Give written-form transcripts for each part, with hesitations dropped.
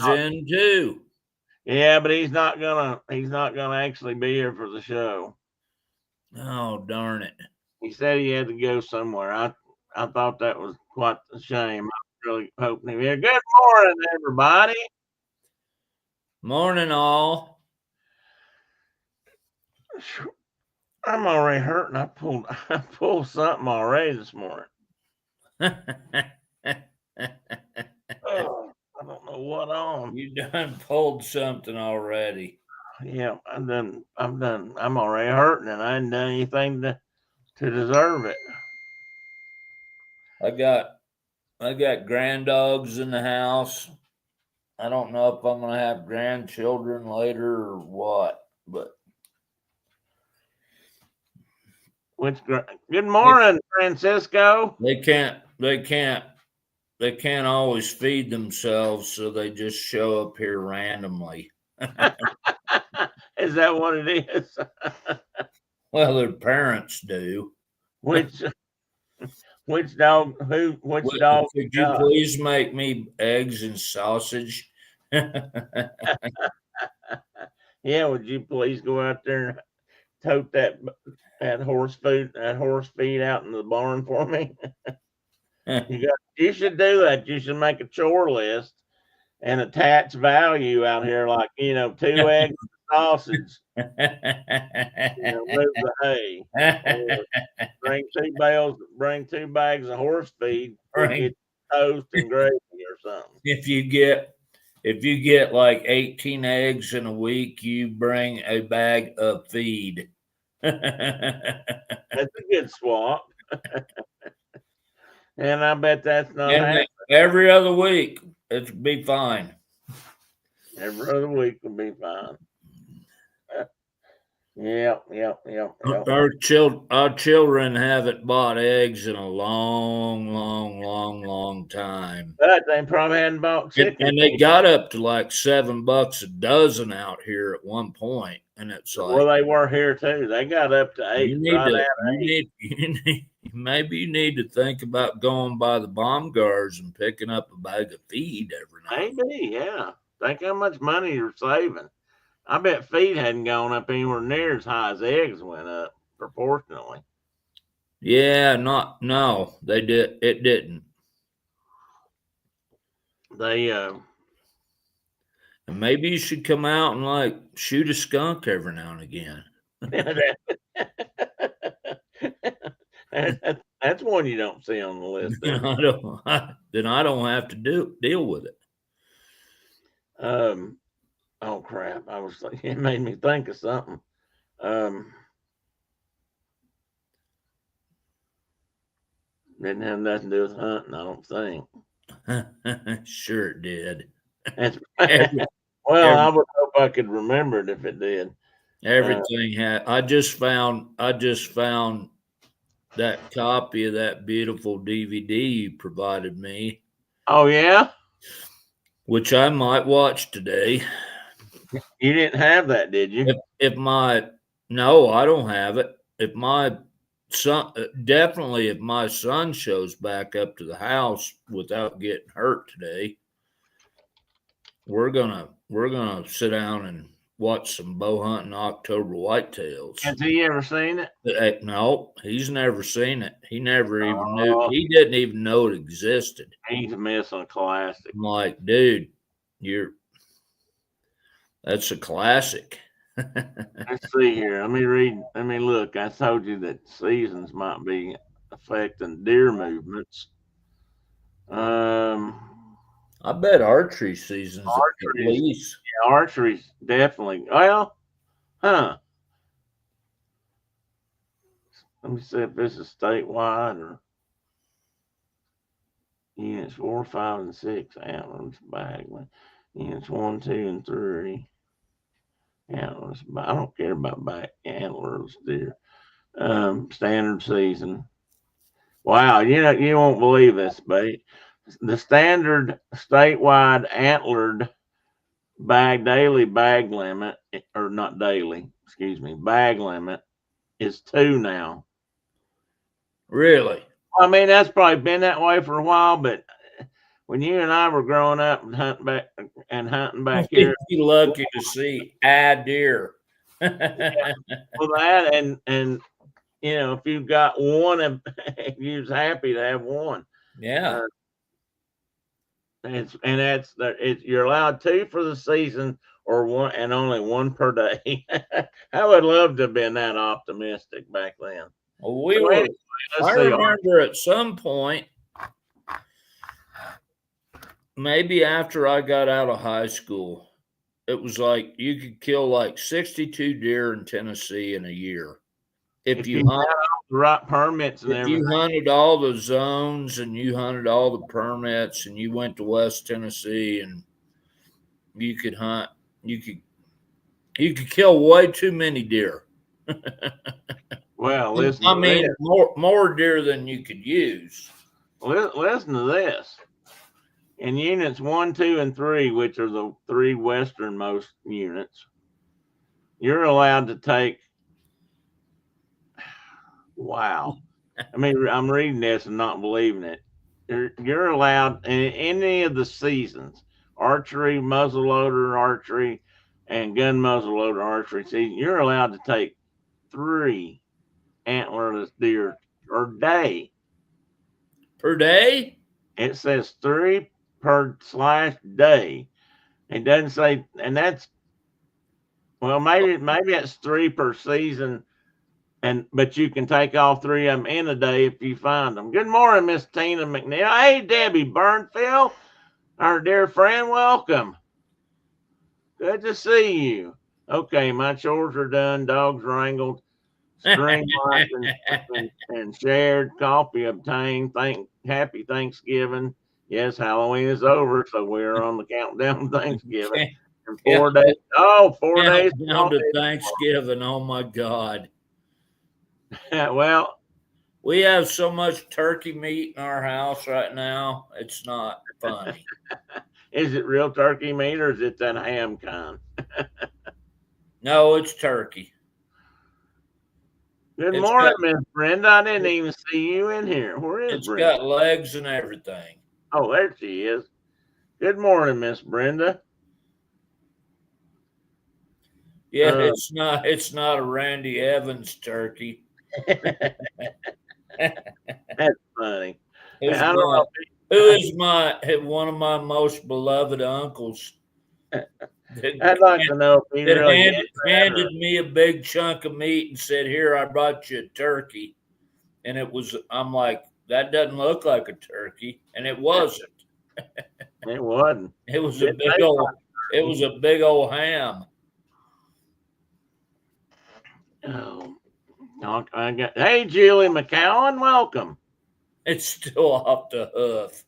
in too. Yeah, but he's not gonna actually be here for the show. Oh, darn it. He said he had to go somewhere. I thought that was quite a shame. I was really hoping he would. Good morning, everybody. Morning, all. I'm already hurting. I pulled something already this morning. Oh, I don't know what on. You done pulled something already. Yeah, I'm already hurting, and I hadn't done anything to deserve it. I got granddogs in the house. I don't know if I'm gonna have grandchildren later or what, but Good morning, Francisco. they can't always feed themselves, so they just show up here randomly. Is that what it is? Well, their parents do. Which dog? Which dog? Could you please make me eggs and sausage? Yeah, would you please go out there and tote that horse feed out in the barn for me? You should do that. You should make a chore list and attach value out here, like 2 eggs and sausage. Move the hay. Or bring 2 bags of horse feed. Get toast and gravy or something. If you get like 18 eggs in a week, you bring a bag of feed. That's a good swap. And I bet that's not happening. Every other week, it'd be fine. Every other week would be fine. Yep. Our children haven't bought eggs in a long time. But they probably hadn't bought chicken. And they got up to like $7 a dozen out here at one point, and it's like, well, they were here too. They got up to 8. Maybe you need to think about going by the Baumgars and picking up a bag of feed every night. Maybe, yeah. Think how much money you're saving. I bet feed hadn't gone up anywhere near as high as eggs went up proportionally. Yeah, no, they did. It didn't. And maybe you should come out and like shoot a skunk every now and again. That's one you don't see on the list. Then I don't have to deal with it. Oh crap! It made me think of something. Didn't have nothing to do with hunting, I don't think. Sure it did. Well, I would hope I could remember it if it did. Everything had. I just found that copy of that beautiful DVD you provided me. Oh yeah, which I might watch today. You didn't have that, did you? No, I don't have it. If my son shows back up to the house without getting hurt today, we're gonna sit down and watch some bow hunting October whitetails. Has he ever seen it? No, he's never seen it. He never even knew. He didn't even know it existed. He's missing a classic. I'm like, dude, that's a classic. Let's see here. Let me read. Let me look. I told you that seasons might be affecting deer movements. I bet archery season's at least. Yeah, archery's definitely. Well, Let me see if this is statewide or units 4, 5, and 6 antlers bag. Units 1, 2, and 3 antlers. I don't care about back antlers deer. Standard season. Wow, you won't believe this, but the standard statewide antlered daily bag limit, or not daily, excuse me, bag limit is 2 now. Really? I mean, that's probably been that way for a while, but when you and I were growing up and hunting back You'd here, be lucky to see a deer. well, that and if you've got one, you was happy to have one. Yeah. You're allowed 2 for the season or one, and only 1 per day. I would love to have been that optimistic back then. Well, we So were. anyway, let's I see. remember at some point, maybe after I got out of high school, it was like you could kill like 62 deer in Tennessee in a year if you had all the right permits and if everything. you hunted all the zones and you hunted all the permits and you went to West Tennessee and you could hunt, you could kill way too many deer. Well, listen. I mean, more deer than you could use. Listen to this. In units 1, 2, and 3, which are the 3 westernmost units, you're allowed to take. Wow. I mean, I'm reading this and not believing it. You're allowed in any of the seasons, archery, muzzleloader archery, and gun muzzleloader archery season, you're allowed to take 3 antlerless deer per day. Per day? It says 3 per / day. It doesn't say, and that's, well, maybe it's 3 per season. But you can take all 3 of them in a day if you find them. Good morning, Miss Tina McNeil. Hey, Debbie Burnfield, our dear friend. Welcome. Good to see you. Okay, my chores are done. Dogs wrangled, string locked and shared. Coffee obtained. Happy Thanksgiving. Yes, Halloween is over, so we're on the countdown to Thanksgiving. And 4 days. Oh, 4 days. Down to Thanksgiving. Oh my God. Well, we have so much turkey meat in our house right now. It's not funny. Is it real turkey meat or is it that ham kind? No, it's turkey. Good morning, Miss Brenda. I didn't even see you in here. Where is Brenda? It's got legs and everything. Oh, there she is. Good morning, Miss Brenda. Yeah, it's not a Randy Evans turkey. That's funny. Who is one of my most beloved uncles? I'd like to know if he really handed me a big chunk of meat and said, "Here, I brought you a turkey," and I'm like, that doesn't look like a turkey, and it wasn't. It wasn't. It was a big old ham. Oh, hey, Julie McCowan, welcome. It's still off the hoof.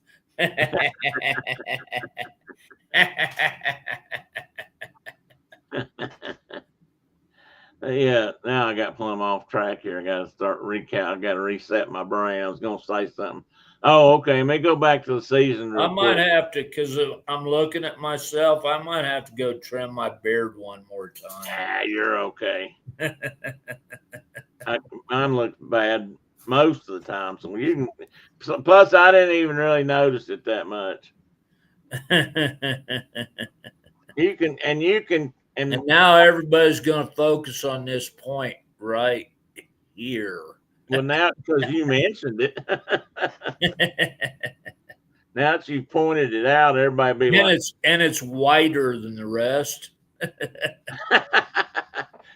Yeah, now I got plumb off track here. I got to start recount. I got to reset my brain. I was going to say something. Oh, okay. Let me go back to the season. I might have to, because I'm looking at myself. I might have to go trim my beard one more time. You're okay. Mine looks bad most of the time. Plus, I didn't even really notice it that much. And now everybody's going to focus on this point right here. Well, now because you mentioned it, now that you pointed it out, everybody be like, it's whiter than the rest.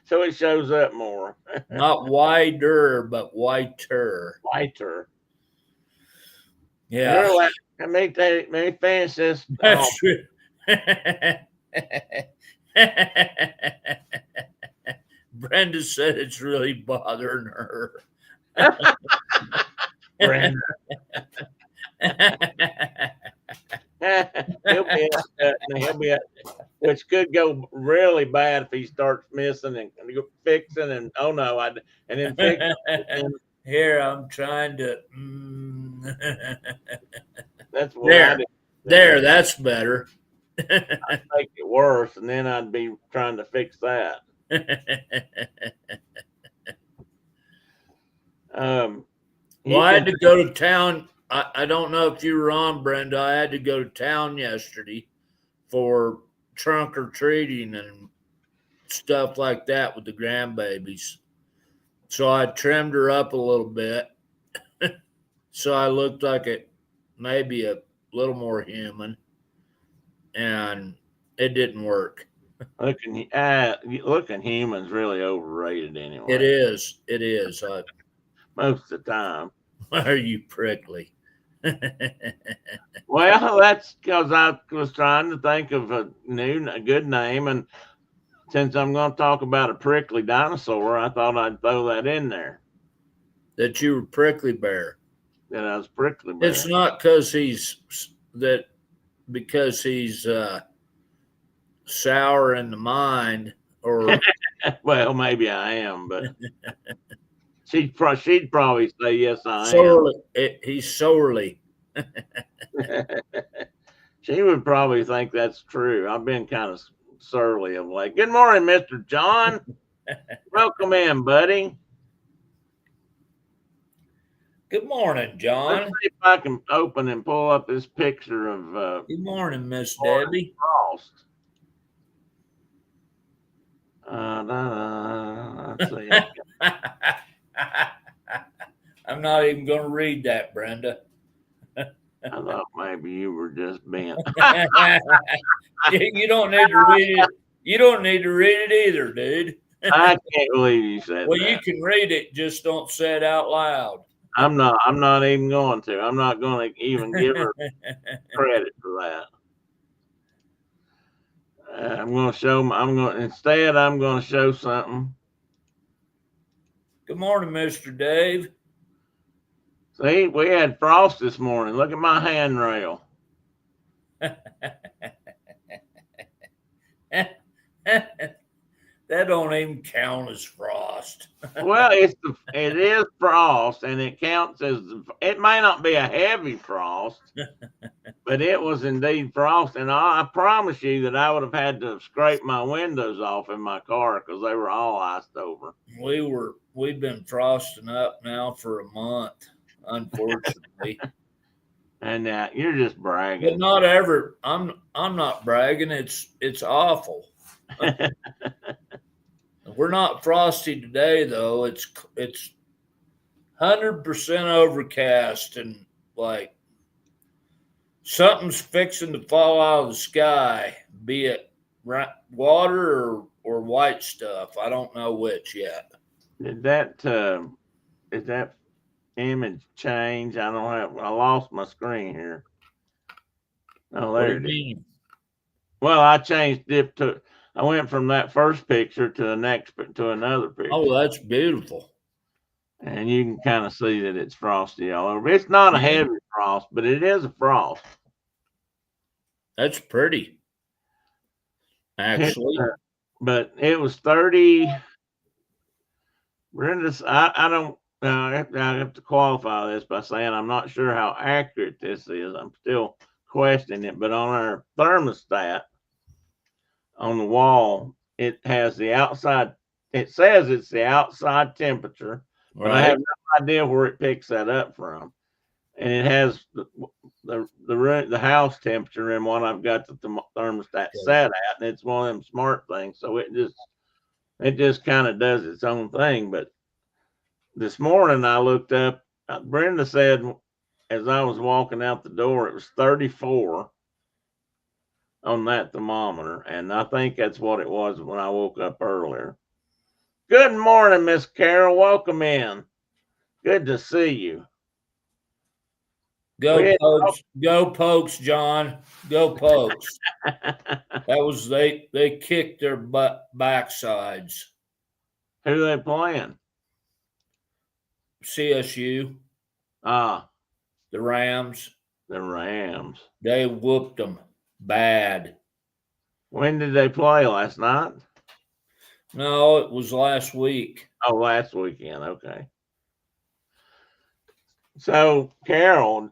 So it shows up more. Not wider, but whiter. Whiter. Yeah. Let me finish this. That's true. Brenda said it's really bothering her. Brenda. he'll be which could go really bad if he starts missing and fixing and then fixing. Here, I'm trying to. That's what I did. There, that's better. I'd make it worse, and then I'd be trying to fix that. Well, I had to go to town. I don't know if you were on, Brenda. I had to go to town yesterday for trunk or treating and stuff like that with the grandbabies. So I trimmed her up a little bit. So I looked like it maybe a little more human, and it didn't work. Looking human's really overrated anyway. It is. It is. Most of the time. Why are you prickly? Well, that's because I was trying to think of a good name, and since I'm going to talk about a prickly dinosaur, I thought I'd throw that in there. That you were prickly bear. That I was prickly bear. It's not because he's sour in the mind, or well, maybe I am, but she'd probably say yes, I am. He's sorely. She would probably think that's true. I've been kind of surly of late. Good morning, Mr. John. Welcome in, buddy. Good morning, John. Let's see if I can open and pull up this picture of. Good morning, Miss Debbie. Frost. Let's see. I'm not even going to read that, Brenda. I thought maybe you were just bent. You don't need to read it. You don't need to read it either, dude. I can't believe you said well, that. You can read it, just don't say it out loud. I'm not even going to. I'm not going to even give her credit for that. I'm going to show something. Good morning, Mr. Dave. See, we had frost this morning. Look at my handrail. That don't even count as frost. Well, it is frost, and it counts as, it may not be a heavy frost, but it was indeed frost. And I promise you that I would have had to scrape my windows off in my car because they were all iced over. We've been frosting up now for a month, unfortunately. And you're just bragging. But not ever. I'm not bragging. It's awful. We're not frosty today, though. It's 100% overcast, and like something's fixing to fall out of the sky, be it water or white stuff. I don't know which yet. Did that image change? I lost my screen here. Oh, there it is. Well, I changed it to. I went from that first picture to another picture. Oh, that's beautiful. And you can kind of see that it's frosty all over. It's not a heavy frost, but it is a frost. That's pretty, actually. But it was 30. Brenda's, I have to qualify this by saying I'm not sure how accurate this is. I'm still questioning it. But on our thermostat, on the wall, it has the outside. It says it's the outside temperature, but I have no idea where it picks that up from. And it has the house temperature and what I've got the thermostat set at, and it's one of them smart things. So it just kind of does its own thing. But this morning I looked up. Brenda said as I was walking out the door, it was 34. On that thermometer, and I think that's what it was when I woke up earlier. Good morning, Miss Carol. Welcome in. Good to see you. Go Pokes. Go Pokes, John. Go Pokes. That was they kicked their backsides. Who are they playing? CSU. The Rams. The Rams. They whooped them bad. When did they play? Last night? No, it was last week. Oh, last weekend. Okay. So, Carol,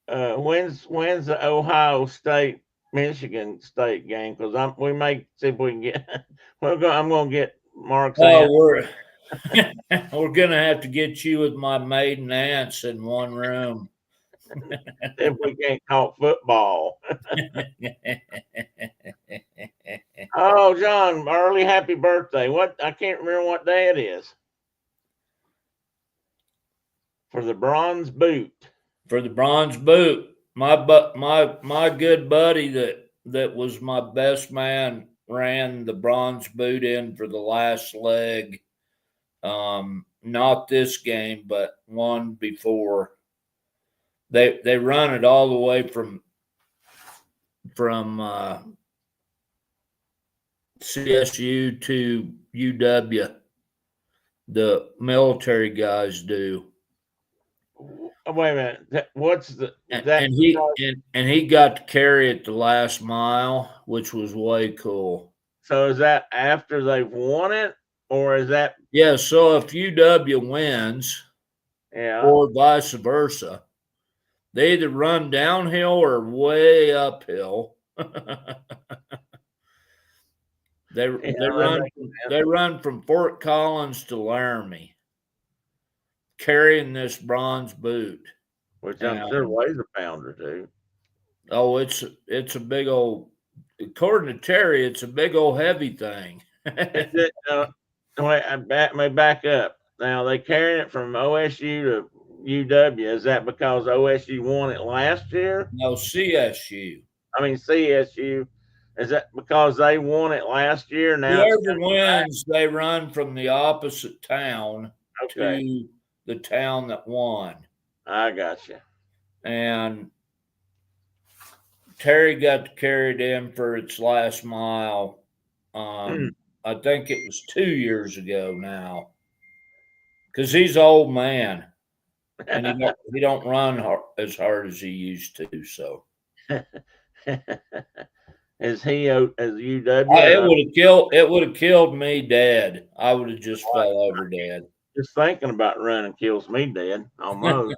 when's the Ohio State Michigan State game? Because we may see if we can get. I'm going to get Mark's. Oh, we're going to have to get you with my maiden aunts in one room. if we can't talk football. Oh, John, early happy birthday. What? I can't remember what day it is. For the bronze boot. For the bronze boot, my good buddy that was my best man ran the bronze boot in for the last leg. Not this game, but one before. They run it all the way from CSU to UW. The military guys do. Wait a minute. What's the And he got to carry it the last mile, which was way cool. So is that after they've won it, or is that? Yeah. So if UW wins, or vice versa, they either run downhill or way uphill. They run from Fort Collins to Laramie, carrying this bronze boot, which I'm sure weighs a pound or two. Oh, it's a big old. According to Terry, it's a big old heavy thing. Wait, I may back up. Now they carrying it from OSU to UW. Is that because OSU won it last year? No, CSU. I mean CSU. Is that because they won it last year? Now whoever wins, they run from the opposite town to the town that won. I got you. And Terry got to carry it in for its last mile. I think it was 2 years ago now, because he's an old man, and he don't run as hard as he used to. So, is he as UW? It would have killed me dead. I would have just fell over dead. Just thinking about running kills me dead almost.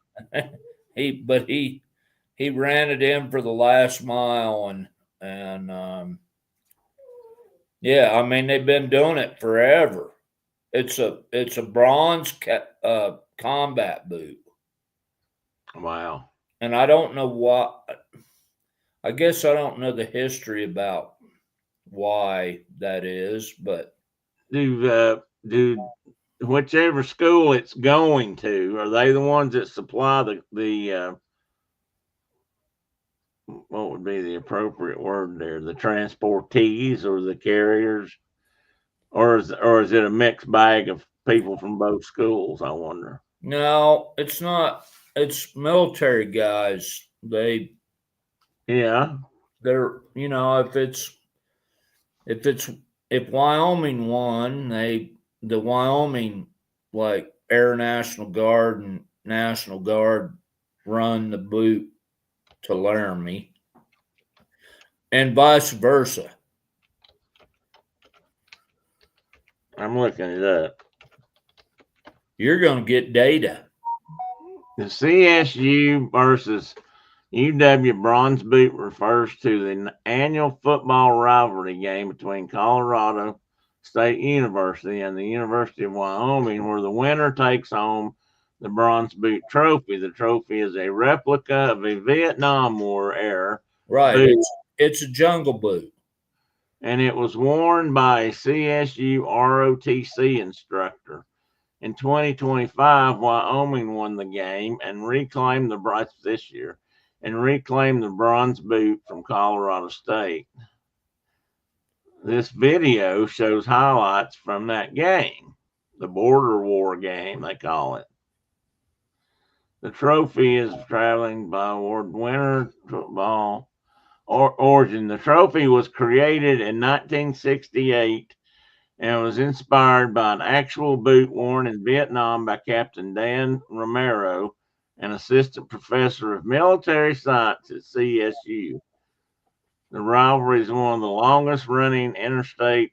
he ran it in for the last mile, and yeah, I mean they've been doing it forever. It's a bronze combat boot. Wow. And I don't know why. I guess I don't know the history about why that is, but do whichever school it's going to, are they the ones that supply the what would be the appropriate word there? The transportees or the carriers, or is it a mixed bag of people from both schools? I wonder. No, it's not. It's military guys. They're if Wyoming won, the Wyoming like Air National Guard and National Guard run the boot to Laramie, and vice versa. I'm looking it up. You're going to get data. The CSU versus UW Bronze Boot refers to the annual football rivalry game between Colorado State University and the University of Wyoming, where the winner takes home the Bronze Boot trophy. The trophy is a replica of a Vietnam War era boot. It's a jungle boot. And it was worn by a CSU ROTC instructor. In 2025, Wyoming won the game and reclaimed the bronze boot from Colorado State. This video shows highlights from that game, the border war game, they call it. The trophy is traveling by award winner football origin. The trophy was created in 1968 and was inspired by an actual boot worn in Vietnam by Captain Dan Romero, an assistant professor of military science at CSU. The rivalry is one of the longest running interstate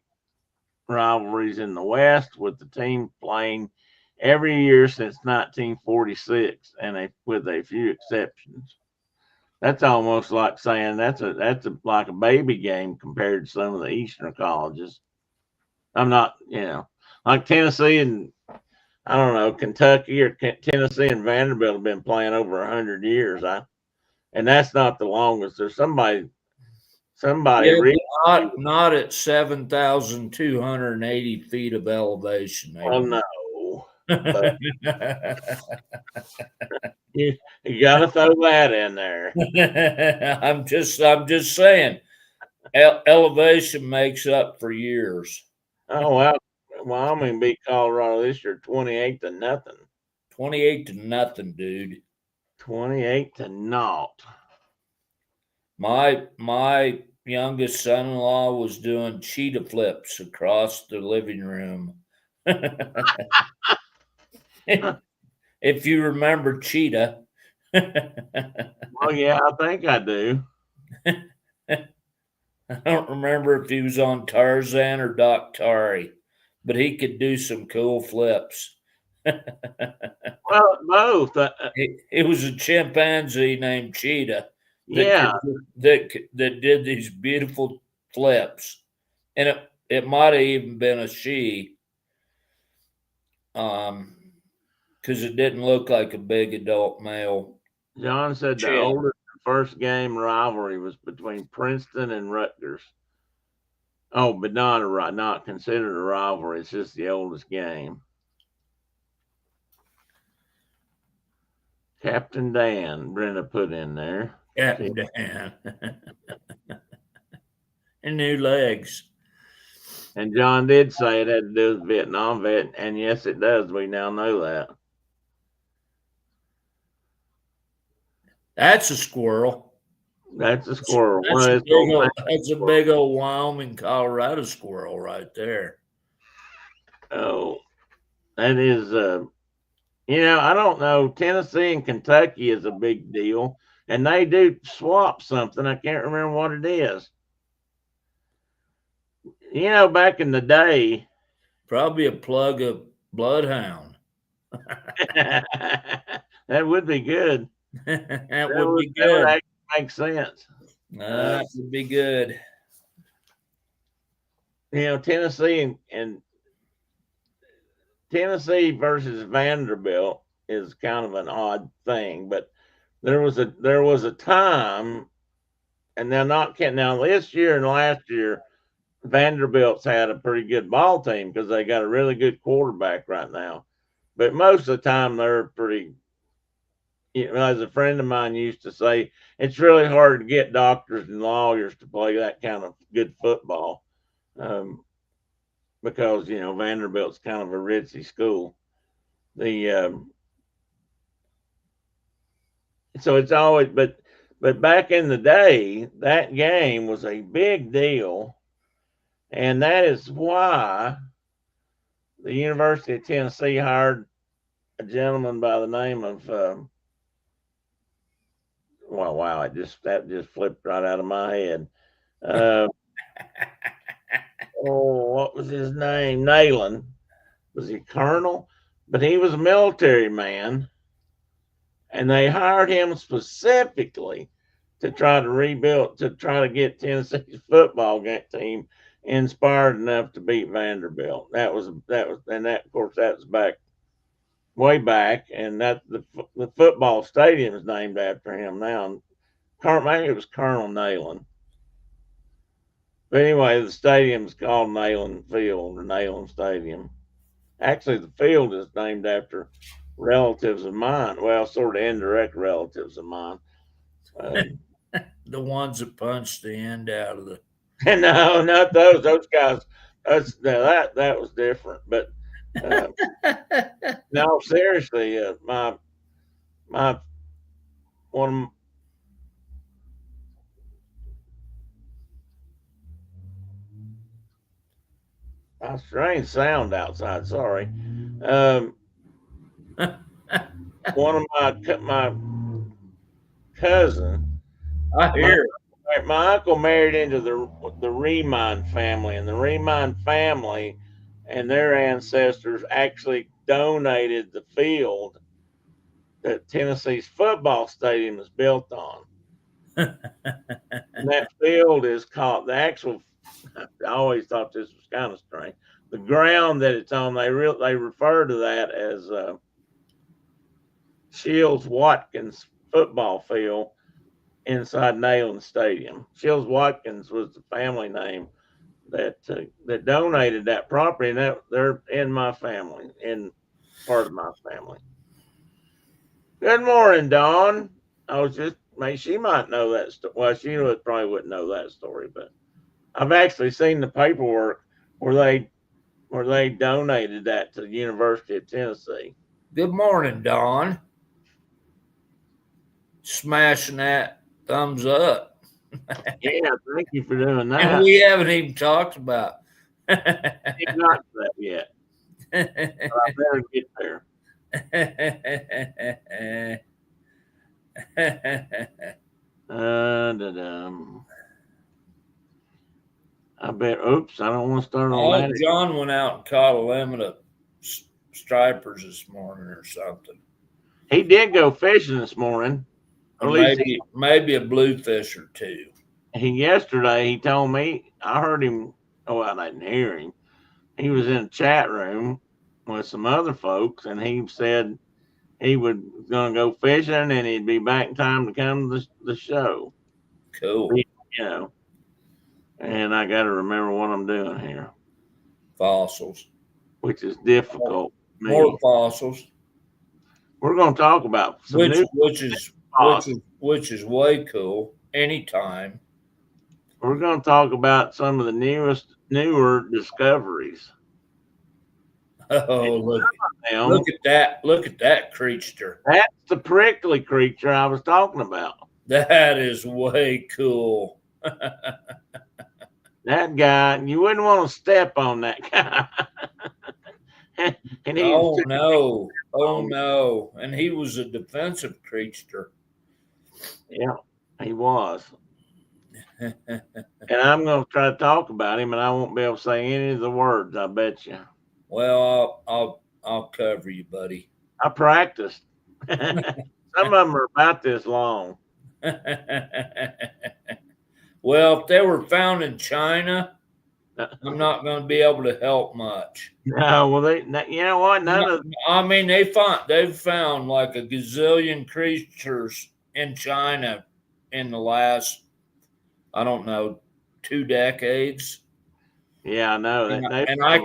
rivalries in the West, with the team playing every year since 1946, with a few exceptions. That's almost like saying that's like a baby game compared to some of the Eastern colleges. I'm not, like Tennessee and I don't know, Kentucky or Tennessee and Vanderbilt have been playing over 100 years. And that's not the longest. There's somebody Yeah, really. but not at 7,280 feet of elevation. They Well, don't. no, but you got to throw that in there. I'm just saying, elevation makes up for years. Oh well, Wyoming beat Colorado this year, 28-0. 28-0, dude. 28-0. My youngest son-in-law was doing cheetah flips across the living room. If you remember cheetah. Oh yeah, I think I do. I don't remember if he was on Tarzan or Doc Tari, but he could do some cool flips. Well, both. It was a chimpanzee named Cheetah Yeah, that did these beautiful flips, and it might have even been a she, because it didn't look like a big adult male. John said the Chimp. oldest first game rivalry was between Princeton and Rutgers. Oh, but not considered a rivalry. It's just the oldest game. Captain Dan, Brenda put in there. Captain Dan. And new legs. And John did say it had to do with Vietnam vet, and yes, it does. We now know that. That's a squirrel. That's a squirrel. That's a big old Wyoming, Colorado squirrel right there. Oh, that is, I don't know. Tennessee and Kentucky is a big deal, and they do swap something. I can't remember what it is. Back in the day, probably a plug of bloodhound. That would be good. that would be good. That would make sense. That would be good. Tennessee and Tennessee versus Vanderbilt is kind of an odd thing, but there was a time, and now this year and last year, Vanderbilt's had a pretty good ball team because they got a really good quarterback right now. But most of the time, they're pretty. As a friend of mine used to say, it's really hard to get doctors and lawyers to play that kind of good football, because Vanderbilt's kind of a ritzy school. So it's always, but back in the day, that game was a big deal, and that is why the University of Tennessee hired a gentleman by the name of wow, that just flipped right out of my head. What was his name? Nayland. Was he colonel? But he was a military man, and they hired him specifically to try to get Tennessee's football team inspired enough to beat Vanderbilt. That was, and that, of course, that was way back, and that the football stadium is named after him now. Maybe it was Colonel Nayland. But anyway, the stadium's called Nayland Field or Nayland Stadium. Actually, the field is named after relatives of mine. Well, sort of indirect relatives of mine. The ones that punched the end out of the. No, not those. Those guys. That was different. But no, seriously, my one. A strange sound outside. Sorry. One of my cousin. I hear. My uncle married into the Riemann family, and the Riemann family and their ancestors actually donated the field that Tennessee's football stadium is built on. And that field is called the actual. I always thought this was kind of strange. the ground that it's on, they refer to that as Shields Watkins football field inside Neyland Stadium. Shields Watkins was the family name that donated that property, and that they're in my family, in part of my family. Good morning, Dawn. I was just, she might know that story. Well, she probably wouldn't know that story, but I've actually seen the paperwork where they donated that to the University of Tennessee. Good morning, Dawn. Smashing that thumbs up. Yeah, thank you for doing that. And we haven't even talked about. Not that yet. But I better get there. I bet. Oops, I don't want to start on that. John went out and caught a limit of stripers this morning or something. He did go fishing this morning. Or maybe a bluefish or two. Yesterday he told me, I heard him. Oh, I didn't hear him. He was in a chat room with some other folks, and he said he was going to go fishing and he'd be back in time to come to the show. Cool. You know, and I got to remember what I'm doing here. Fossils. Which is difficult. More fossils. We're going to talk about some which is way cool. Anytime. We're going to talk about some of the newer discoveries. Oh, look at that! Look at that creature. That's the prickly creature I was talking about. That is way cool. That guy, you wouldn't want to step on that guy. And oh no! And he was a defensive creature. Yeah, he was. And I'm going to try to talk about him, and I won't be able to say any of the words. I bet you. Well, I'll cover you, buddy. I practiced. Some of them are about this long. Well, if they were found in China, I'm not going to be able to help much. No, well, you know what? They've found like a gazillion creatures in China in the last, I don't know, 2 decades. Yeah, I know. And I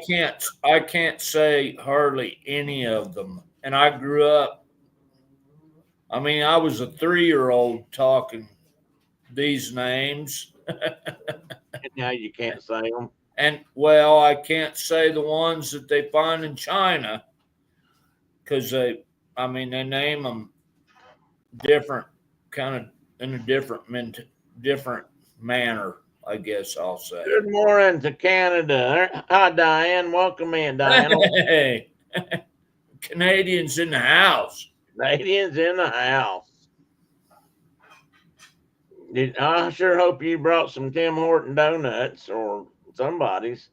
can't say hardly any of them. And I grew up. I mean, I was a 3-year-old talking these names. And now you can't say them. And well, I can't say the ones that they find in China because they name them different, kind of in a different manner, I guess I'll say. Good morning to Canada. Hi, Diane. Welcome in, Diane. Hey, Canadians in the house. Canadians in the house. I sure hope you brought some Tim Horton donuts or somebody's.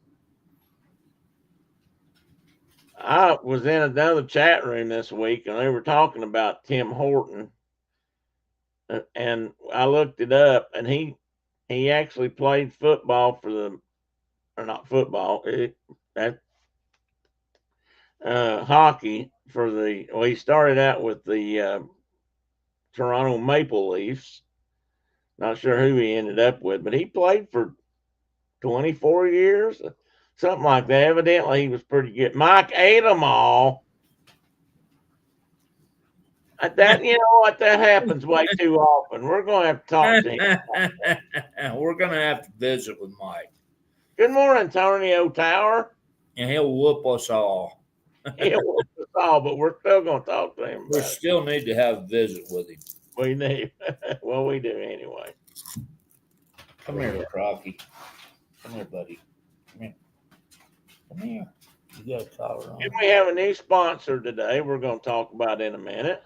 I was in another chat room this week and they were talking about Tim Horton. And I looked it up, and he actually played football for hockey for he started out with the Toronto Maple Leafs. Not sure who he ended up with, but he played for 24 years, something like that. Evidently, he was pretty good. Mike ate them all. That, you know what? That happens way too often. We're going to have to talk to him. We're going to have to visit with Mike. Good morning, Tony O'Tower. And he'll whoop us all. He'll whoop us all, but we're still going to talk to him. We still need to have a visit with him. We need. Well, we do anyway. Come here, Crocky. Come here, buddy. Come here. Come here. You got a collar on. And we have a new sponsor today we're going to talk about in a minute.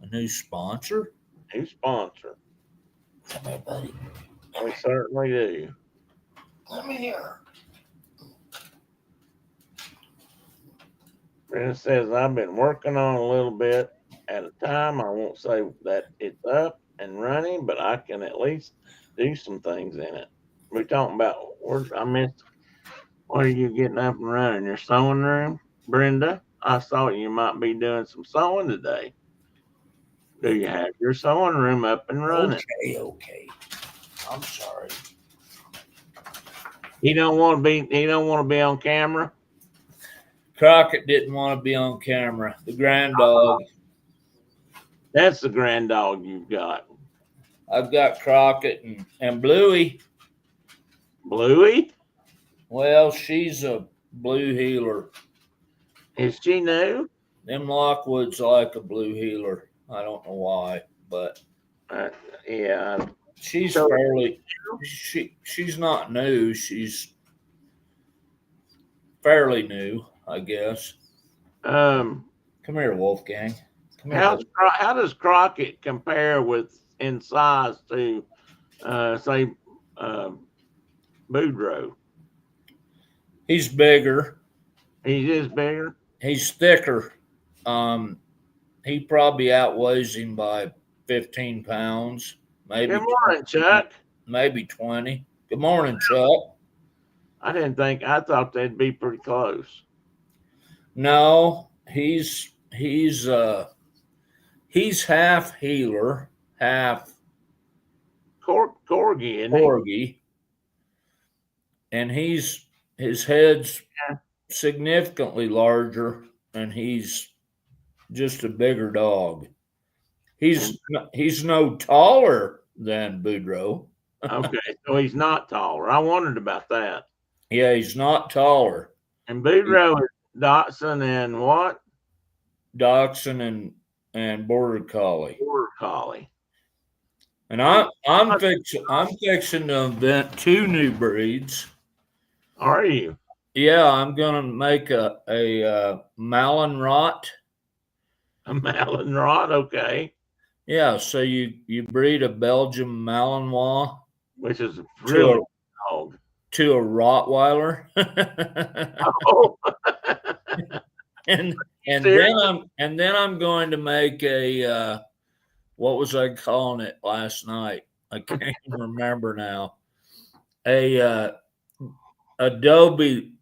A new sponsor? New sponsor. Come here, buddy. We certainly do. Come here. Brenda says, I've been working on a little bit at a time. I won't say that it's up and running, but I can at least do some things in it. We're talking about, What are you getting up and running? Your sewing room, Brenda? I thought you might be doing some sewing today. Do you have your sewing room up and running? Okay. I'm sorry. He don't want to be. He don't want to be on camera. Crockett didn't want to be on camera. The grand dog. That's the grand dog you've got. I've got Crockett and Bluey. Bluey? Well, she's a blue heeler. Is she new? Them Lockwood's like a blue heeler. I don't know why, but Yeah. she's So- fairly. She's not new. She's fairly new, I guess. Come here, Wolfgang. Come here. How does Crockett compare in size to, say, Boudreaux? He's bigger. He is bigger. He's thicker. He probably outweighs him by 15 pounds, maybe. Good morning, Chuck. Maybe 20. Good morning, Chuck. I thought they'd be pretty close. No, he's half heeler, half Corgi, isn't he? corgi, and his head's significantly larger, and he's just a bigger dog. He's no taller than Boudreaux. Okay, so he's not taller. I wondered about that. Yeah, he's not taller. And Boudreaux is Dachshund and what? Dachshund and Border Collie. Border Collie. And I'm fixing to invent 2 new breeds. Are you? Yeah, I'm gonna make a Malinois. A Malinois, okay. Yeah, so you breed a Belgian Malinois, Which is a really dog. To a Rottweiler. Oh. and then I'm going to make a what was I calling it last night? I can't even remember now. A Adobe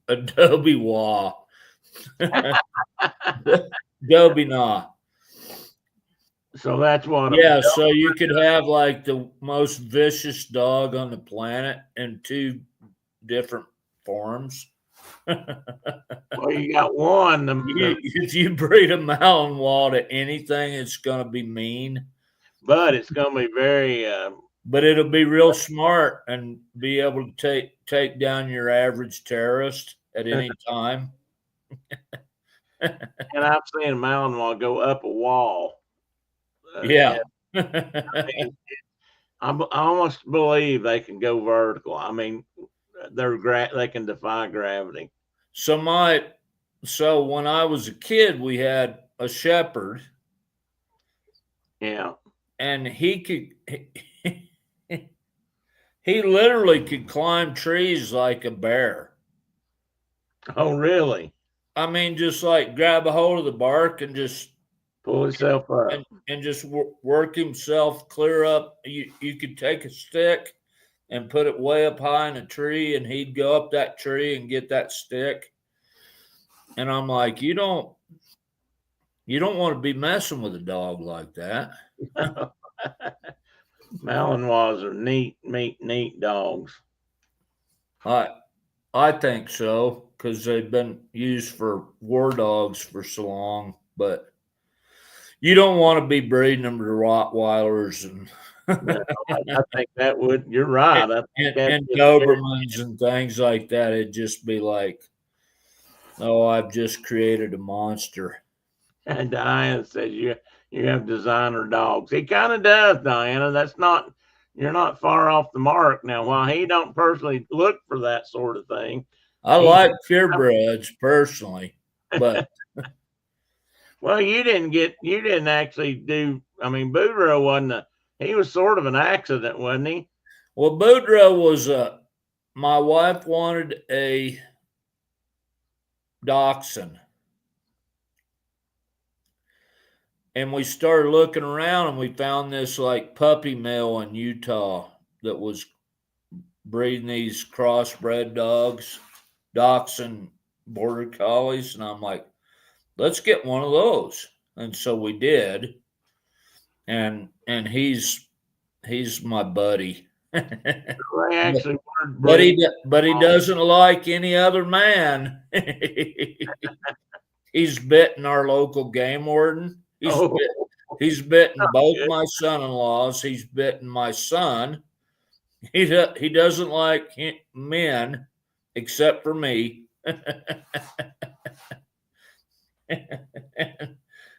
Wah. Adobe Nah. So that's what. Yeah, so you could have like the most vicious dog on the planet in 2 different forms. Well, you got one. If you breed a Malinois to anything, it's going to be mean. But it's going to be very. But it'll be real smart and be able to take down your average terrorist at any time. And I've seen a Malinois go up a wall. Yeah. I almost believe they can go vertical. I mean, they can defy gravity. So when I was a kid, we had a shepherd. Yeah. And he literally could climb trees like a bear. Oh, really? I mean, just like grab a hold of the bark and just pull himself up and just work himself clear up. You could take a stick and put it way up high in a tree, and he'd go up that tree and get that stick. And I'm like, you don't want to be messing with a dog like that. Malinois are neat dogs. I think so, because they've been used for war dogs for so long, but you don't want to be breeding them to Rottweilers and No, I think that would. You're right. and Dobermans and things like that. It'd just be like, oh, I've just created a monster. And Diana says you have designer dogs. He kind of does, Diana. You're not far off the mark. Now, while he don't personally look for that sort of thing, I like purebreds personally, but well, you didn't actually do. I mean, Boudreaux he was sort of an accident, wasn't he? Well, Boudreaux was my wife wanted a dachshund. And we started looking around and we found this like puppy mill in Utah that was breeding these crossbred dogs. dachshund border collies, and I'm like, let's get one of those. And so we did, and he's my buddy. They actually were But he breeding. doesn't like any other man. He's bitten our local game warden. Oh, He's bitten both good. my son-in-laws. He's bitten my son. He doesn't like men except for me.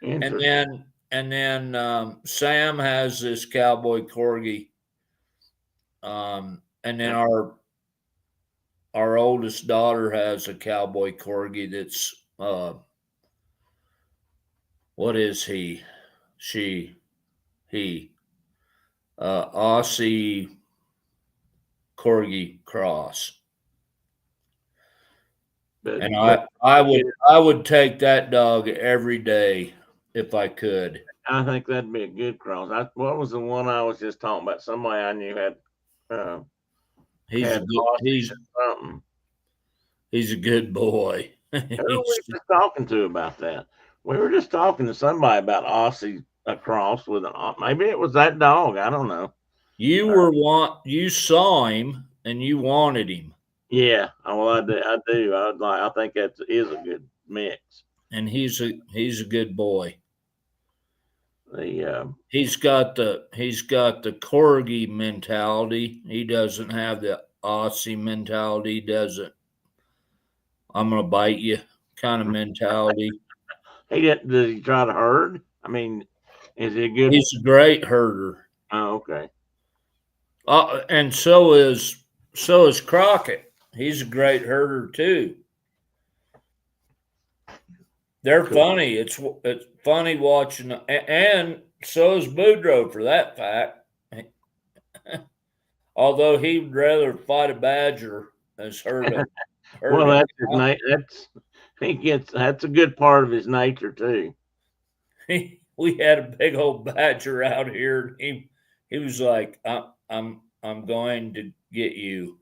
Interesting. And then Sam has this cowboy corgi. And then our oldest daughter has a cowboy corgi that's what is he? He Aussie corgi cross. But, And I would take that dog every day if I could. I think that'd be a good cross. What was the one I was just talking about? Somebody I knew had He's something. He's a good boy. Who were we just talking to about that? We were just talking to somebody about Aussie cross with maybe it was that dog. I don't know. You saw him and you wanted him. Yeah, well, I do. I think that is a good mix. And he's a good boy. He's got the corgi mentality. He doesn't have the Aussie mentality. He doesn't. I'm gonna bite you kind of mentality. Does he try to herd? I mean, is he a good? He's a great herder. Oh, okay. And so is Crockett. He's a great herder too. They're funny. It's funny watching, and so is Boudreaux for that fact. Although he'd rather fight a badger as herd a well, that's that's a good part of his nature too. We had a big old badger out here. He was like, I'm going to get you.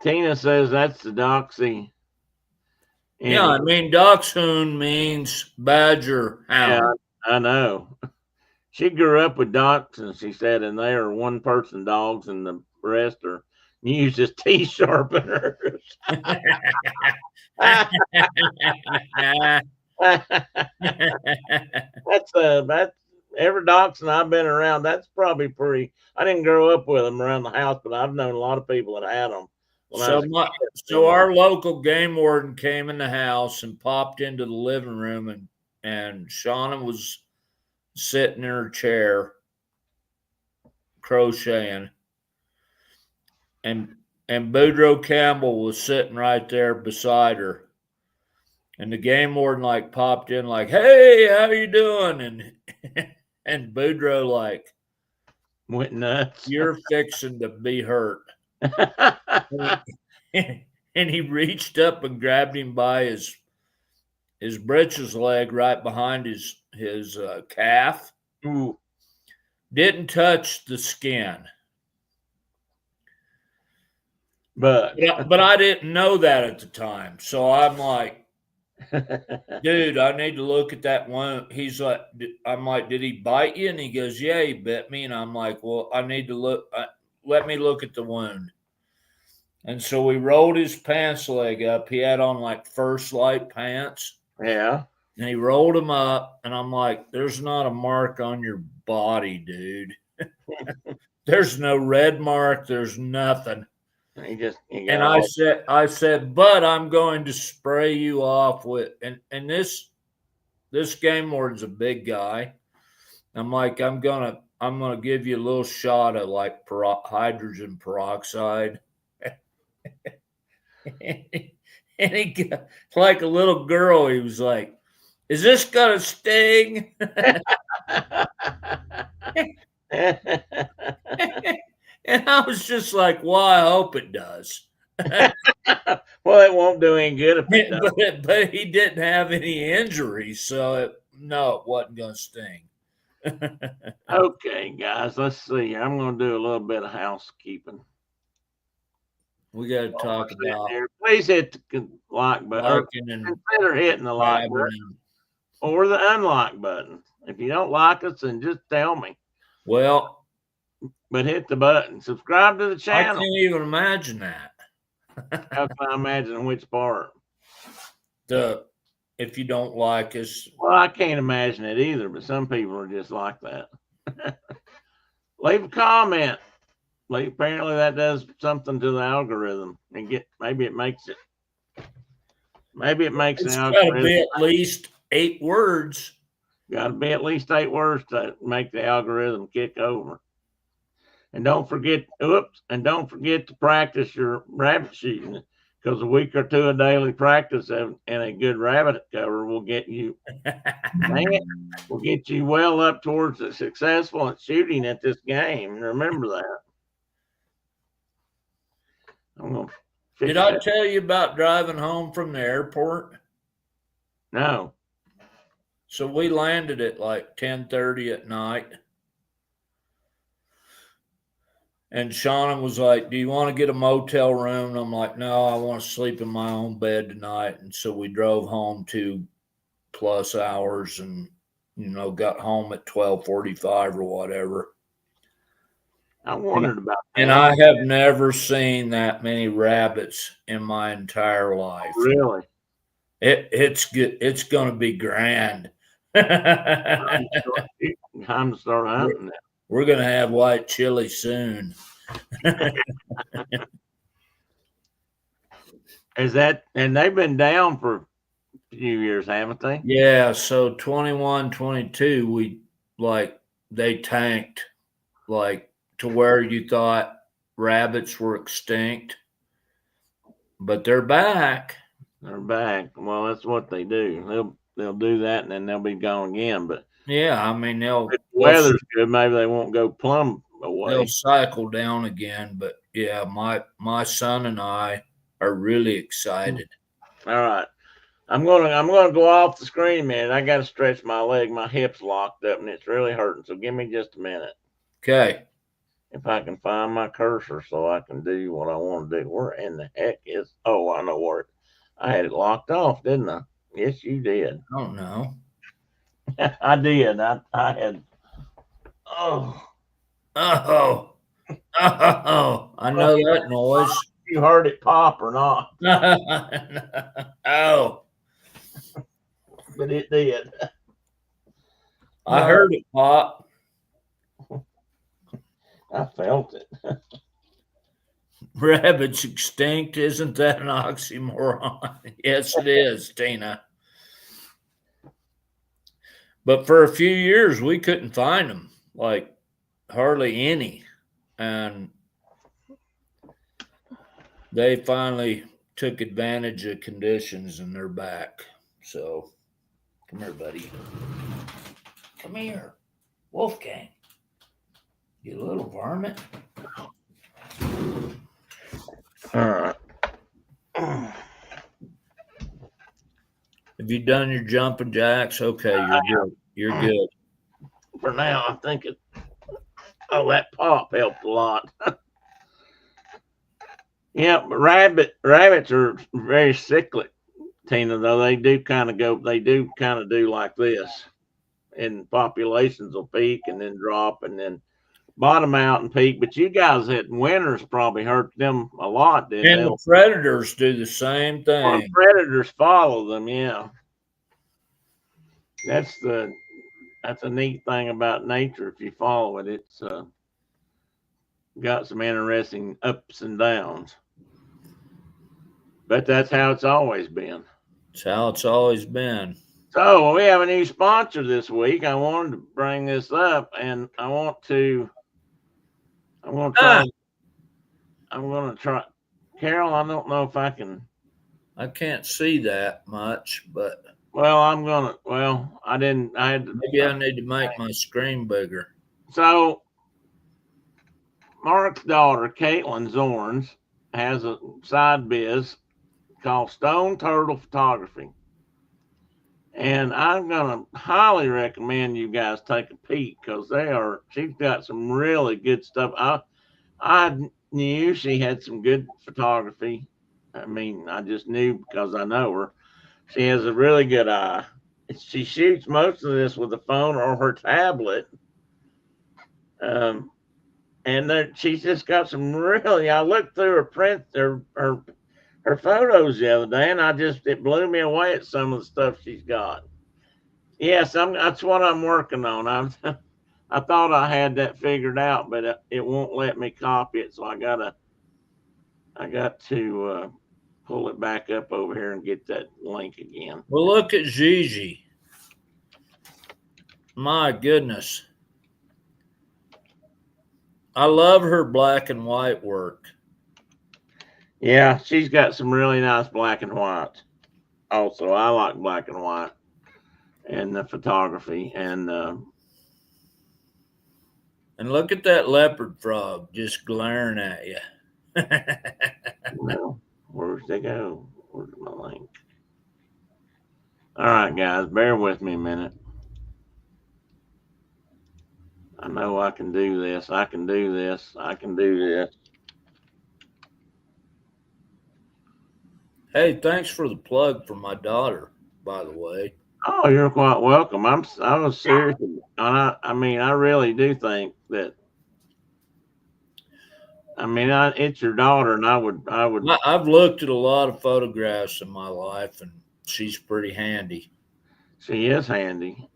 Tina says that's the doxy. Yeah, I mean, dachshund means badger hound. Yeah, I know. She grew up with dachshunds, she said, and they are one-person dogs, and the rest are used as teeth sharpeners. That's every dachshund I've been around. That's probably pretty. I didn't grow up with them around the house, but I've known a lot of people that had them. So our local game warden came in the house and popped into the living room, and Shauna was sitting in her chair crocheting, and Boudreaux Campbell was sitting right there beside her, and the game warden like popped in like, "Hey, how you doing?" and Boudreaux like went nuts. "You're fixing to be hurt." And he reached up and grabbed him by his britches leg right behind his calf. Ooh. Didn't touch the skin. But I didn't know that at the time. So I'm like, dude, I need to look at that one. He's like, I'm like, did he bite you? And he goes, yeah, he bit me. And I'm like, well, I need to look. Let me look at the wound. And so we rolled his pants leg up. He had on like First Light pants. Yeah. And he rolled him up. And I'm like, there's not a mark on your body, dude. There's no red mark. There's nothing. And I said, but I'm going to spray you off with, and this game warden's a big guy. I'm like, I'm gonna give you a little shot of like hydrogen peroxide. And he got, like a little girl, he was like, is this gonna sting? And I was just like, well, I hope it does. Well, it won't do any good if it does. But he didn't have any injuries, so it wasn't going to sting. Okay, guys, let's see. I'm going to do a little bit of housekeeping. We got to talk about Please hit the like button. liking and Consider hitting the like button or the unlike button. If you don't like us, then just tell me. Well, but hit the button. Subscribe to the channel. I can't even imagine that. How can I imagine which part? If you don't like us. Well, I can't imagine it either, but some people are just like that. Leave a comment. Apparently that does something to the algorithm and maybe it makes the algorithm. It's got to be at least 8 words. Got to be at least 8 words to make the algorithm kick over. And don't forget to practice your rabbit shooting, because a week or two of daily practice and a good rabbit cover will get you well up towards the successful at shooting at this game. Remember that. Did I tell you about driving home from the airport? No. So we landed at like 10:30 at night. And Shauna was like, do you want to get a motel room? And I'm like, no, I want to sleep in my own bed tonight. And so we drove home 2+ hours and, got home at 12:45 or whatever. I wondered about that. And I have never seen that many rabbits in my entire life. Really? It's good. It's going to be grand. Time to start hunting. We're going to have white chili soon. And they've been down for a few years, haven't they? Yeah. So 21, 22, they tanked to where you thought rabbits were extinct, but they're back. They're back. Well, that's what they do. They'll do that and then they'll be gone again. But yeah, I mean, if the weather's good, maybe they won't go plumb away. They'll cycle down again. But yeah, my son and I are really excited. All right. I'm gonna go off the screen, man. I gotta stretch my leg. My hip's locked up and it's really hurting. So give me just a minute. Okay. If I can find my cursor so I can do what I want to do. Where in the heck is? Oh, I know where I had it locked off, didn't I? Yes, you did. I don't know. I did. I had. Oh. I know that noise. You heard it pop or not? Oh. But it did. I heard it pop. I felt it. Rabbits extinct, isn't that an oxymoron? Yes, it is, Tina. But for a few years, we couldn't find them, hardly any. And they finally took advantage of conditions and they're back. So, come here, buddy. Come here, Wolfgang. You little varmint. All right. Have you done your jumping jacks? Okay, you're good. You're good. For now, I think it. Oh, that pop helped a lot. Yeah, but rabbits are very cyclic, Tina. Though they do kind of do like this, and populations will peak and then drop and then bottom out and peak. But you guys had winters probably hurt them a lot, didn't they? And the predators do the same thing. Well, predators follow them, yeah. That's a neat thing about nature. If you follow it, it's got some interesting ups and downs. But that's how it's always been. It's how it's always been. So we have a new sponsor this week. I wanted to bring this up, and I'm going to try. Carol, I don't know if I can. I can't see that much, but. Well, I didn't. I had to. Maybe I need to make my screen bigger. So, Mark's daughter, Caitlin Zorns, has a side biz called Stone Turtle Photography. And I'm going to highly recommend you guys take a peek because she's got some really good stuff. I knew she had some good photography. I mean, I just knew because I know her. She has a really good eye. She shoots most of this with a phone or her tablet. And she's just got some really. I looked through her print, her photos the other day, and it blew me away at some of the stuff she's got. Yes, that's what I'm working on. I thought I had that figured out, but it won't let me copy it, so I got to pull it back up over here and get that link again. Well, look at Gigi. My goodness. I love her black and white work. Yeah, she's got some really nice black and white. Also, I like black and white and the photography. And look at that leopard frog just glaring at you. well, where's they go? Where's my link? All right, guys, bear with me a minute. I know I can do this. I can do this. I can do this. Hey, thanks for the plug for my daughter, by the way. Oh, you're quite welcome. I was serious. I mean, I really do think that. I mean, it's your daughter, and I would. I've looked at a lot of photographs in my life, and she's pretty handy. She is handy,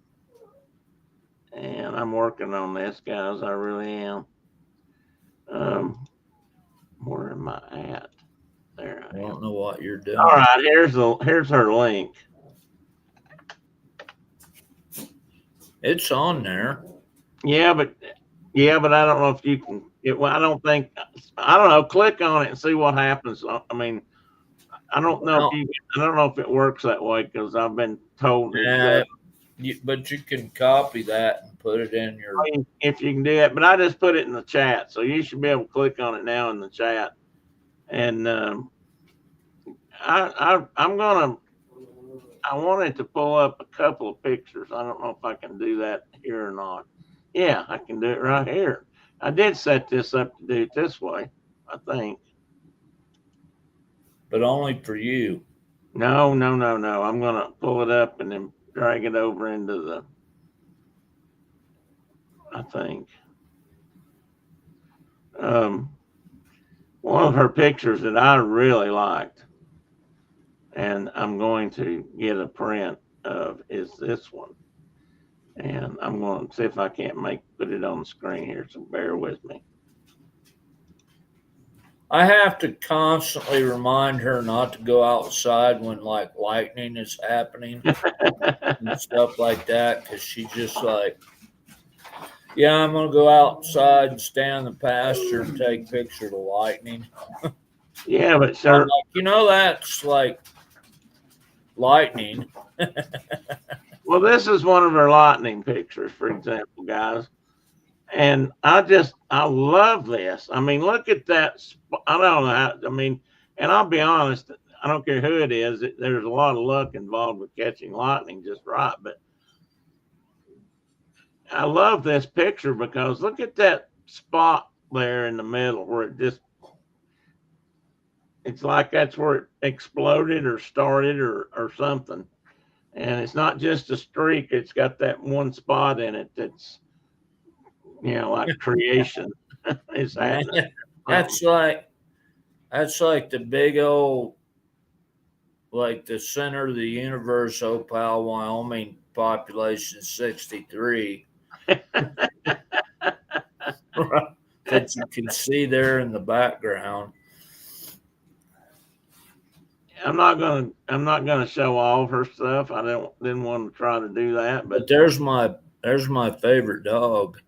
and I'm working on this, guys. I really am. Where am I at? There I don't know what you're doing. All right, here's her link. It's on there. Yeah, but I don't know if you can. I don't think. I don't know. Click on it and see what happens. I mean, I don't know I don't know if it works that way because I've been told. Yeah, but you can copy that and put it in your. If you can do that, but I just put it in the chat, so you should be able to click on it now in the chat. And I wanted to pull up a couple of pictures. I don't know if I can do that here or not. Yeah, I can do it right here. I did set this up to do it this way, I think. But only for you. No. I'm going to pull it up and then drag it over into the, I think. One of her pictures that I really liked, and I'm going to get a print of, is this one. And I'm going to see if I can't put it on the screen here, so bear with me. I have to constantly remind her not to go outside when like lightning is happening and stuff like that, because she's just like, yeah, I'm going to go outside and stand in the pasture and take pictures of the lightning. Yeah, but sir, like, that's like lightning. Well, this is one of her lightning pictures, for example, guys. And I love this. I mean, look at that. I don't know how, I mean, and I'll be honest, I don't care who it is. There's a lot of luck involved with catching lightning just right. But I love this picture because look at that spot there in the middle where it's like that's where it exploded or started or something. And it's not just a streak. It's got that one spot in it that's, like creation is happening. That's like the big old, like the center of the universe, Opal, Wyoming, population 63. That you can see there in the background. I'm not gonna show all of her stuff. I didn't want to try to do that, but there's my favorite dog.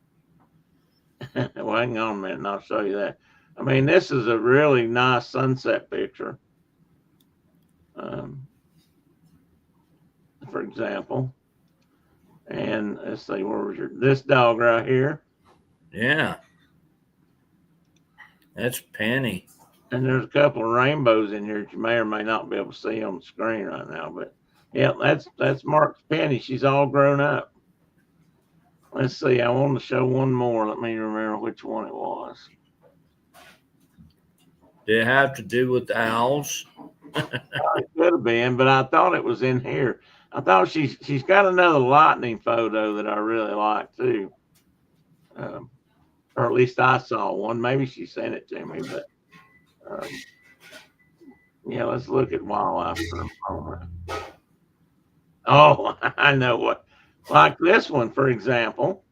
Well, hang on a minute, and I'll show you that. I mean, this is a really nice sunset picture. For example, and let's see, where was this dog right here? Yeah, that's Penny. And there's a couple of rainbows in here that you may or may not be able to see on the screen right now. But yeah, that's Mark's Penny. She's all grown up. Let's see. I want to show one more. Let me remember which one it was. Did it have to do with the owls? It could have been, but I thought it was in here. I thought she's got another lightning photo that I really like too, or at least I saw one. Maybe she sent it to me, but yeah, let's look at wildlife for a moment. Oh, I know what. Like this one, for example.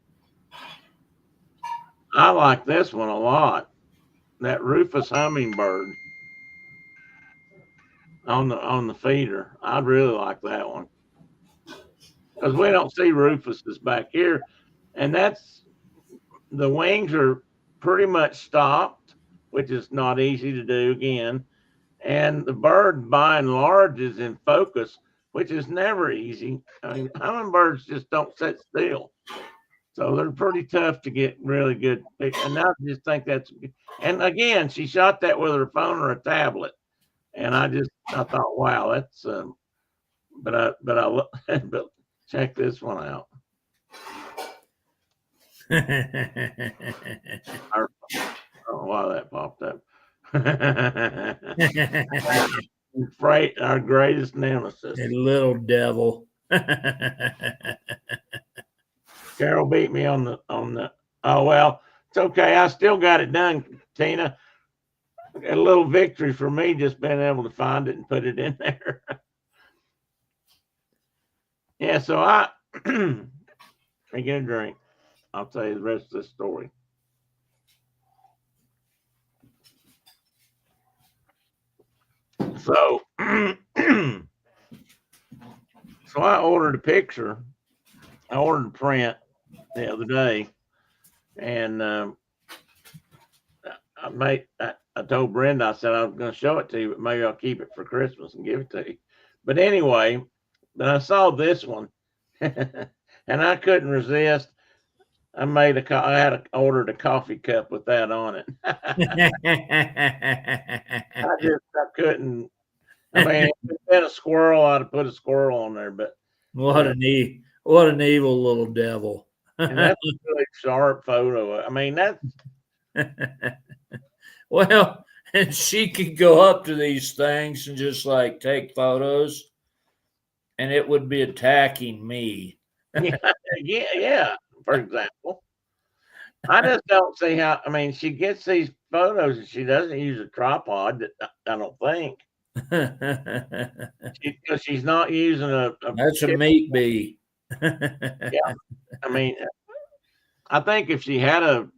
I like this one a lot. That Rufus hummingbird on the feeder. I really like that one because we don't see Rufuses back here, and that's the wings are pretty much stopped, which is not easy to do again. And the bird, by and large, is in focus, which is never easy. I mean, hummingbirds just don't sit still. So they're pretty tough to get really good. And I just think that's, and again, she shot that with her phone or a tablet. And I thought, wow, that's, but but check this one out. I don't know why that popped up. Our greatest nemesis. A little devil. Carol beat me on the. Oh well, it's okay. I still got it done, Tina. A little victory for me, just being able to find it and put it in there. Yeah, so I get a drink. I'll tell you the rest of the story. So, so I ordered a picture. I ordered a print the other day, and I told Brenda, I said I was going to show it to you, but maybe I'll keep it for Christmas and give it to you. But anyway, then I saw this one, and I couldn't resist. I ordered a coffee cup with that on it. I couldn't. I mean, if it had a squirrel, I'd have put a squirrel on there. But what an evil little devil. And that's a really sharp photo. I mean, that's well, and she could go up to these things and just like take photos, and it would be attacking me. yeah. For example, I just don't see how. I mean, she gets these photos and she doesn't use a tripod. I don't think because she's not using a. That's a meat bee. Yeah, I mean, I think if she had a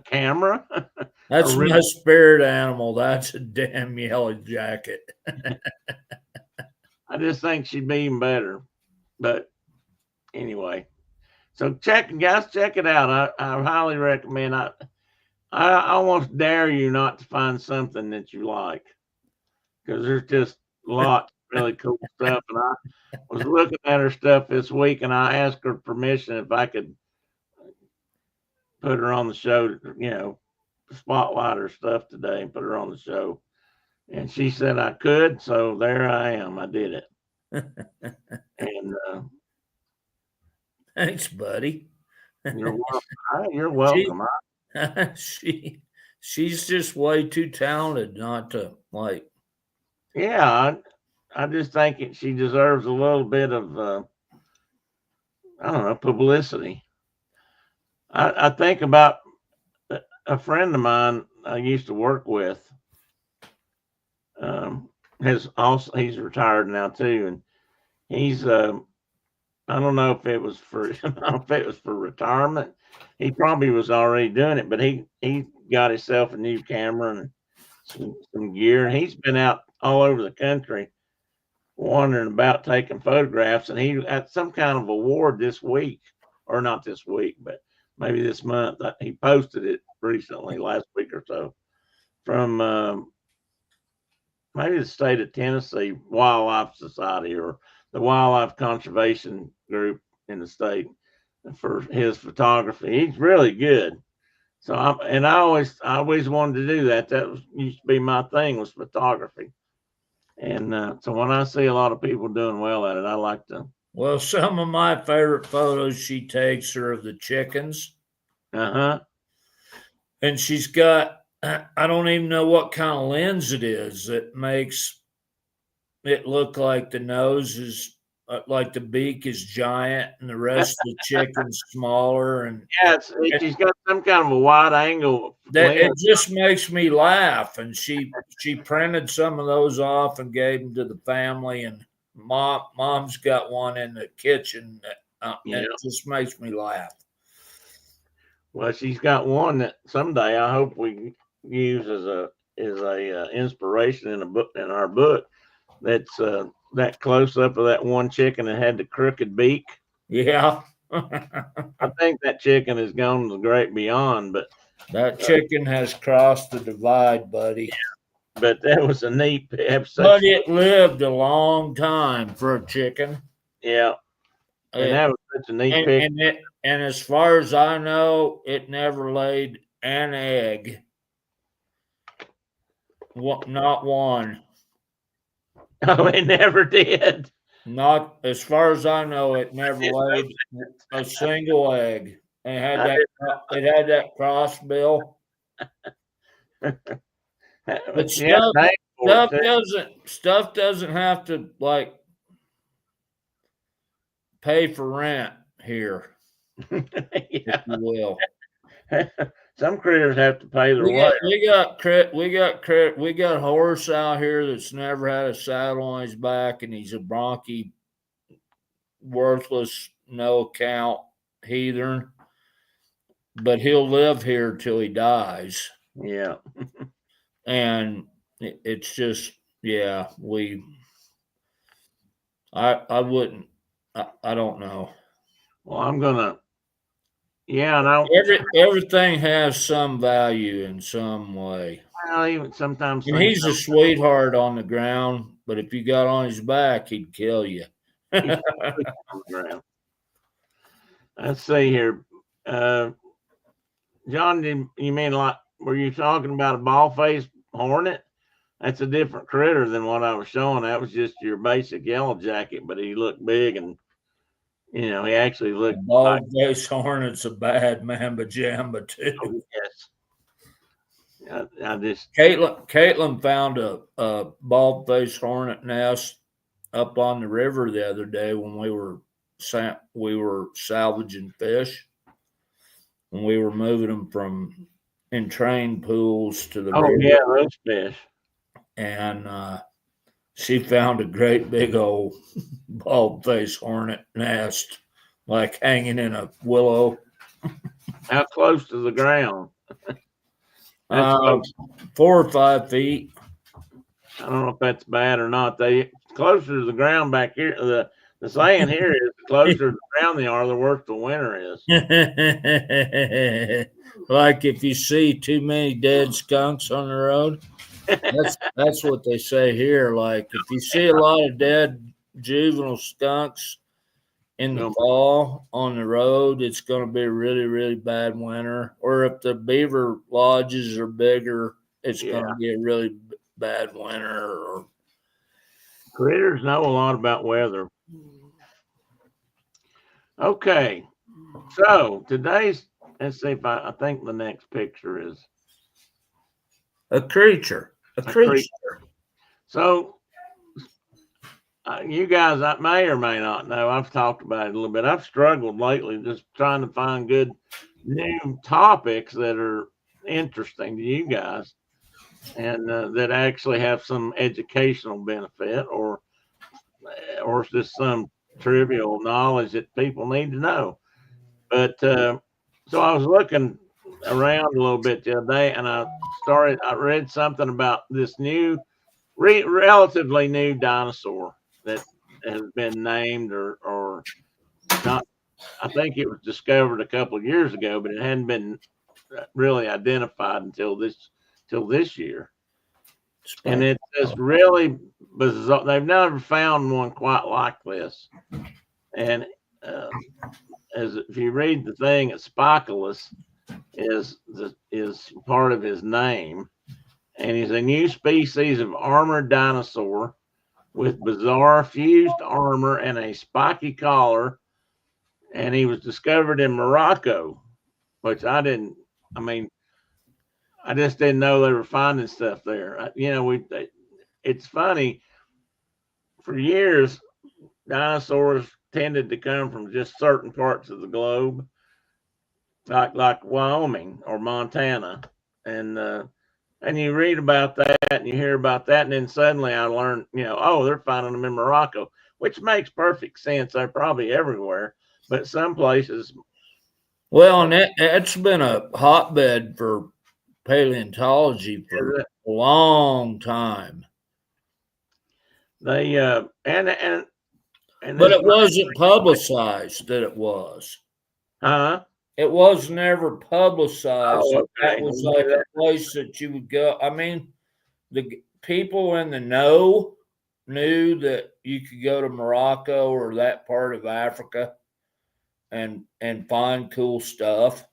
camera, that's my spirit animal. That's a damn yellow jacket. I just think she'd be even better. But anyway, so check it out. I highly recommend. I almost dare you not to find something that you like because there's just lots of really cool stuff. And I was looking at her stuff this week, and I asked her permission if I could put her on the show. Spotlight her stuff today and put her on the show. And she said I could, so there I am. I did it. And thanks, buddy. You're welcome. You're welcome. She's just way too talented not to like. Yeah, I just think she deserves a little bit of I don't know, publicity. I think about a friend of mine I used to work with. He's retired now too, and he's I don't know if it was for retirement. He probably was already doing it, but he got himself a new camera and some gear, and he's been out all over the country wandering about taking photographs, and he got some kind of award this week, or not this week, but maybe this month. He posted it recently, last week or so, from maybe the state of Tennessee Wildlife Society or the Wildlife Conservation Group in the state for his photography. He's really good. So I always wanted to do that. That used to be my thing, was photography. And so when I see a lot of people doing well at it, I like to. Well, some of my favorite photos she takes are of the chickens. Uh-huh. And she's got I don't even know what kind of lens it is that makes it look like the nose is like the beak is giant and the rest of the chicken's smaller, and Yeah, she's got some kind of a wide angle that it lens. just makes me laugh. And she printed some of those off and gave them to the family, and mom's got one in the kitchen, and Yeah. it just makes me laugh. Well, she's got one that someday I hope we can use as a inspiration in a book, in our book. That's that close up of that one chicken that had the crooked beak. Yeah. I think that chicken has gone to the great beyond, but That chicken has crossed the divide, buddy. that was a neat episode. But it lived a long time for a chicken. Yeah, and that was such a neat picture. And as far as I know, it never laid an egg. Not one. Oh, it never did. Not as far as I know, it never laid a single egg. It had that cross bill. But stuff doesn't have to like pay for rent here, if you will. Some critters have to pay their way. We got a horse out here that's never had a saddle on his back, and he's a bronchi, worthless, no account heathen. But he'll live here till he dies. Yeah. And it's just, yeah, I wouldn't, I don't know. Well, I'm gonna, yeah, no. Everything has some value in some way. Well, even sometimes. And he's a sweetheart on the ground, but if you got on his back, he'd kill you. Let's see here. John, you mean like, were you talking about a ball-faced hornet? That's a different critter than what I was showing. That was just your basic yellow jacket, but he looked big, and he actually looked. Bald-faced hornet's a bad mamba jamba too. Oh, yes. I just Caitlin found a bald-faced hornet nest up on the river the other day when we were salvaging fish, and we were moving them from entrained pools to the river. Yeah, those fish. And she found a great big old bald-faced hornet nest, like hanging in a willow. How close to the ground? 4 or 5 feet. I don't know if that's bad or not. They closer to the ground back here. The saying here is the closer to the ground they are, the worse the winter is. Like if you see too many dead skunks on the road, that's what they say here. Like if you see a lot of dead juvenile skunks in the fall on the road, it's going to be a really, really bad winter. Or if the beaver lodges are bigger, it's going to be a really bad winter. Critters know a lot about weather. Okay, so today's, let's see if I think the next picture is a creature. A creature. So you guys, I may or may not know, I've talked about it a little bit. I've struggled lately just trying to find good new topics that are interesting to you guys, and that actually have some educational benefit, or it's just some trivial knowledge that people need to know. But so I was looking around a little bit the other day, and I read something about this new, relatively new dinosaur that has been named or not. I think it was discovered a couple of years ago, but it hadn't been really identified until this year. And it's just really bizarre. They've never found one quite like this. And if you read the thing, Spicomellus is part of his name, and he's a new species of armored dinosaur with bizarre fused armor and a spiky collar, and he was discovered in Morocco, which I I just didn't know they were finding stuff there. It's funny. For years, dinosaurs tended to come from just certain parts of the globe, like Wyoming or Montana, and you read about that and you hear about that, and then suddenly I learned, oh, they're finding them in Morocco, which makes perfect sense. They're probably everywhere, but some places. Well, and it's been a hotbed for paleontology for a long time. They and But it wasn't publicized that it was. Huh? It was never publicized. Oh, That okay. was like a place that you would go. I mean, the people in the know knew that you could go to Morocco or that part of Africa and find cool stuff.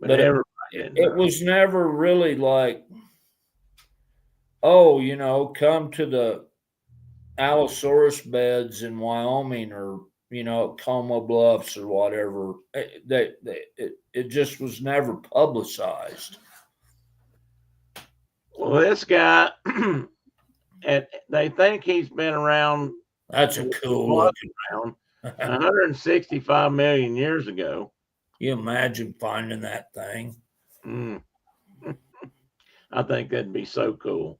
But it was never really like, oh, come to the Allosaurus beds in Wyoming or Como Bluffs or whatever. It just was never publicized. Well, this guy, and they think he's been around. That's a cool looking. Around 165 million years ago. You imagine finding that thing? I think that'd be so cool.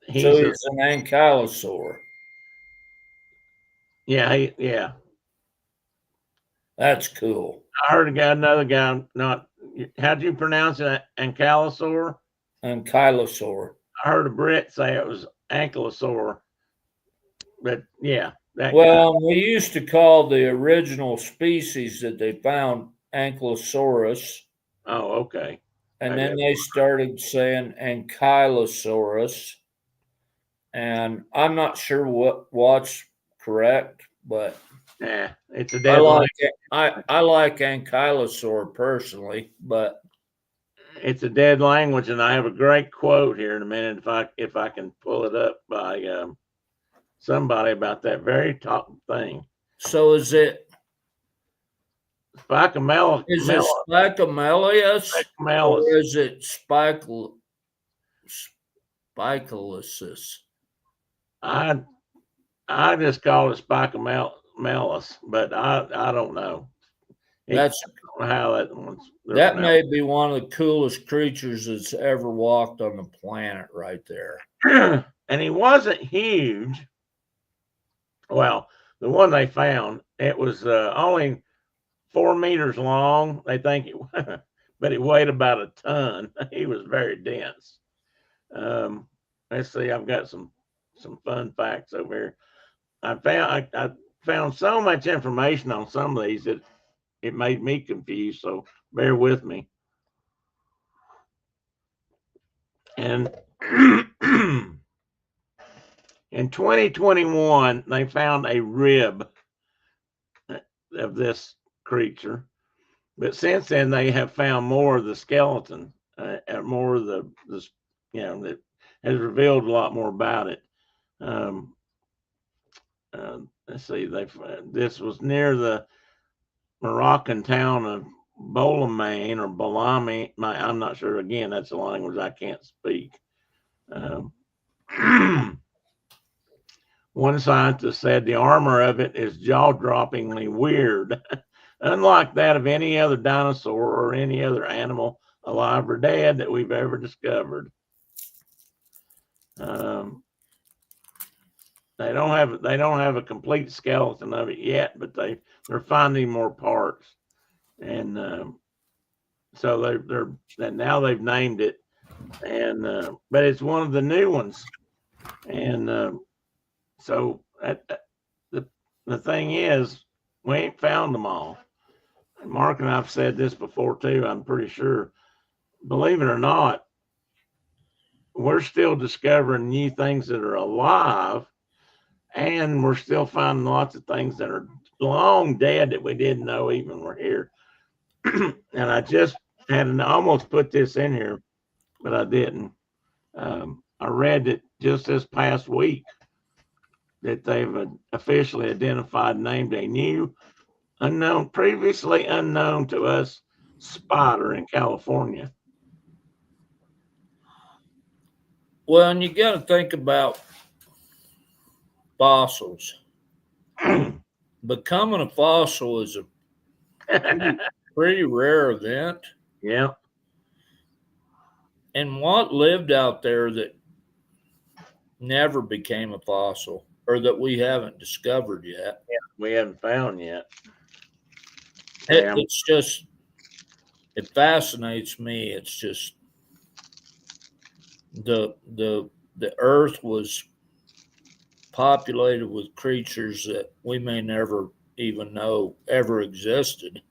He's an ankylosaur. Yeah. That's cool. I heard another guy. How'd you pronounce it? Ankylosaur. Ankylosaur. I heard a Brit say it was ankylosaur. But yeah. Well, we used to call the original species that they found Ankylosaurus. Oh, okay. And then they started saying Ankylosaurus. And I'm not sure what's correct, but yeah, it's a dead language. I like Ankylosaur personally, but it's a dead language, and I have a great quote here in a minute if I can pull it up by somebody about that very top thing. So is it Spicomellus? Is it Spicomellus? Or is it Spicomellus? I just call it Spicomellus, but I don't know. That's how that one's. That may be one of the coolest creatures that's ever walked on the planet, right there. And he wasn't huge. Well, the one they found, it was only 4 meters long. They think it, but it weighed about a ton. He was very dense. Let's see. I've got some fun facts over here. I found so much information on some of these that it made me confused. So bear with me. And in 2021, they found a rib of this creature, but since then they have found more of the skeleton, more of the that has revealed a lot more about it. Let's see, this was near the Moroccan town of Bolamane or Bolami. I'm not sure. Again, that's a language I can't speak. One scientist said the armor of it is jaw-droppingly weird, unlike that of any other dinosaur or any other animal, alive or dead, that we've ever discovered. They don't have a complete skeleton of it yet, but they're finding more parts, and so now they've named it, and but it's one of the new ones, and so the thing is, we ain't found them all. Mark and I've said this before too. I'm pretty sure. Believe it or not, we're still discovering new things that are alive, and we're still finding lots of things that are long dead that we didn't know even were here. And I just had almost put this in here, but I didn't. I read it just this past week that they've officially identified and named a new previously unknown to us spider in California. Well, and you got to think about fossils. Becoming a fossil is a pretty rare event. Yeah. And what lived out there that never became a fossil or that we haven't discovered yet? Yeah, we haven't found yet. It's just, it fascinates me. It's just the earth was populated with creatures that we may never even know ever existed.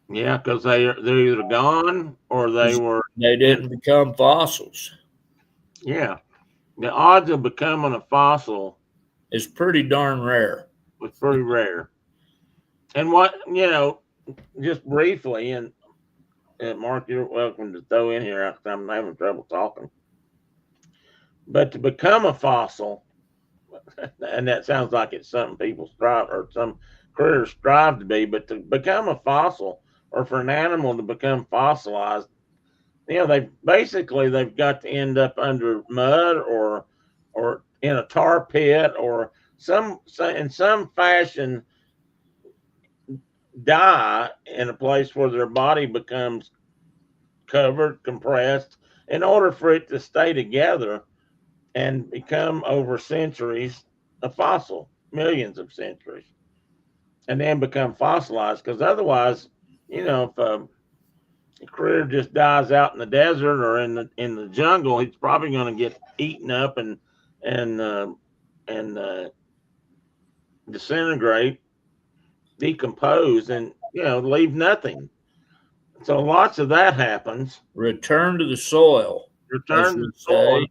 Yeah, because they're either gone or they didn't become fossils. Yeah, the odds of becoming a fossil is pretty darn rare. It's pretty rare. And just briefly, and Mark, you're welcome to throw in here. I'm having trouble talking. But to become a fossil, and that sounds like it's something people strive or some critters strive to be, but to become a fossil or for an animal to become fossilized, they've got to end up under mud or in a tar pit or in some fashion die in a place where their body becomes covered, compressed, in order for it to stay together and become over centuries a fossil, millions of centuries, and then become fossilized. Because otherwise, if a critter just dies out in the desert or in the jungle, it's probably going to get eaten up and disintegrate, decompose, and leave nothing. So lots of that happens. Return to the soil. Return to the soil.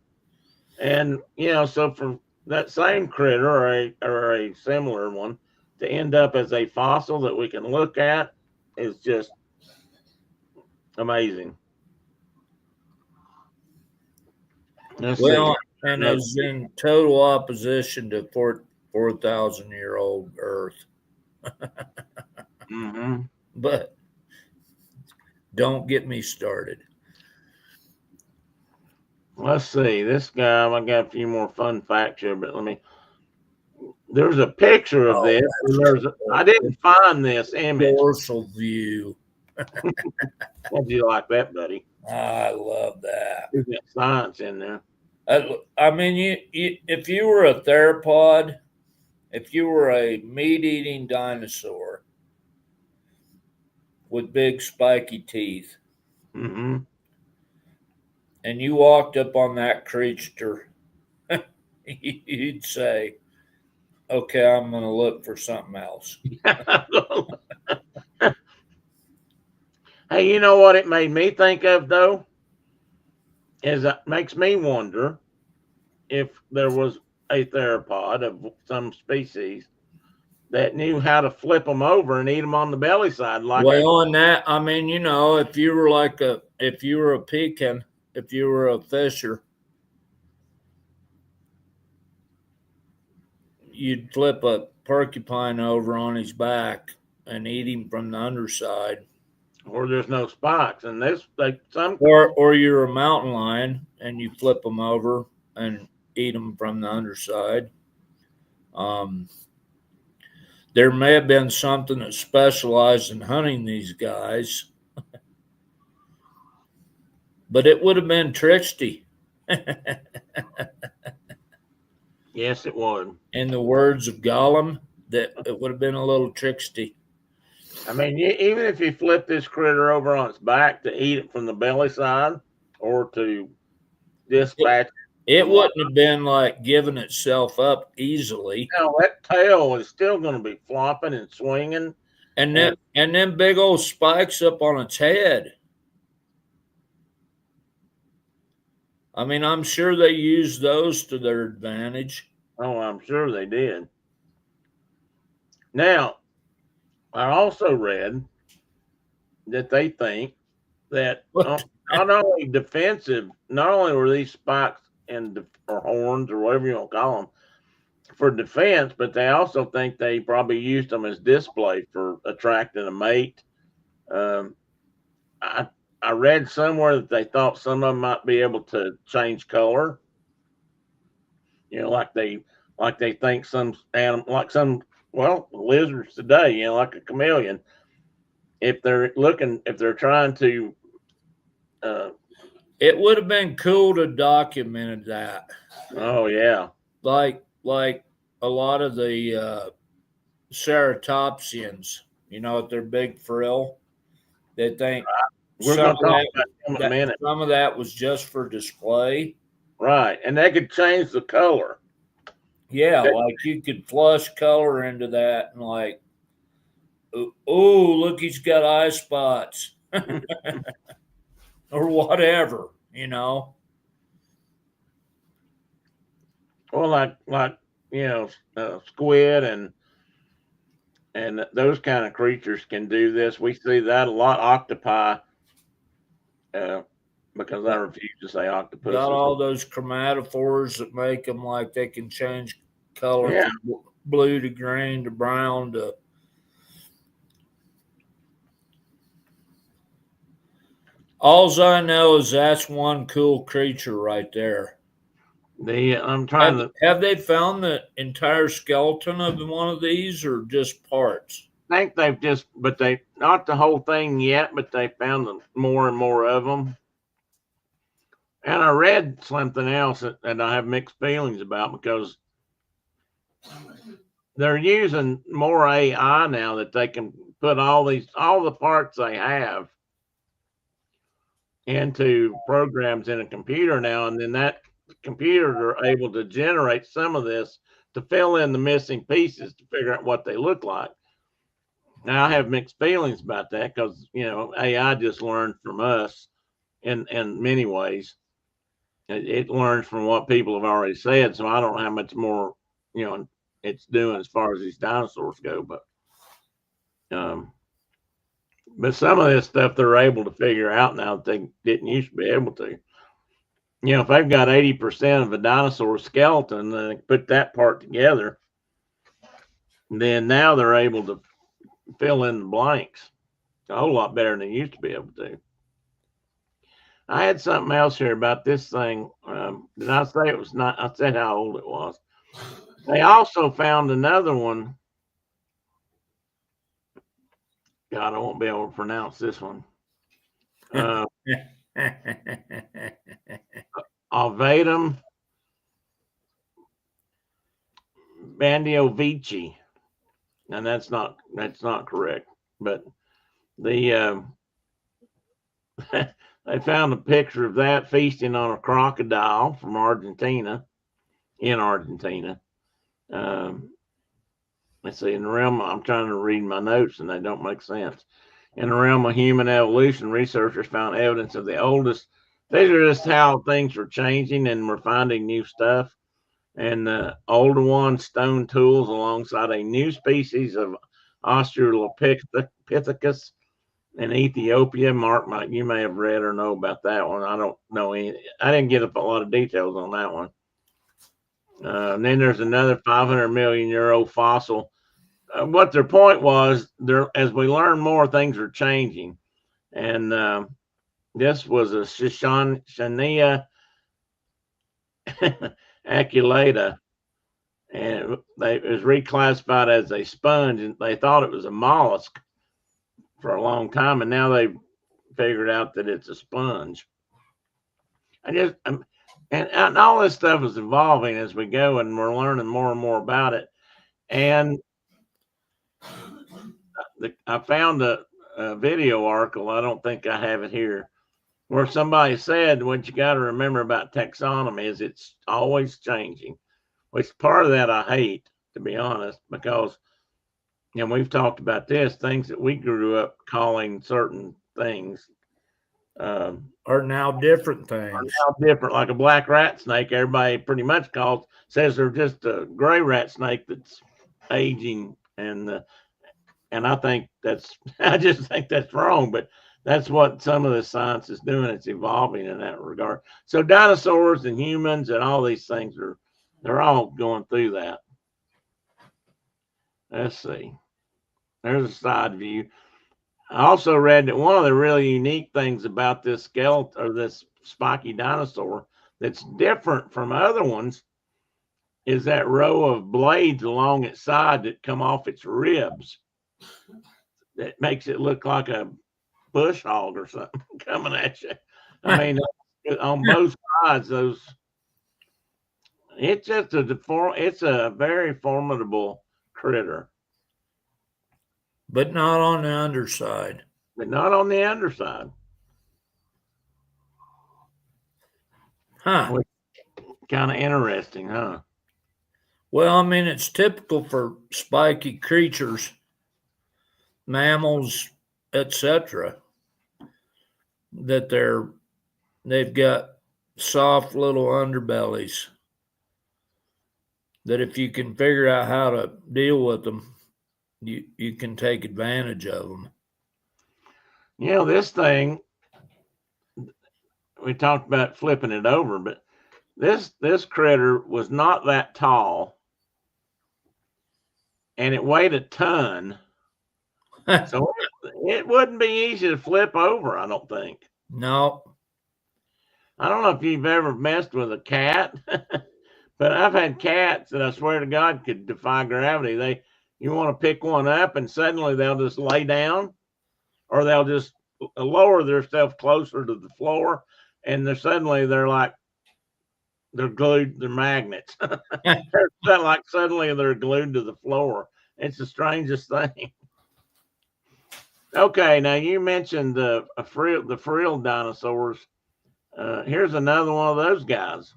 And so for that same critter or a similar one to end up as a fossil that we can look at is just amazing. And is in total opposition to 4,000-year-old Earth. Mm-hmm. But don't get me started. Let's see. This guy, I got a few more fun facts here, but there's a picture of this. I didn't find this image. Dorsal view. How'd you like that, buddy? I love that. There's got science in there. I mean, if you were a theropod, if you were a meat-eating dinosaur with big spiky teeth, mm-hmm. and you walked up on that creature, you'd say, okay, I'm going to look for something else. Hey, you know what it made me think of, though? Is it makes me wonder if there was a theropod of some species that knew how to flip them over and eat them on the belly side. On that, I mean, if you were a pecan, if you were a fisher, you'd flip a porcupine over on his back and eat him from the underside. Or there's no spikes, and or you're a mountain lion and you flip them over and eat them from the underside. There may have been something that specialized in hunting these guys, but it would have been tricksy. Yes, it would. In the words of Gollum, that it would have been a little tricksy. I mean, even if you flip this critter over on its back to eat it from the belly side or to dispatch it wouldn't have been like giving itself up easily. No, that tail is still going to be flopping and swinging. And then big old spikes up on its head. I mean, I'm sure they used those to their advantage. Oh, I'm sure they did. Now, I also read that they think that not only were these spikes or horns or whatever you want to call them for defense, but they also think they probably used them as display for attracting a mate Um, I read somewhere that they thought some of them might be able to change color. Like they think some animal, like some lizards today, like a chameleon. If they're trying to, uh, It would have been cool to document that. oh yeah, Like a lot of the ceratopsians, with their big frill. They think we're some going of to talk about them in a that minute, some of that was just for display. right? And they could change the color. Yeah, like you could flush color into that and like, oh, look, he's got eye spots or whatever. Well, squid and those kind of creatures can do this. We see that a lot. Octopi, because I refuse to say Got octopuses. all those chromatophores that make them like they can change color Yeah, from blue to green to brown to. Alls I know is that's one cool creature right there. I'm trying to Have they found the entire skeleton of one of these or just parts? think but they not the whole thing yet, but they found more and more of them. And I read something else that I have mixed feelings about because they're using more AI now that they can put all the parts they have into programs in a computer now, and then that computers are able to generate some of this to fill in the missing pieces to figure out what they look like. Now I have mixed feelings about that because AI just learned from us in many ways. It learns from what people have already said, so I don't know how much more it's doing as far as these dinosaurs go, um, but some of this stuff they're able to figure out now that they didn't used to be able to. If they've got 80% of a dinosaur skeleton, and they put that part together, then now they're able to fill in the blanks a whole lot better than they used to be able to. I had something else here about this thing. Did I say it was not? I said how old it was. They also found another one. God, I won't be able to pronounce this one. Alvedum bandiovici, and that's not correct. But the they found a picture of that feasting on a crocodile from Argentina, in Argentina. Let's see, in the realm, I'm trying to read my notes and they don't make sense. In the realm of human evolution, researchers found evidence of the oldest. These are just how things are changing and we're finding new stuff. And the older one, stone tools, alongside a new species of Australopithecus in Ethiopia. Mark, you may have read or know about that one. I don't know any. I didn't get a lot of details on that one. And then there's another 500 million year old fossil. What their point was, as we learn more, things are changing. And this was a Shishania aculata, and it was reclassified as a sponge, and they thought it was a mollusk for a long time, and now they've figured out that it's a sponge. And all this stuff is evolving as we go, and we're learning more and more about it. And I found a video article. I don't think I have it here, where somebody said what you got to remember about taxonomy is it's always changing. Which part of that I hate, to be honest, because we've talked about this, things that we grew up calling certain things are now different things. Are now different, like a black rat snake. Everybody pretty much says they're just a gray rat snake that's aging, and I think I just think that's wrong. But that's what some of the science is doing. It's evolving in that regard. So dinosaurs and humans and all these things they're all going through that. Let's see. There's a side view. I also read that one of the really unique things about this skeleton or this spiky dinosaur that's different from other ones is that row of blades along its side that come off its ribs. That makes it look like a bush hog or something coming at you. I mean, on both sides, those. It's just it's a very formidable critter, but not on the underside. but not on the underside. Huh. Kind of interesting, huh? Well, I mean, it's typical for spiky creatures, mammals, etc., that they've got soft little underbellies. That if you can figure out how to deal with them, you can take advantage of them. You know, this thing, we talked about flipping it over, but this critter was not that tall, and it weighed a ton. So it wouldn't be easy to flip over, I don't think. No. I don't know if you've ever messed with a cat, but I've had cats that I swear to God could defy gravity. You want to pick one up and suddenly they'll just lay down, or they'll just lower themselves closer to the floor, and they're like they're glued, they're magnets. They're like suddenly they're glued to the floor. It's the strangest thing. Okay, now you mentioned the frilled dinosaurs. Here's another one of those guys.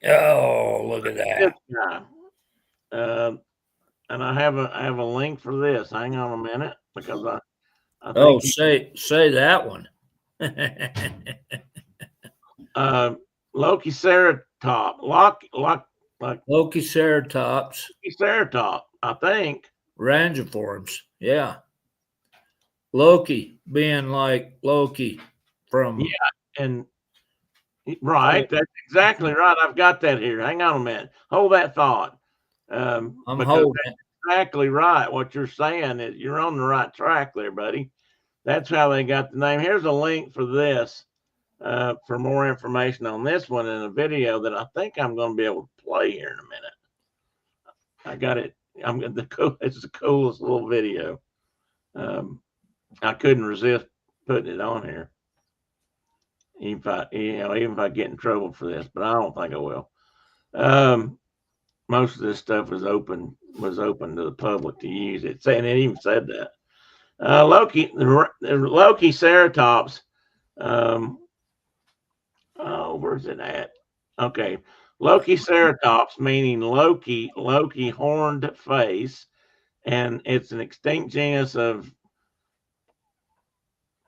Oh, look at that. This guy. And I have a link for this. Hang on a minute, because I think say that one. Lokiceratops. Lokiceratops, I think. Rangiforms, yeah. Loki being like Loki from and right, that's exactly right. I've got that here. Hang on a minute. Hold that thought. I'm holding it. Exactly right. What you're saying is you're on the right track there, buddy. That's how they got the name. Here's a link for this. For more information on this one in a video that I think I'm going to be able to play here in a minute. I got it. It's the coolest little video. I couldn't resist putting it on here. Even if I get in trouble for this, but I don't think I will. Most of this stuff was open to the public to use it. And it even said that. Lokiceratops. Where's it at? Okay. Lokiceratops, meaning Loki horned face, and it's an extinct genus of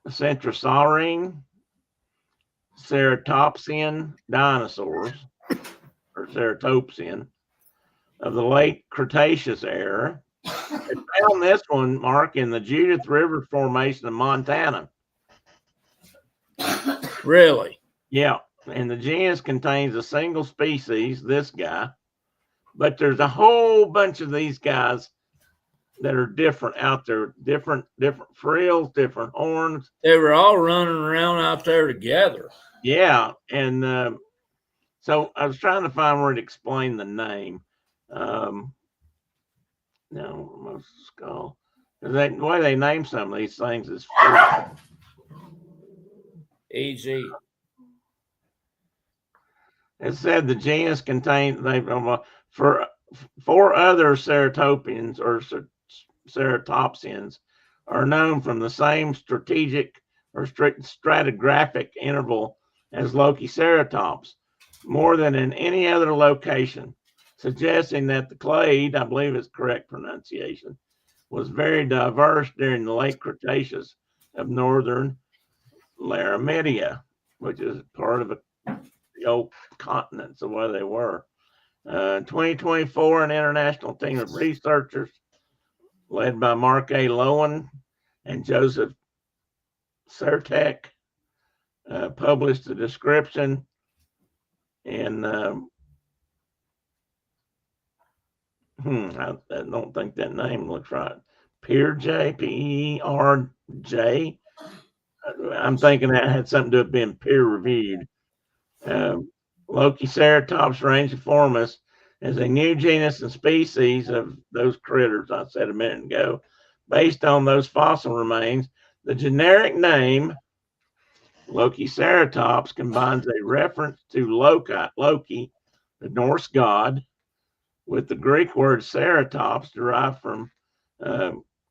Centrosaurine ceratopsian dinosaurs, or ceratopsian, of the late Cretaceous era. They found this one, Mark, in the Judith River Formation of Montana. Really? Yeah. And the genus contains a single species, this guy, but there's a whole bunch of these guys that are different out there, different frills, different horns. They were all running around out there together. Yeah. And so I was trying to find where to explain the name. No, most skull. The way they name some of these things is easy. It said the genus contains for four other ceratopians or ceratopsians are known from the same strategic or stratigraphic interval as Lokiceratops, more than in any other location, suggesting that the clade, I believe is correct pronunciation, was very diverse during the late Cretaceous of northern Laramidia, which is part of the old continents the way they were. 2024, an international team of researchers led by Mark A. Lowen and Joseph Sertek published a description in I don't think that name looks right. Peerj, P-E-R-J. I'm thinking that had something to do with being peer reviewed. Lokiceratops rangiformis is a new genus and species of those critters I said a minute ago. Based on those fossil remains, the generic name Lokiceratops combines a reference to Loki, the Norse god, with the Greek word ceratops derived from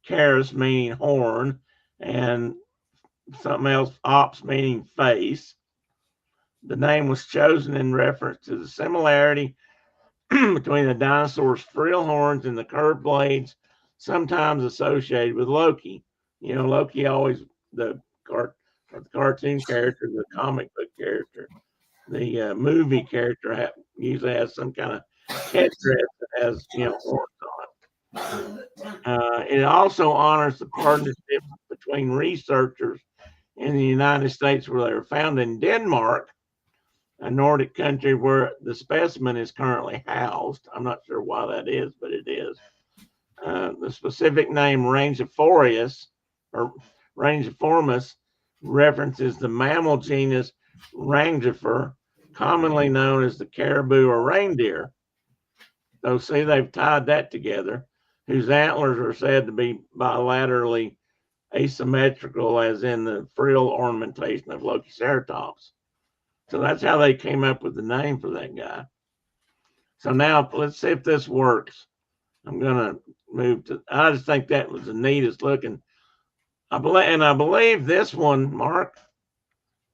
charis meaning horn and something else, ops meaning face. The name was chosen in reference to the similarity between the dinosaur's frill horns and the curved blades, sometimes associated with Loki. You know, Loki always the cartoon character, the comic book character, the movie character usually has some kind of headdress that has horns on it. It also honors the partnership between researchers in the United States, where they were found in Denmark, a Nordic country where the specimen is currently housed. I'm not sure why that is, but it is. The specific name Rangiformis references the mammal genus Rangifer, commonly known as the caribou or reindeer. So see, they've tied that together, whose antlers are said to be bilaterally asymmetrical, as in the frill ornamentation of Lokiceratops. So that's how they came up with the name for that guy. So now let's see if this works. I'm gonna move to. I just think that was the neatest looking. I believe this one, Mark.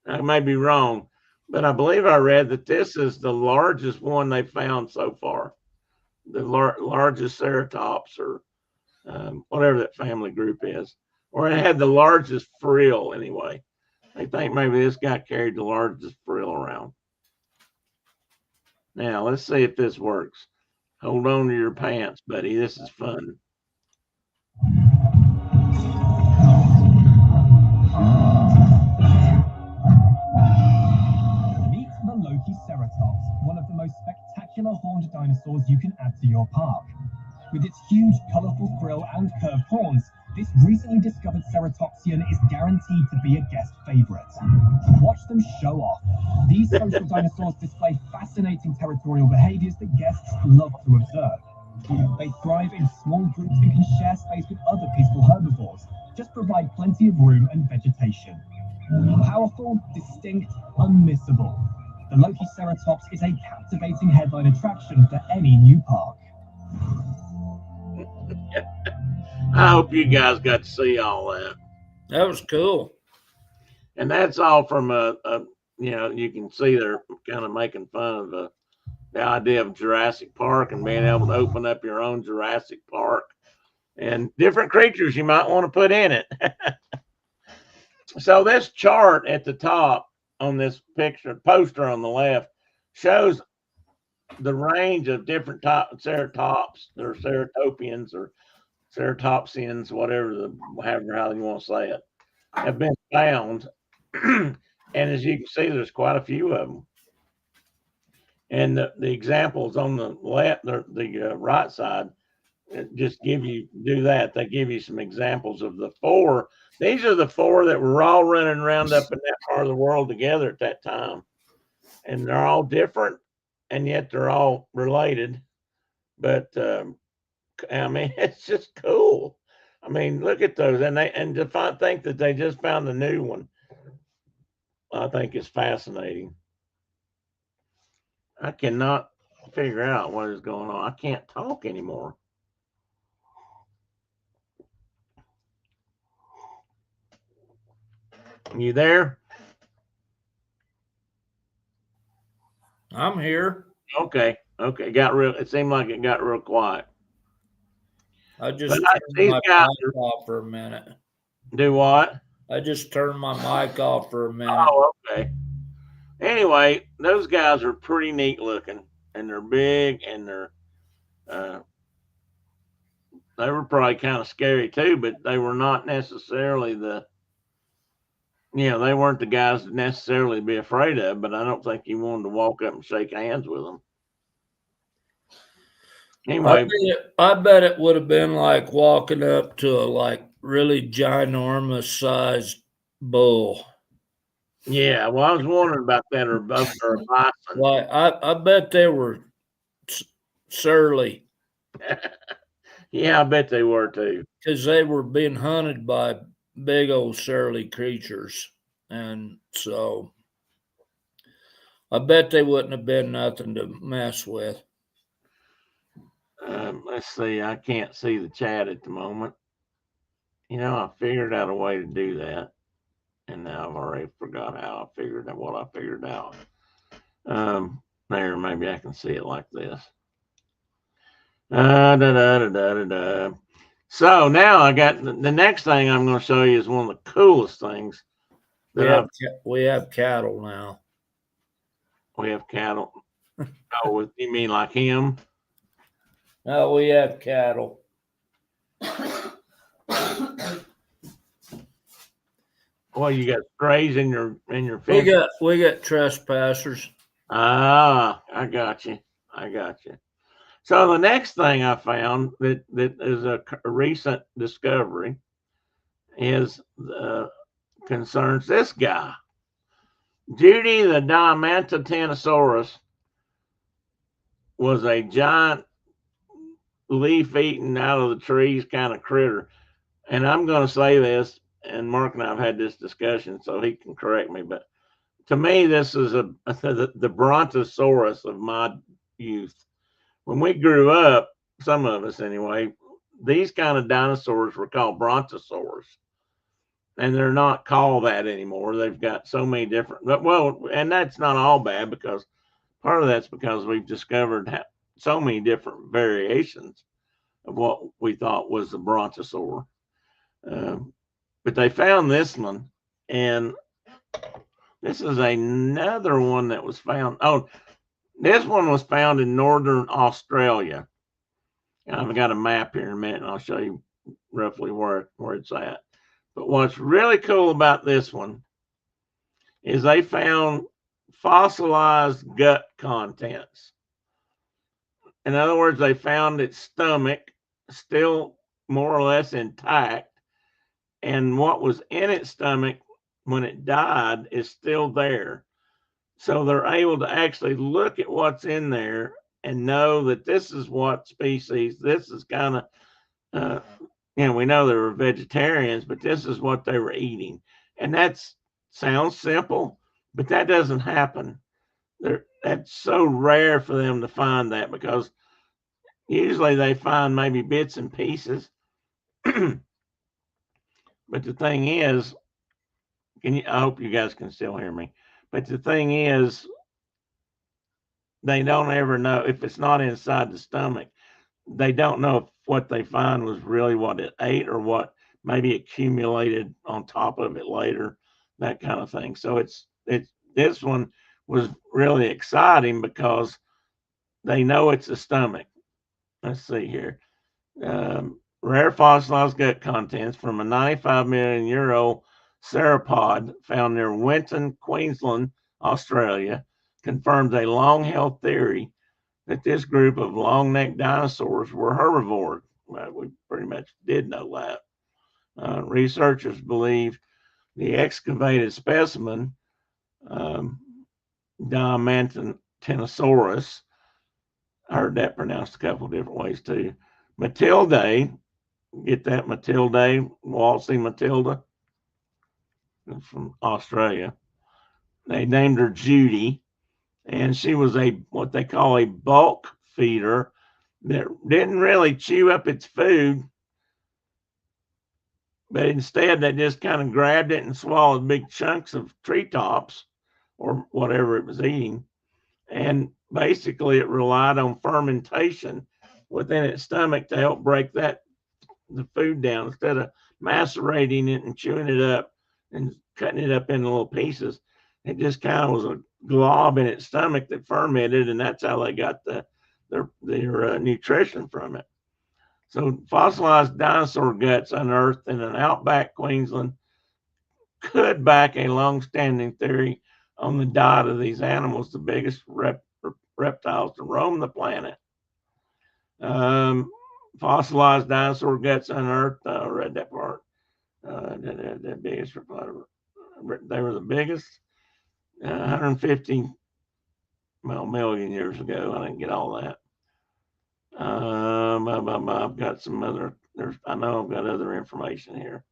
I may be wrong, but I believe I read that this is the largest one they found so far. The largest ceratops, or whatever that family group is, or it had the largest frill anyway. They think maybe this guy carried the largest frill around. Now, let's see if this works. Hold on to your pants, buddy. This is fun. Meet the Lokiceratops, one of the most spectacular horned dinosaurs you can add to your park. With its huge, colorful frill and curved horns, this recently discovered ceratopsian is guaranteed to be a guest favorite. Watch them show off. These social dinosaurs display fascinating territorial behaviors that guests love to observe. They thrive in small groups and can share space with other peaceful herbivores. Just provide plenty of room and vegetation. Powerful, distinct, unmissable. The Lokiceratops is a captivating headline attraction for any new park. I hope you guys got to see all that. That was cool. And that's all from you can see they're kind of making fun of the idea of Jurassic Park and being able to open up your own Jurassic Park and different creatures you might want to put in it. So this chart at the top on this poster on the left, shows the range of different ceratops, or ceratopians, or ceratopsians, however how you want to say it, have been found. And as you can see, there's quite a few of them. And the examples on the left, the right side, just they give you some examples of the four. These are the four that were all running around up in that part of the world together at that time. And they're all different, and yet they're all related. But I mean, it's just cool. I mean, look at those, and to think that they just found a new one, I think is fascinating. I cannot figure out what is going on. I can't talk anymore. You there? I'm here. Okay. It seemed like it got real quiet. I just turned my mic off for a minute. Do what? I just turned my mic off for a minute. Oh, okay. Anyway, those guys are pretty neat looking, and they're big, and they were probably kind of scary too, but they were not necessarily they weren't the guys to necessarily be afraid of, but I don't think you wanted to walk up and shake hands with them. Anyway, I bet it would have been like walking up to a like really ginormous sized bull. yeah. Well, I was wondering about that, or a bison. Like I bet they were surly Yeah, I bet they were too. because they were being hunted by big old surly creatures, and so I bet they wouldn't have been nothing to mess with. Let's see. I can't see the chat at the moment. You know, I figured out a way to do that, and now I've already forgot how I figured out what I figured out. There, maybe I can see it like this. So now I got the next thing I'm going to show you is one of the coolest things. We have cattle now. We have cattle. Oh, you mean like him? No, we have cattle. Well, you got strays in your fish. We got trespassers. Ah, I got you. So the next thing I found that is a recent discovery is concerns this guy. Judy the Dimantotenosaurus was a giant leaf eating out of the trees kind of critter. And I'm going to say this, and Mark and I have had this discussion, so he can correct me. But to me, this is the Brontosaurus of my youth. When we grew up, some of us anyway, these kind of dinosaurs were called brontosaurs. And they're not called that anymore. They've got so many different, well, and that's not all bad, because part of that's because we've discovered so many different variations of what we thought was the brontosaur. But they found this one, and this is another one that was found. Oh, this one was found in northern Australia. And I've got a map here in a minute, and I'll show you roughly where it's at. But what's really cool about this one is they found fossilized gut contents. In other words, they found its stomach still more or less intact, and what was in its stomach when it died is still there. So they're able to actually look at what's in there and know that this is what species, this is kind of, we know they were vegetarians, but this is what they were eating. And that sounds simple, but that doesn't happen. That's so rare for them to find that, because usually they find maybe bits and pieces. But the thing is, I hope you guys can still hear me. But the thing is, they don't ever know if it's not inside the stomach. They don't know if what they find was really what it ate or what maybe accumulated on top of it later, that kind of thing. So this one was really exciting because they know it's a stomach. Let's see here. Rare fossilized gut contents from a 95 million year old sauropod found near Winton, Queensland, Australia, confirms a long held theory that this group of long necked dinosaurs were herbivores. Well, we pretty much did know that. Researchers believe the excavated specimen, Dimantotenosaurus, I heard that pronounced a couple different ways too. Matildae, get that, Matildae, Waltzing Matilda, from Australia. They named her Judy, and she was what they call a bulk feeder that didn't really chew up its food, but instead they just kind of grabbed it and swallowed big chunks of treetops or whatever it was eating. And basically it relied on fermentation within its stomach to help break the food down, instead of macerating it and chewing it up and cutting it up into little pieces. It just kind of was a glob in its stomach that fermented, and that's how they got their nutrition from it. So fossilized dinosaur guts unearthed in an outback Queensland could back a long-standing theory on the diet of these animals, the biggest reptiles to roam the planet. Fossilized dinosaur guts unearthed. I read that part. The biggest, they were the biggest. 150 million years ago. I didn't get all that. I've got some other. I know I've got other information here.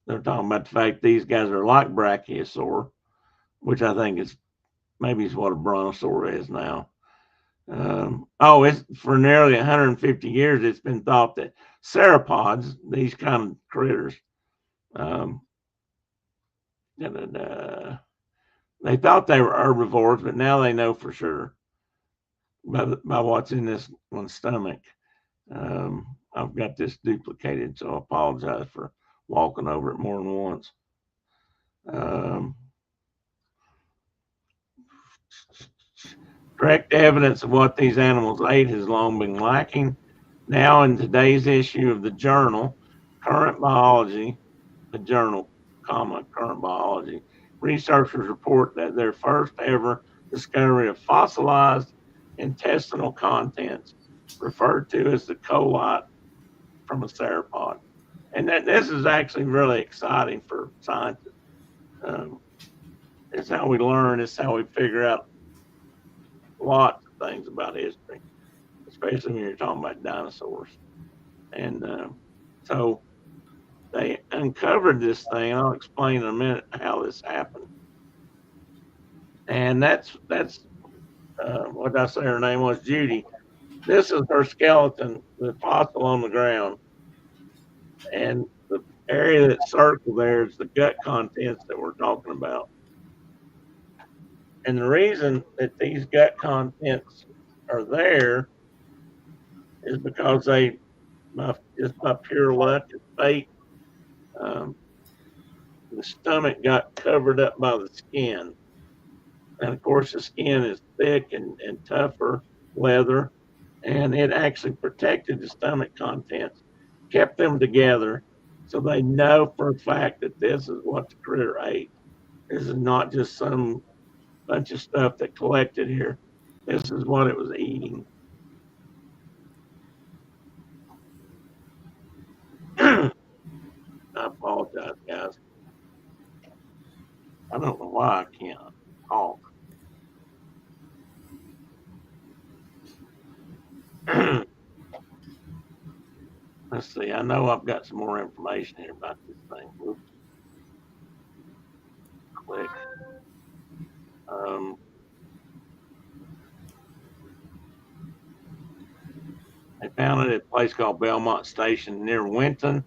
They're talking about the fact these guys are like brachiosaur, which I think is maybe is what a brontosaur is now. It's for nearly 150 years. It's been thought that sauropods, these kind of critters, they thought they were herbivores, but now they know for sure by what's in this one's stomach. I've got this duplicated, so I apologize for walking over it more than once. Direct evidence of what these animals ate has long been lacking. Now, in today's issue of the journal, Current Biology, the journal, Current Biology, researchers report that their first ever discovery of fossilized intestinal contents, referred to as the colite from a sauropod. And that this is actually really exciting for scientists. It's how we learn, it's how we figure out lots of things about history, especially when you're talking about dinosaurs. And so they uncovered this thing. I'll explain in a minute how this happened. And that's what did I say her name was? Judy. This is her skeleton, the fossil on the ground. And the area that's circled there is the gut contents that we're talking about. And the reason that these gut contents are there is because they, just by pure luck and fate, the stomach got covered up by the skin. And of course, the skin is thick and tougher leather, and it actually protected the stomach contents, kept them together, so they know for a fact that this is what the critter ate. This is not just some bunch of stuff that collected here. This is what it was eating. I apologize, guys. I don't know why I can't talk. Let's see. I know I've got some more information here about this thing. Oops. Click. They found it at a place called Belmont Station near Winton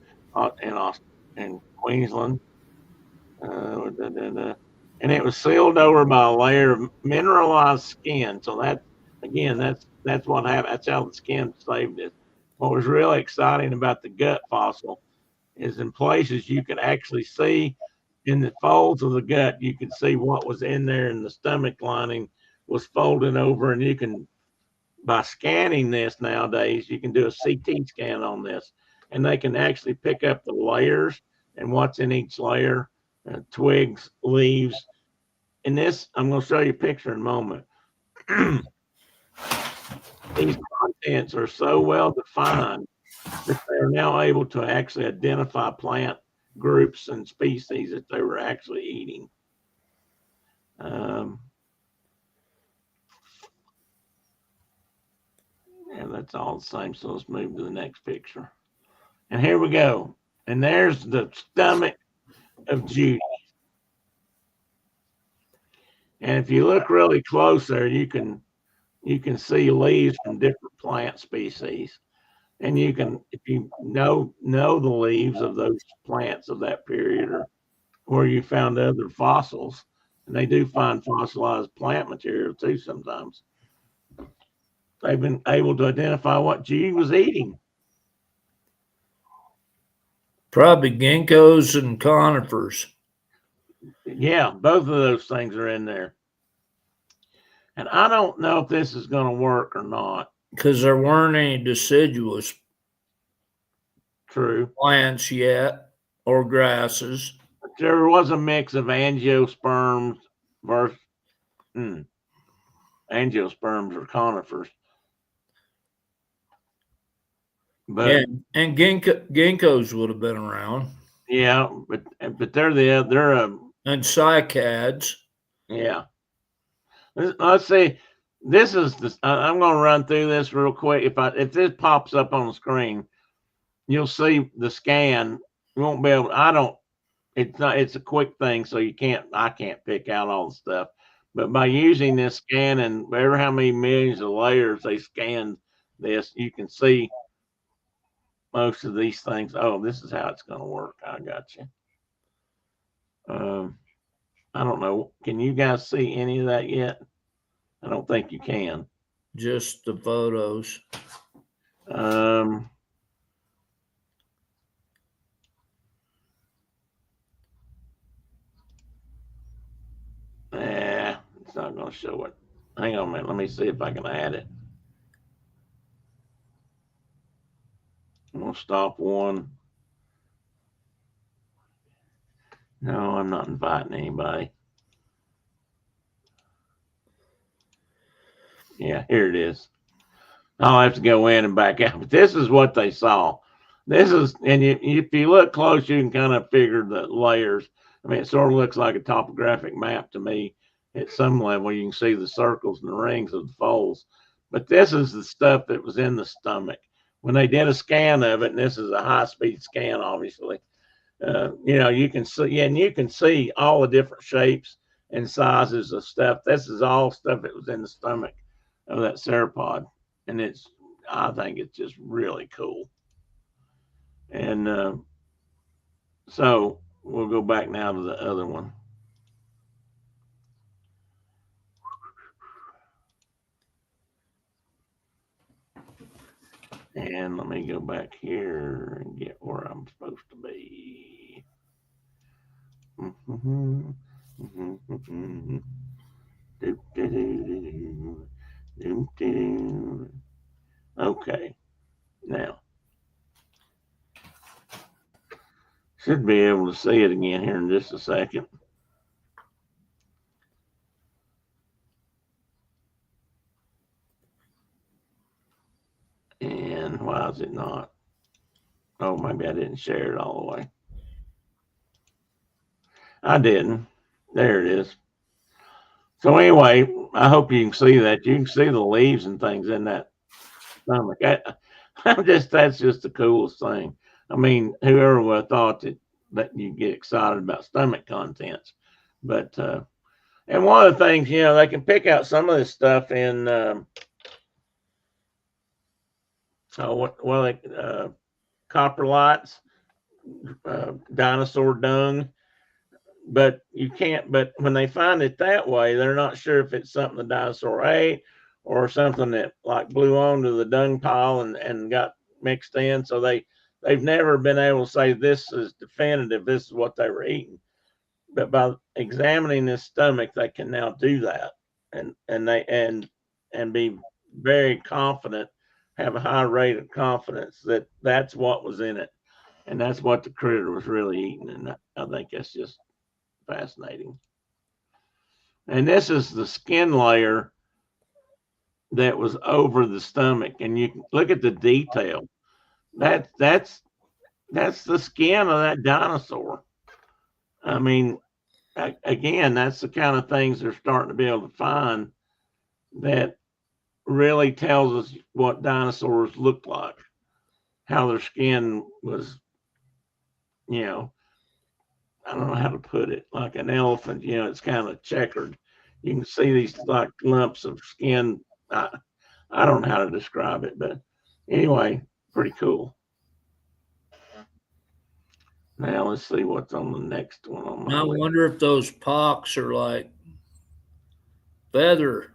in Queensland. And it was sealed over by a layer of mineralized skin. So that, again, that's what happened. That's how the skin saved it. What was really exciting about the gut fossil is in places you could actually see in the folds of the gut, you could see what was in there, and the stomach lining was folded over, and you can, by scanning this nowadays, you can do a CT scan on this, and they can actually pick up the layers and what's in each layer, twigs, leaves. And this, I'm going to show you a picture in a moment. These contents are so well defined that they're now able to actually identify plant groups and species that they were actually eating. And that's all the same. So let's move to the next picture. And here we go. And there's the stomach of Judy. And if you look really close there, you can see leaves from different plant species. And you can, if you know the leaves of those plants of that period, or where you found other fossils, and they do find fossilized plant material too sometimes, they've been able to identify what Judy was eating. Probably ginkgos and conifers. Yeah, both of those things are in there. And I don't know if this is going to work or not. Because there weren't any deciduous plants yet, or grasses. There was a mix of angiosperms versus angiosperms are conifers. But yeah, and ginkgos would have been around. Yeah, but they're And cycads. Yeah. Let's see. This is the. I'm going to run through this real quick. If this pops up on the screen, you'll see the scan. You won't be able. I don't. It's not. It's a quick thing, so you can't. I can't pick out all the stuff. But by using this scan and whatever how many millions of layers they scanned this, you can see most of these things. Oh, this is how it's going to work. I got you. I don't know. Can you guys see any of that yet? I don't think you can. Just the photos. It's not going to show it. Hang on a minute. Let me see if I can add it. I'm going to stop one. No, I'm not inviting anybody. Yeah, here it is. I'll have to go in and back out. But this is what they saw. This is, and if you look close, you can kind of figure the layers. I mean, it sort of looks like a topographic map to me. At some level, you can see the circles and the rings of the folds. But this is the stuff that was in the stomach. When they did a scan of it, and this is a high-speed scan, obviously, you can see, and you can see all the different shapes and sizes of stuff. This is all stuff that was in the stomach of that sauropod. And I think it's just really cool. And so we'll go back now to the other one. And let me go back here and get where I'm supposed to be. Okay. Now, should be able to see it again here in just a second. And why is it not? Oh, maybe I didn't share it all the way. I didn't. There it is. So anyway, I hope you can see that. You can see the leaves and things in that stomach. That's just the coolest thing. I mean, whoever would have thought that you get excited about stomach contents. But and one of the things, they can pick out some of this stuff in coprolites, dinosaur dung. But you can't. But when they find it that way, they're not sure if it's something the dinosaur ate or something that like blew onto the dung pile and got mixed in. So they've never been able to say this is definitive. This is what they were eating. But by examining this stomach, they can now do that and be very confident, have a high rate of confidence that that's what was in it, and that's what the critter was really eating. And I think that's just fascinating. And this is the skin layer that was over the stomach, and you can look at the detail. That's the skin of that dinosaur. I mean, again, that's the kind of things they're starting to be able to find that really tells us what dinosaurs looked like, how their skin was, I don't know how to put it, like an elephant, it's kind of checkered. You can see these like lumps of skin. I don't know how to describe it, but anyway, pretty cool. Now let's see what's on the next one. I wonder if those pocks are like feather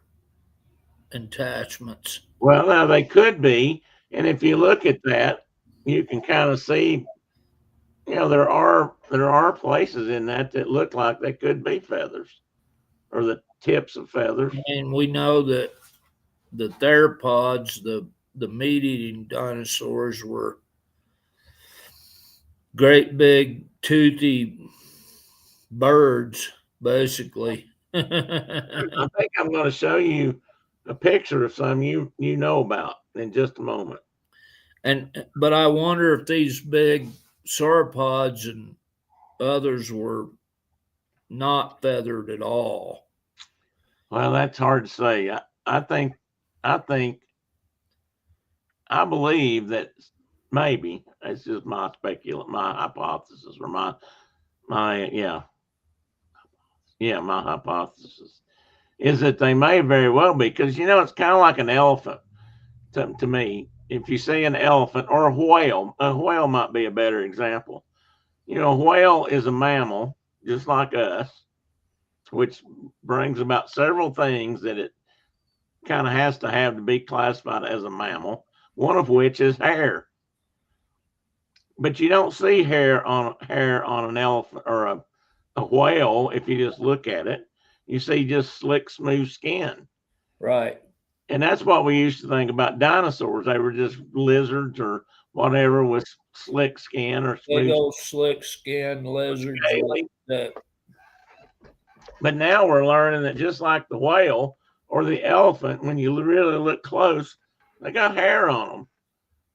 attachments. Well, now they could be, and if you look at that, you can kind of see, there are places in that look like they could be feathers or the tips of feathers. And we know that the theropods, the meat-eating dinosaurs, were great big toothy birds, basically. I think I'm going to show you a picture of some you know about in just a moment. But I wonder if these big sauropods and others were not feathered at all. Well, that's hard to say. I believe that maybe it's just my hypothesis, or my my hypothesis is that they may very well be, because it's kind of like an elephant to me. If you see an elephant or a whale might be a better example. A whale is a mammal just like us, which brings about several things that it kind of has to have to be classified as a mammal, one of which is hair. But you don't see hair on an elephant or a whale if you just look at it. You see just slick, smooth skin. Right. And that's what we used to think about dinosaurs. They were just lizards or whatever with slick skin or Big smooth. old slick skin lizards like that. But now we're learning that just like the whale or the elephant, when you really look close, they got hair on them.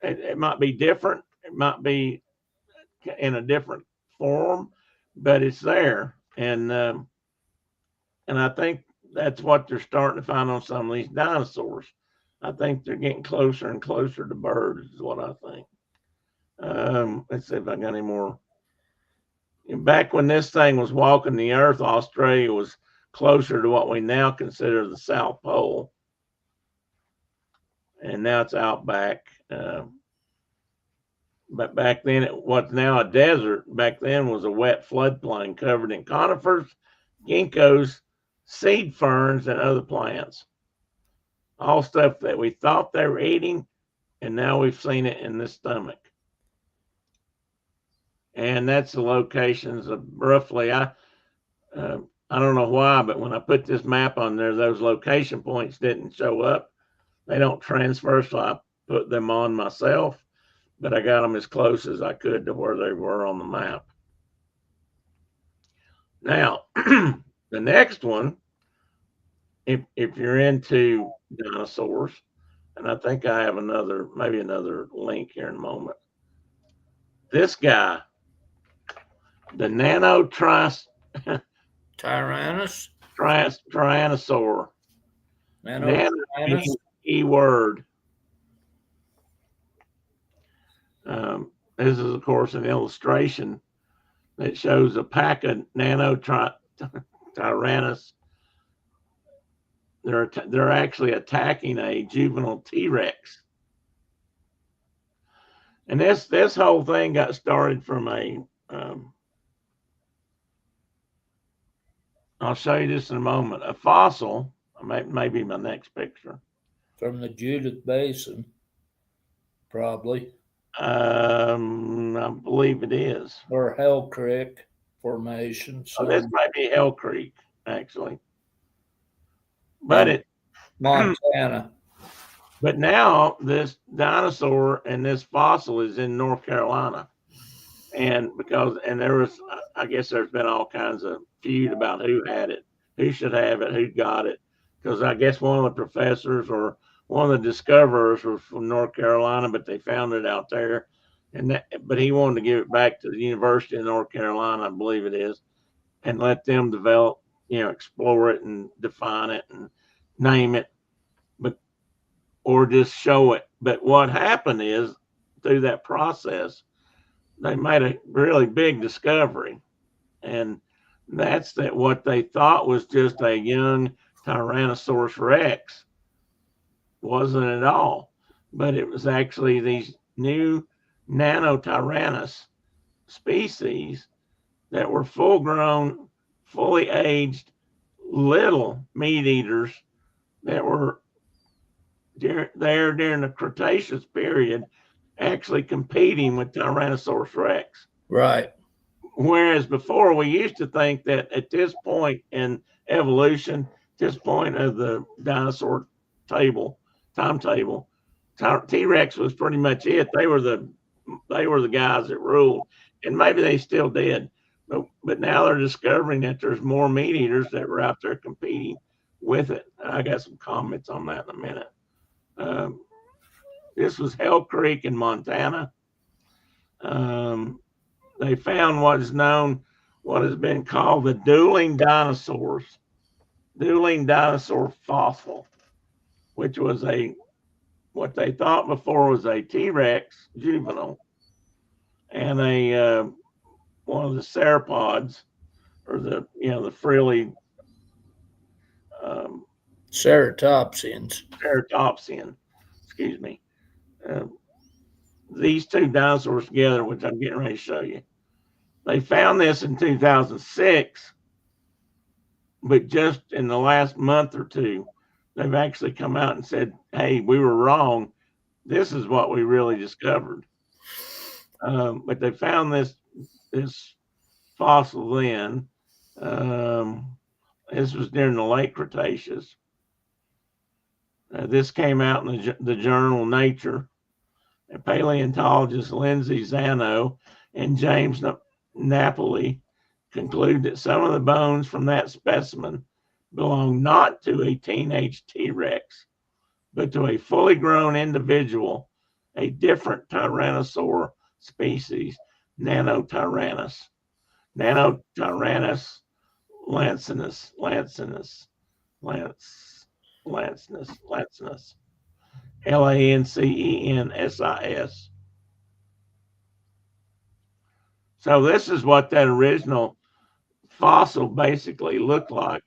It might be different. It might be in a different form, but it's there. And I think that's what they're starting to find on some of these dinosaurs. I think they're getting closer and closer to birds, is what I think. Let's see if I got any more. Back when this thing was walking the earth, Australia was closer to what we now consider the South Pole. And now it's out back. But back then, what's now a desert, back then was a wet floodplain covered in conifers, ginkgos, seed ferns, and other plants. All stuff that we thought they were eating, and now we've seen it in the stomach. And that's the locations of roughly, I don't know why, but when I put this map on there, those location points didn't show up. They don't transfer, so I put them on myself, but I got them as close as I could to where they were on the map. Now, the next one, if you're into dinosaurs, and I think I have maybe another link here in a moment. This guy, the Tyrannus? Tyrannosaur. Nano means keyword. This is, of course, an illustration that shows a pack of Tyrannus. They're actually attacking a juvenile T-Rex. And this whole thing got started from I'll show you this in a moment. A fossil, maybe my next picture. From the Judith Basin, probably. I believe it is. Or Hell Creek Formation. So this might be Hell Creek, actually. But Montana. But now this dinosaur and this fossil is in North Carolina. And there was, I guess there's been all kinds of feud about who had it, who should have it, who got it. Because I guess one of the professors or one of the discoverers was from North Carolina, but they found it out there. But he wanted to give it back to the University of North Carolina, I believe it is, and let them develop, explore it and define it and name it, or just show it. But what happened is, through that process, they made a really big discovery, and that's that what they thought was just a young Tyrannosaurus Rex wasn't at all, but it was actually these new Nanotyrannus species that were full-grown, fully aged, little meat eaters that were there during the Cretaceous period, actually competing with Tyrannosaurus Rex. Right. Whereas before, we used to think that at this point in evolution, this point of the dinosaur timetable, T-Rex was pretty much it. They were the guys that ruled, and maybe they still did. But now they're discovering that there's more meat eaters that were out there competing with it. I got some comments on that in a minute. This was Hell Creek in Montana. They found what has been called the dueling dinosaur fossil, which was what they thought before was a T-Rex juvenile and one of the sauropods, or the frilly Ceratopsians. Excuse me. These two dinosaurs together, which I'm getting ready to show you. They found this in 2006, but just in the last month or two, they've actually come out and said, "Hey, we were wrong. This is what we really discovered." But they found this fossil then. This was during the late Cretaceous. This came out in the journal Nature. And paleontologists Lindsay Zano and James Napoli conclude that some of the bones from that specimen belong not to a teenage T-Rex, but to a fully grown individual, a different tyrannosaur species, Nanotyrannus lancinus, Lancensis. So this is what that original fossil basically looked like.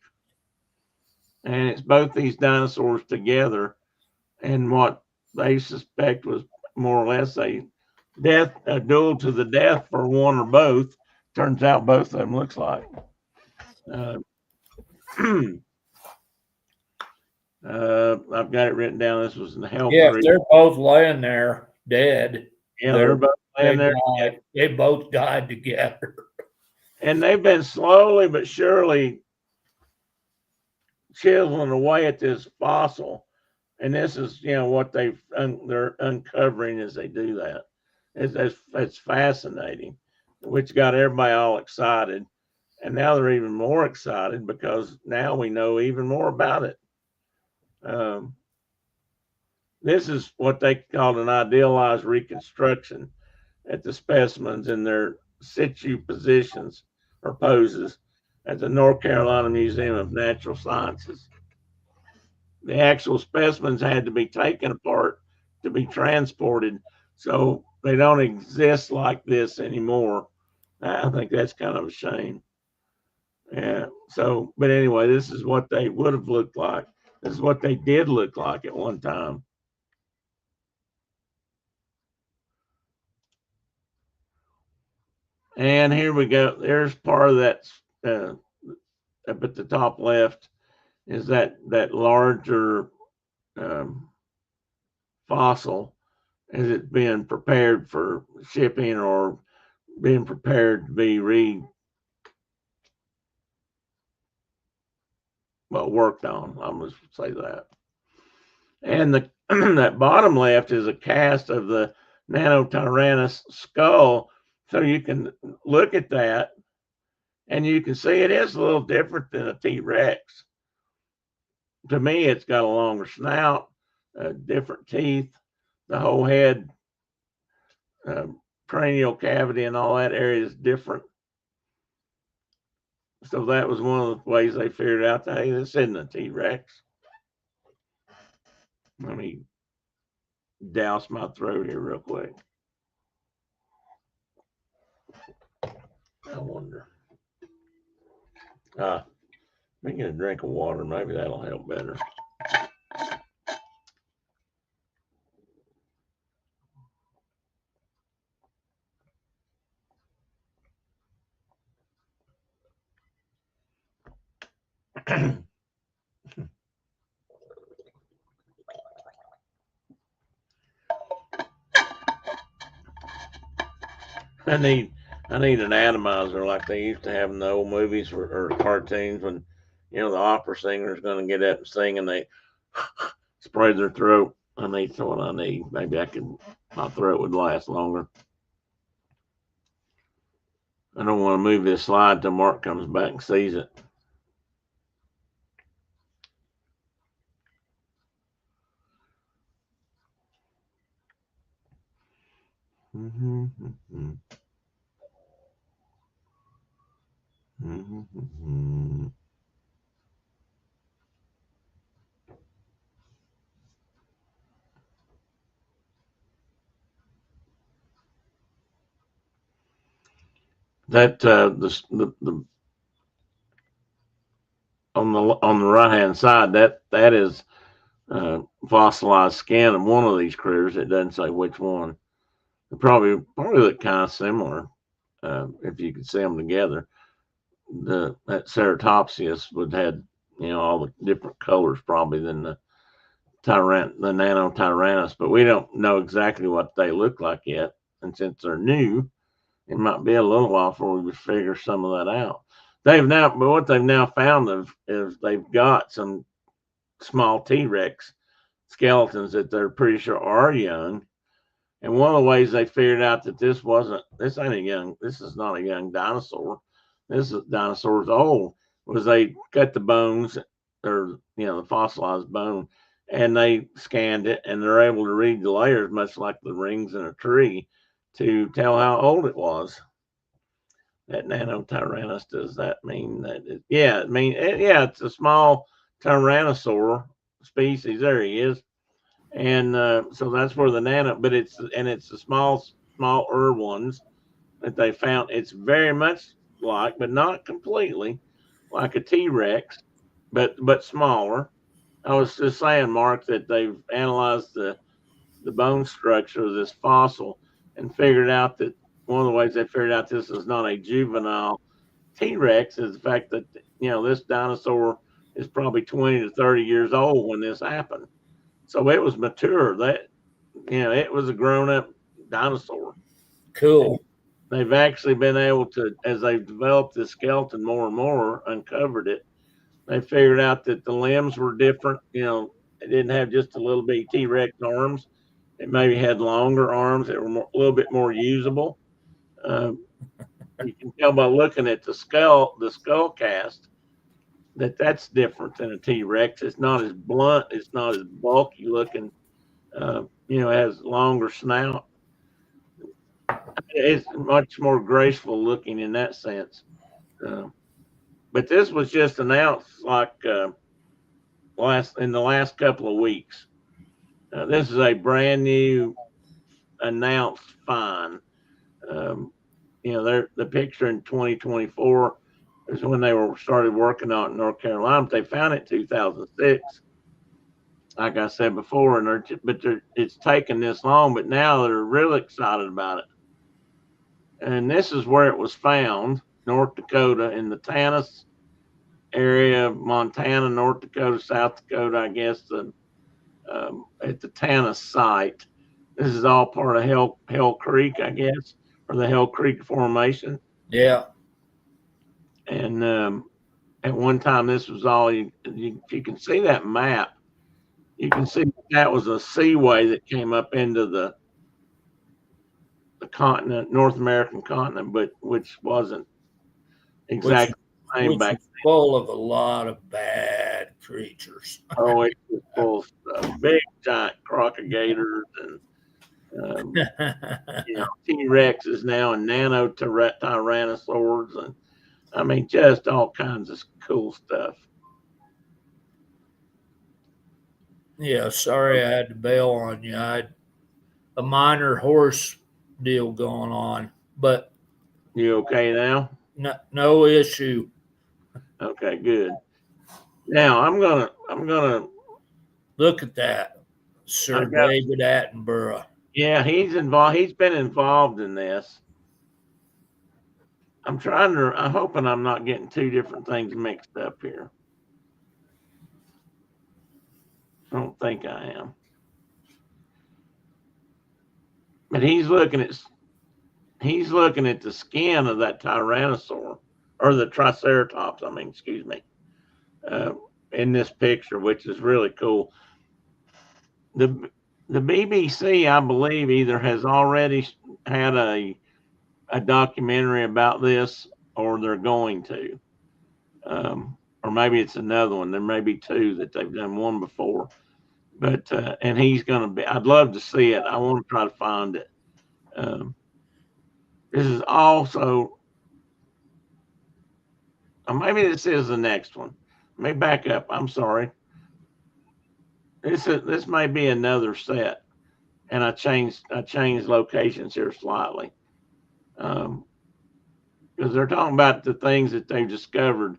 And it's both these dinosaurs together, and what they suspect was more or less a duel to the death for one or both. Turns out both of them looks like. I've got it written down. This was in the Hell Creek. They're both laying there dead. Yeah, they're both laying there. They both died together. And they've been slowly but surely chiseling away at this fossil. And this is, what they're uncovering as they do that. It's fascinating, which got everybody all excited. And now they're even more excited because now we know even more about it. This is what they called an idealized reconstruction at the specimens in their situ positions or poses at the North Carolina Museum of Natural Sciences. The actual specimens had to be taken apart to be transported, so they don't exist like this anymore. I think that's kind of a shame. Yeah. So, but anyway, this is what they would have looked like. This is what they did look like at one time. And here we go. There's part of that up at the top left is that larger fossil as it's being prepared for shipping or being prepared to be worked on. I'm going to say that. And that bottom left is a cast of the Nanotyrannus skull. So you can look at that and you can see it is a little different than a T-Rex. To me, it's got a longer snout, different teeth, the whole head, cranial cavity and all that area is different. So that was one of the ways they figured out that, hey, this isn't a T-Rex. Let me douse my throat here real quick. I wonder. Let me get a drink of water. Maybe that'll help better. I need an atomizer like they used to have in the old movies or cartoons when, the opera singer is going to get up and sing and they spray their throat. That's what I need. Maybe my throat would last longer. I don't want to move this slide till Mark comes back and sees it. Mm-hmm. Mm-hmm. That the on the right hand side, that is fossilized skin of one of these critters. It doesn't say which one. They probably look kind of similar if you could see them together. That Ceratopsius would had all the different colors probably than the Nanotyrannus, but we don't know exactly what they look like yet. And since they're new, it might be a little while before we would figure some of that out. But what they've now found is they've got some small T-Rex skeletons that they're pretty sure are young. And one of the ways they figured out that this is not a young dinosaur. This dinosaur's old, was they cut the bones or, the fossilized bone, and they scanned it, and they're able to read the layers, much like the rings in a tree, to tell how old it was. That Nanotyrannus, does that mean that it's a small tyrannosaur species. There he is. And so that's where the but it's the smaller ones that they found. It's very much like, but not completely, like a T-Rex, but smaller. I was just saying, Mark, that they've analyzed the bone structure of this fossil and figured out that one of the ways they figured out this is not a juvenile T-Rex is the fact that this dinosaur is probably 20 to 30 years old when this happened. So it was mature. It was a grown-up dinosaur. Cool. And they've actually been able to, as they've developed this skeleton more and more, uncovered it. They figured out that the limbs were different. It didn't have just a little bitty T-Rex arms. It maybe had longer arms that were a little bit more usable. You can tell by looking at the skull cast, that's different than a T-Rex. It's not as blunt. It's not as bulky looking. It has longer snout. It's much more graceful looking in that sense. But this was just announced like in the last couple of weeks. This is a brand new announced find. The picture in 2024 is when they started working on it in North Carolina. But they found it in 2006, like I said before, it's taken this long, but now they're really excited about it. And this is where it was found, North Dakota, in the Tanis area of Montana, North Dakota, South Dakota, I guess, at the Tanis site. This is all part of Hell Creek, I guess, or the Hell Creek Formation. Yeah. And at one time, this was all if you can see that map, you can see that was a seaway that came up into the continent, North American continent, but which wasn't exactly the same back then. Full of a lot of bad creatures. Oh, it was full of stuff. Big giant crocodilators and T-Rexes now and tyrannosaurs, and I mean just all kinds of cool stuff. Yeah, sorry I had to bail on you. I had a minor horse deal going on, but You okay now? no issue. Okay, good. Now I'm gonna look at that, Sir David Attenborough. Yeah, he's involved. He's been involved in this. I'm hoping I'm not getting two different things mixed up here. I don't think I am. But he's looking at the skin of that tyrannosaur, or the triceratops. Excuse me, in this picture, which is really cool. The BBC, I believe, either has already had a documentary about this, or they're going to, or maybe it's another one. There may be two that they've done one before, but and he's going to be. I'd love to see it. I want to try to find it. This is also, maybe this is the next one. Let me back up. I'm sorry. This may be another set, and I changed locations here slightly, because they're talking about the things that they've discovered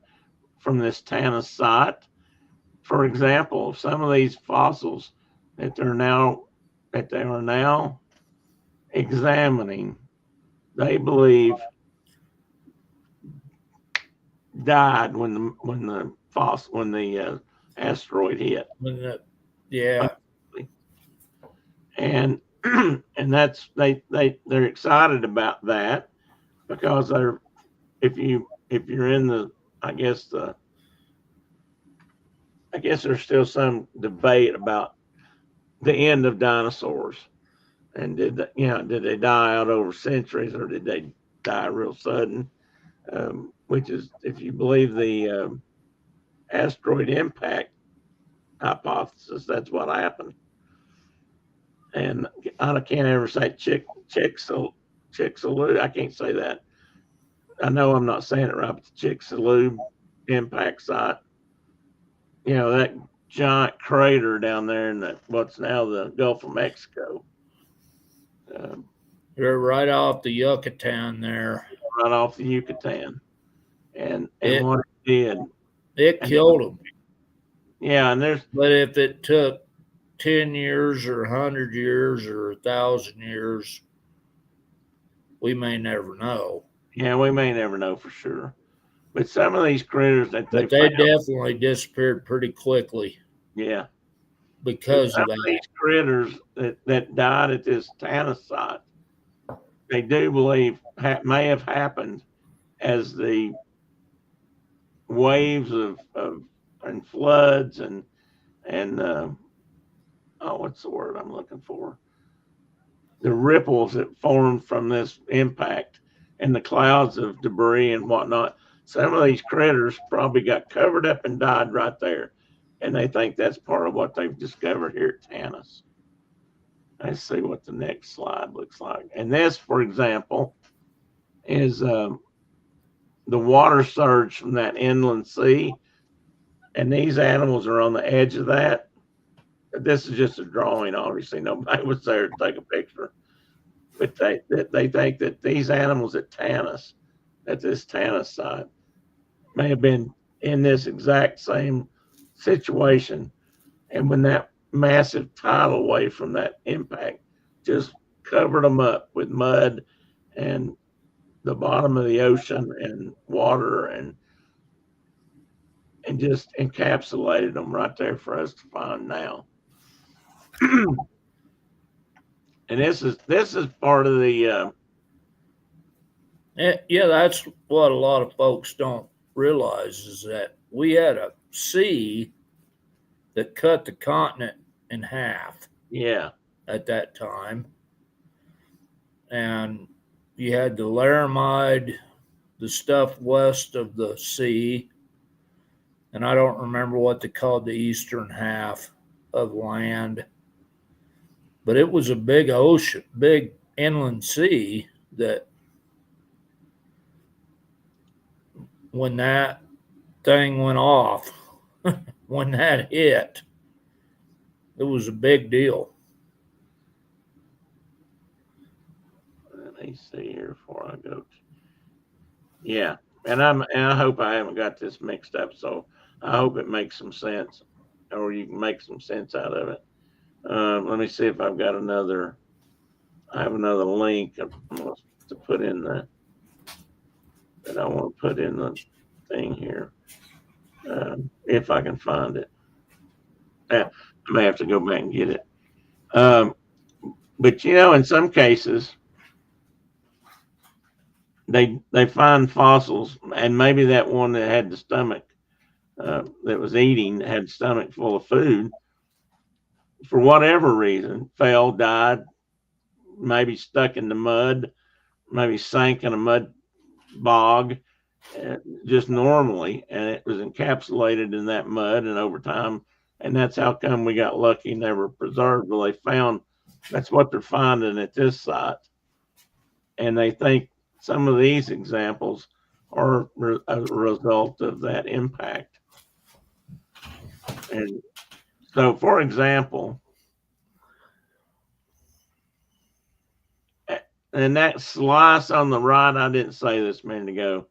from this Tanis site. For example, some of these fossils that they are now examining, they believe died when the asteroid hit. Yeah. And and that's they're excited about that, because if you're in the I guess there's still some debate about the end of dinosaurs, and did they die out over centuries, or did they die real sudden? Which is, if you believe the asteroid impact hypothesis, that's what happened. And I can't ever say Chicxulub. I can't say that. I know I'm not saying it right, but the Chicxulub impact site, that giant crater down there in what's now the Gulf of Mexico. They're right off the Yucatan there. Right off the Yucatan. And what it did. It killed them. Yeah, but if it took 10 years or 100 years or 1,000 years, we may never know. Yeah, we may never know for sure. But some of these critters that they definitely disappeared pretty quickly. Yeah. Because of that. These critters that died at this Tanis site, they do believe may have happened as the waves and floods and what's the word I'm looking for? The ripples that formed from this impact and the clouds of debris and whatnot. Some of these critters probably got covered up and died right there. And they think that's part of what they've discovered here at Tanis. Let's see what the next slide looks like. And this, for example, is the water surge from that inland sea. And these animals are on the edge of that. This is just a drawing, obviously. Nobody was there to take a picture. But they think that these animals at this Tanis site, may have been in this exact same situation. And when that massive tidal wave from that impact just covered them up with mud and the bottom of the ocean and water and just encapsulated them right there for us to find now. And this is part of the yeah, that's what a lot of folks don't realize, is that we had a sea that cut the continent in half. Yeah. At that time. And you had the Laramide, the stuff west of the sea, and I don't remember what they called the eastern half of land. But it was a big ocean, big inland sea that when that thing went off, when that hit, it was a big deal. Let me see here before I go. Yeah, and I hope I haven't got this mixed up. So I hope it makes some sense, or you can make some sense out of it. Let me see if I've got another. I have another link to put in that I want to put in the thing here. If I can find it. I may have to go back and get it. But in some cases, they find fossils, and maybe that one that had the stomach that was eating had stomach full of food, for whatever reason, fell, died, maybe stuck in the mud, maybe sank in a mud bog, just normally, and it was encapsulated in that mud, and over time, and that's how come we got lucky and they were preserved. Well, that's what they're finding at this site. And they think some of these examples are a result of that impact. And so, for example, and that slice on the right, I didn't say this a minute ago,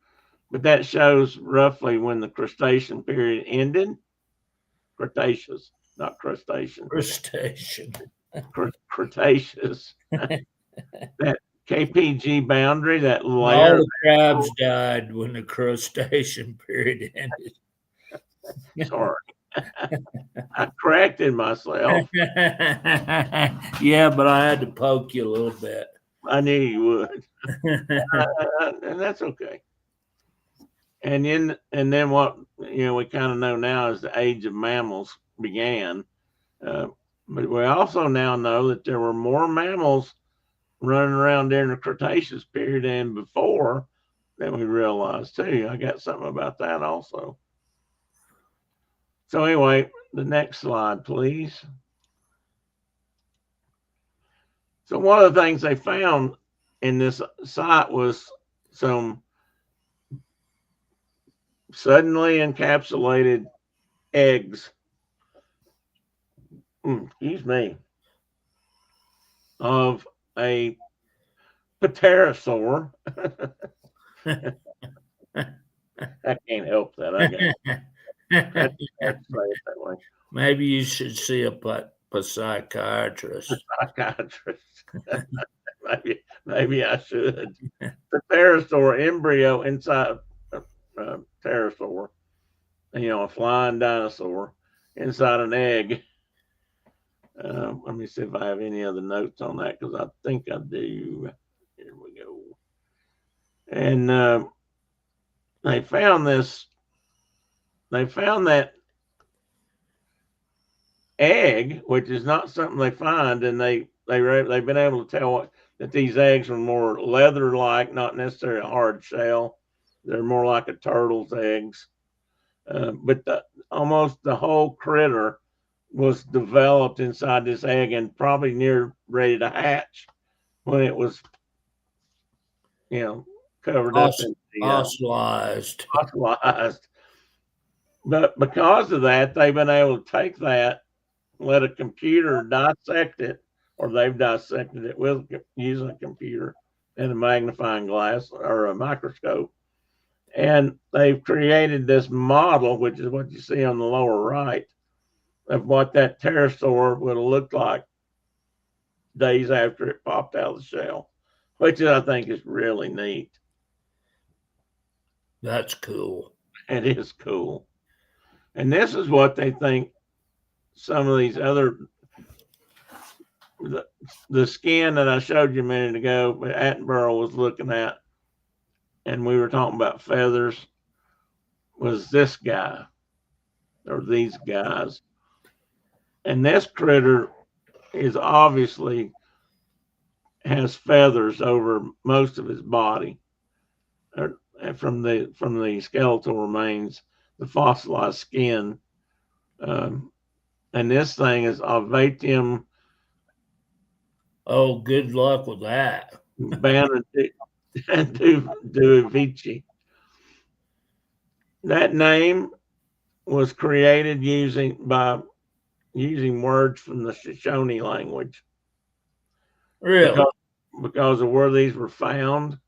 but that shows roughly when the crustacean period ended. Cretaceous, not crustacean. Crustacean. Cretaceous. That KPG boundary, that All layer. the crabs died when the crustacean period ended. Sorry. I corrected myself. Yeah, but I had to poke you a little bit. I knew you would. And that's okay. And then what we kind of know now is the age of mammals began. But we also now know that there were more mammals running around during the Cretaceous period than before than we realized too. I got something about that also. So anyway, the next slide, please. So one of the things they found in this site was some suddenly encapsulated eggs, excuse me, of a pterosaur. I can't help that. I have to say it that way. Maybe you should see a psychiatrist. Psychiatrist. maybe I should. The pterosaur embryo inside a pterosaur, a flying dinosaur inside an egg. Let me see if I have any other notes on that because I think I do. Here we go. And they found this. They found that egg, which is not something they find, and they've been able to tell that these eggs are more leather-like, not necessarily a hard shell. They're more like a turtle's eggs. But almost the whole critter was developed inside this egg and probably near ready to hatch when it was, covered up in Fossilized. Fossilized. But because of that, they've been able to take that, let a computer dissect it, or they've dissected it using a computer and a magnifying glass or a microscope. And they've created this model, which is what you see on the lower right, of what that pterosaur would have looked like days after it popped out of the shell, which I think is really neat. That's cool. It is cool. And this is what they think some of these other, the skin that I showed you a minute ago, Attenborough was looking at, and we were talking about feathers, was this guy or these guys. And this critter is obviously has feathers over most of his body, from the skeletal remains, the fossilized skin. And this thing is Alvatium. Oh, good luck with that. Duvici. That name was created using words from the Shoshone language. Really? Because of where these were found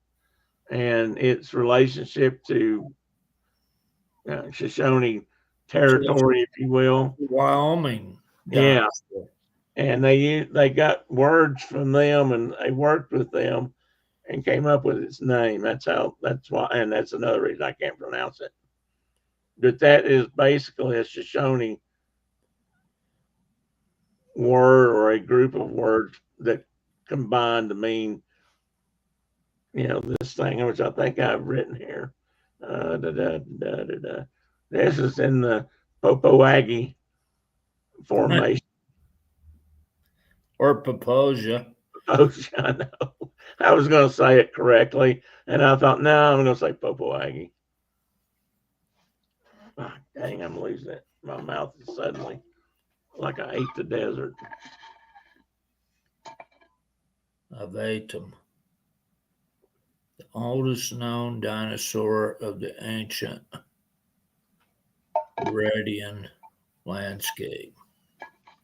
and its relationship to Shoshone territory, if you will. Wyoming. Yeah. And they got words from them and they worked with them and came up with its name. That's why, and that's another reason I can't pronounce it. But that is basically a Shoshone word or a group of words that combine to mean, this thing, which I think I've written here. This is in the Popoaggie formation. Or Paposia. I know. I was going to say it correctly, and I thought, no, I'm going to say Popoaggie. Oh, dang, I'm losing it. My mouth is suddenly like I ate the desert. I've ate them. The oldest known dinosaur of the ancient Radian landscape.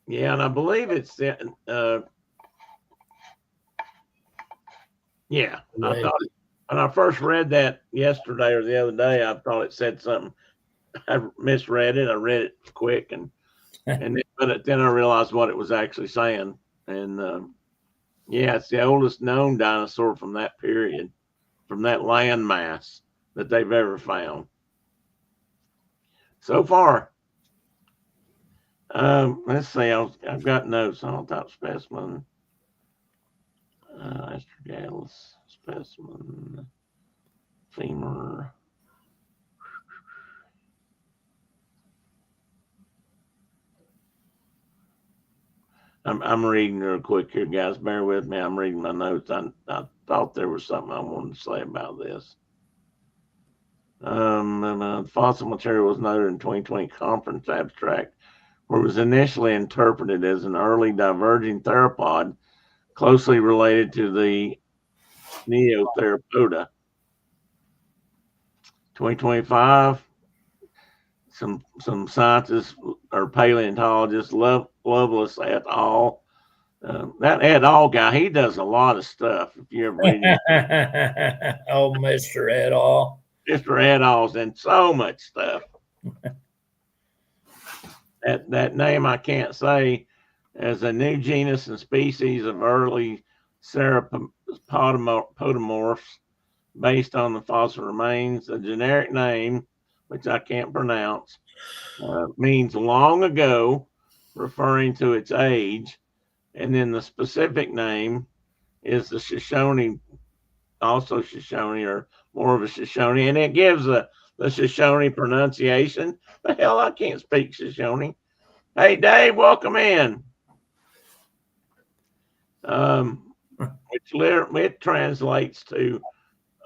Yeah, and I believe it's yeah. I thought when I first read that yesterday or the other day, I thought it said something. I misread it. I read it quick but then I realized what it was actually saying. And yeah, it's the oldest known dinosaur from that period, from that landmass that they've ever found so far. Let's see. I've got notes on top specimen. Astragalus specimen, femur. I'm reading real quick here, guys. Bear with me. I'm reading my notes. I thought there was something I wanted to say about this. Fossil material was noted in 2020 conference abstract, where it was initially interpreted as an early diverging theropod closely related to the Neotheropoda. 2025, some scientists or paleontologists, Loveless et al. That et al. Guy, he does a lot of stuff. If you ever read it, Oh, Mr. Et al. Mr. et al.'s in so much stuff. That name I can't say, as a new genus and species of early sauropodomorphs based on the fossil remains. A generic name, which I can't pronounce, means long ago, referring to its age. And then the specific name is the Shoshone, also Shoshone, or more of a Shoshone, and it gives the Shoshone pronunciation. The hell, I can't speak Shoshone. Hey, Dave, welcome in. It translates to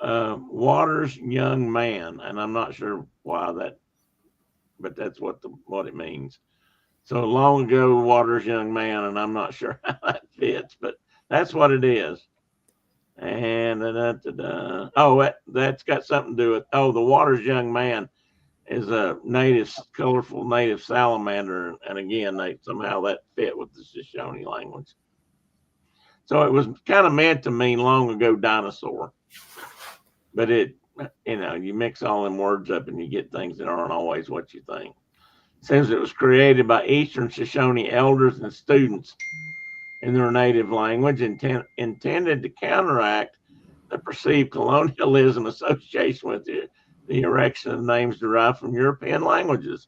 Water's young man, and I'm not sure why that, but that's what it means. So long ago, Water's young man, and I'm not sure how that fits, but that's what it is. And that's got something to do with the Water's young man is a colorful native salamander, and again, somehow that fit with the Shoshone language. So it was kind of meant to mean long ago dinosaur, but you mix all them words up and you get things that aren't always what you think. It says it was created by Eastern Shoshone elders and students in their native language, intended to counteract the perceived colonialism association with the erection of names derived from European languages.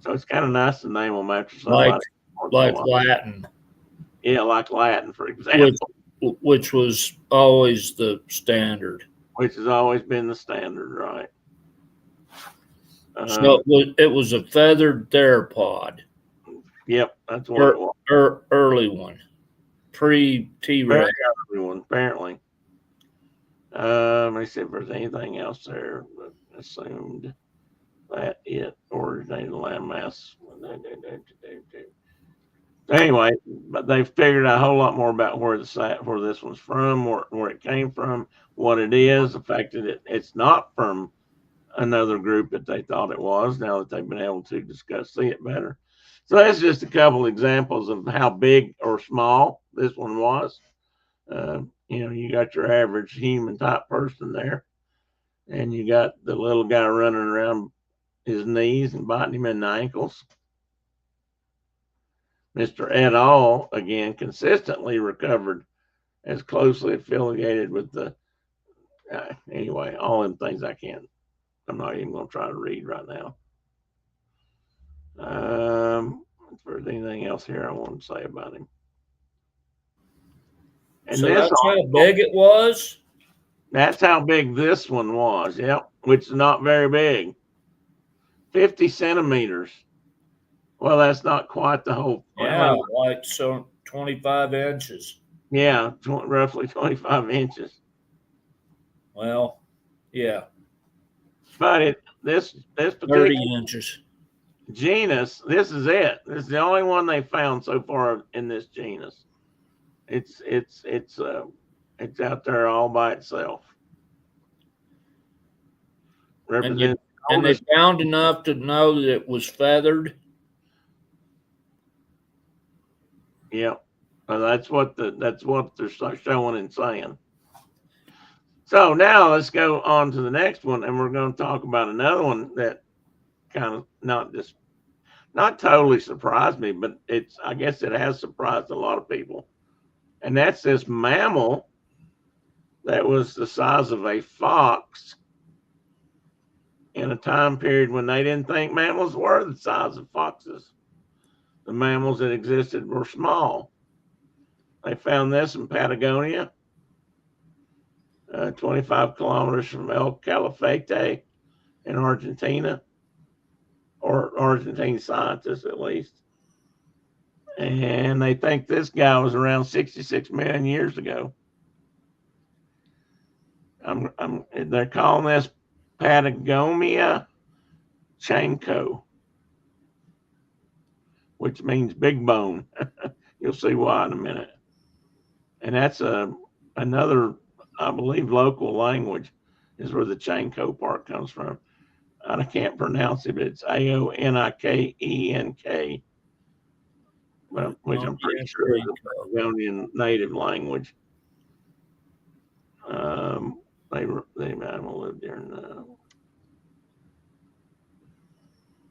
So it's kind of nice to name them after somebody. Like Latin. Yeah, like Latin, for example. Which was always the standard. Which has always been the standard, right? So it was a feathered theropod. Yep, that's what it was. Early one. Pre-T-Rex. Early one, apparently. Let me see if there's anything else there. But assumed that it originated landmass. Anyway, but they figured out a whole lot more about where this one's from, where it came from, what it is, the fact that it's not from another group that they thought it was, now that they've been able to see it better. So that's just a couple examples of how big or small this one was. You got your average human type person there, and you got the little guy running around his knees and biting him in the ankles. Mr. et al. Again consistently recovered as closely affiliated with the anyway, all them things I'm not even going to try to read right now. If there's anything else here I want to say about him. And so that's how big it was? That's how big this one was, yep, which is not very big. 50 centimeters. Well, that's not quite the whole. Yeah, like 25 inches. Yeah, roughly 25 inches. Well, yeah. But this particular 30 inches. Genus, this is it. This is the only one they found so far in this genus. It's out there all by itself. represents and they found enough to know that it was feathered. Yeah, that's what they're showing and saying. So now let's go on to the next one, and we're going to talk about another one that kind of not totally surprised me, but I guess it has surprised a lot of people, and that's this mammal that was the size of a fox in a time period when they didn't think mammals were the size of foxes. The mammals that existed were small. They found this in Patagonia, 25 kilometers from El Calafate in Argentina, or Argentine scientists at least. And they think this guy was around 66 million years ago. They're calling this Patagonia chanco, which means big bone. You'll see why in a minute. And that's another, I believe, local language is where the chanco part comes from. I can't pronounce it, but it's Aonikenk, which I'm pretty sure is a Patagonian native language. They lived during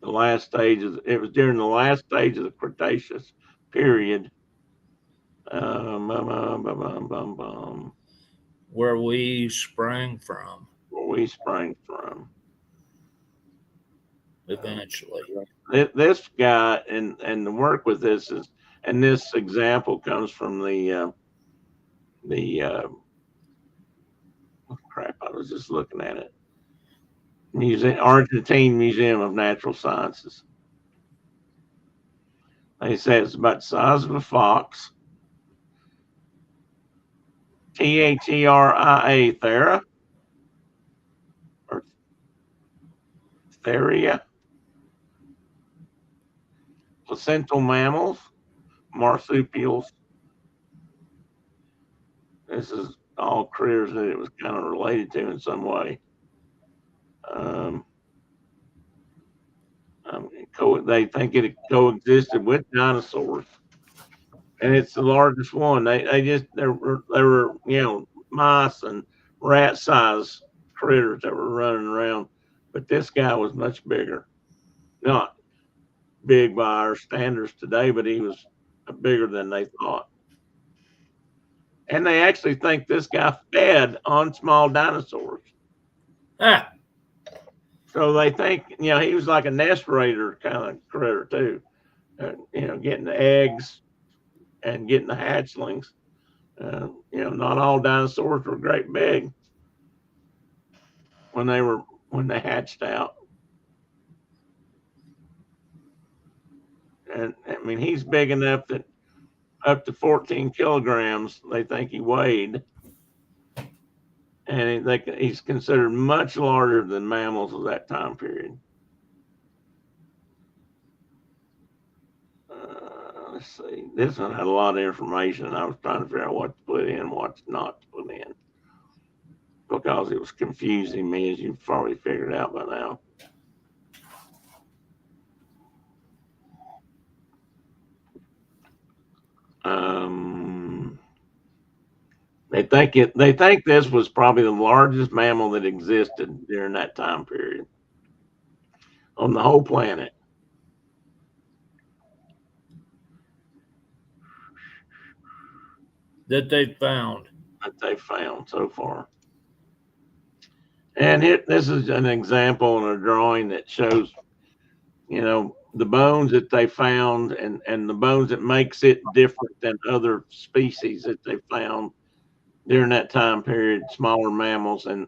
the last stage it was during the last stage of the Cretaceous period. Where we sprang from. Eventually. This guy and the work with this is, and this example comes from the crap, I was just looking at it. Argentine Museum of Natural Sciences. They say it's about the size of a fox. Theria, Thera, or Theria. Placental mammals, marsupials. This is all critters that it was kind of related to in some way. They think it coexisted with dinosaurs, and it's the largest one. There were mice and rat size critters that were running around, but this guy was much bigger. Not big by our standards today, but he was bigger than they thought. And they actually think this guy fed on small dinosaurs. Ah. So they think, he was like a nest raider kind of critter too. Getting the eggs and getting the hatchlings. Not all dinosaurs were great big when they hatched out. And I mean, he's big enough that up to 14 kilograms, they think he weighed. And he's considered much larger than mammals of that time period. Let's see. This one had a lot of information. I was trying to figure out what to put in, what not to put in, because it was confusing me, as you've probably figured out by now. They think this was probably the largest mammal that existed during that time period on the whole planet. That they found So far. And this is an example in a drawing that shows, the bones that they found and the bones that makes it different than other species that they found during that time period, smaller mammals, and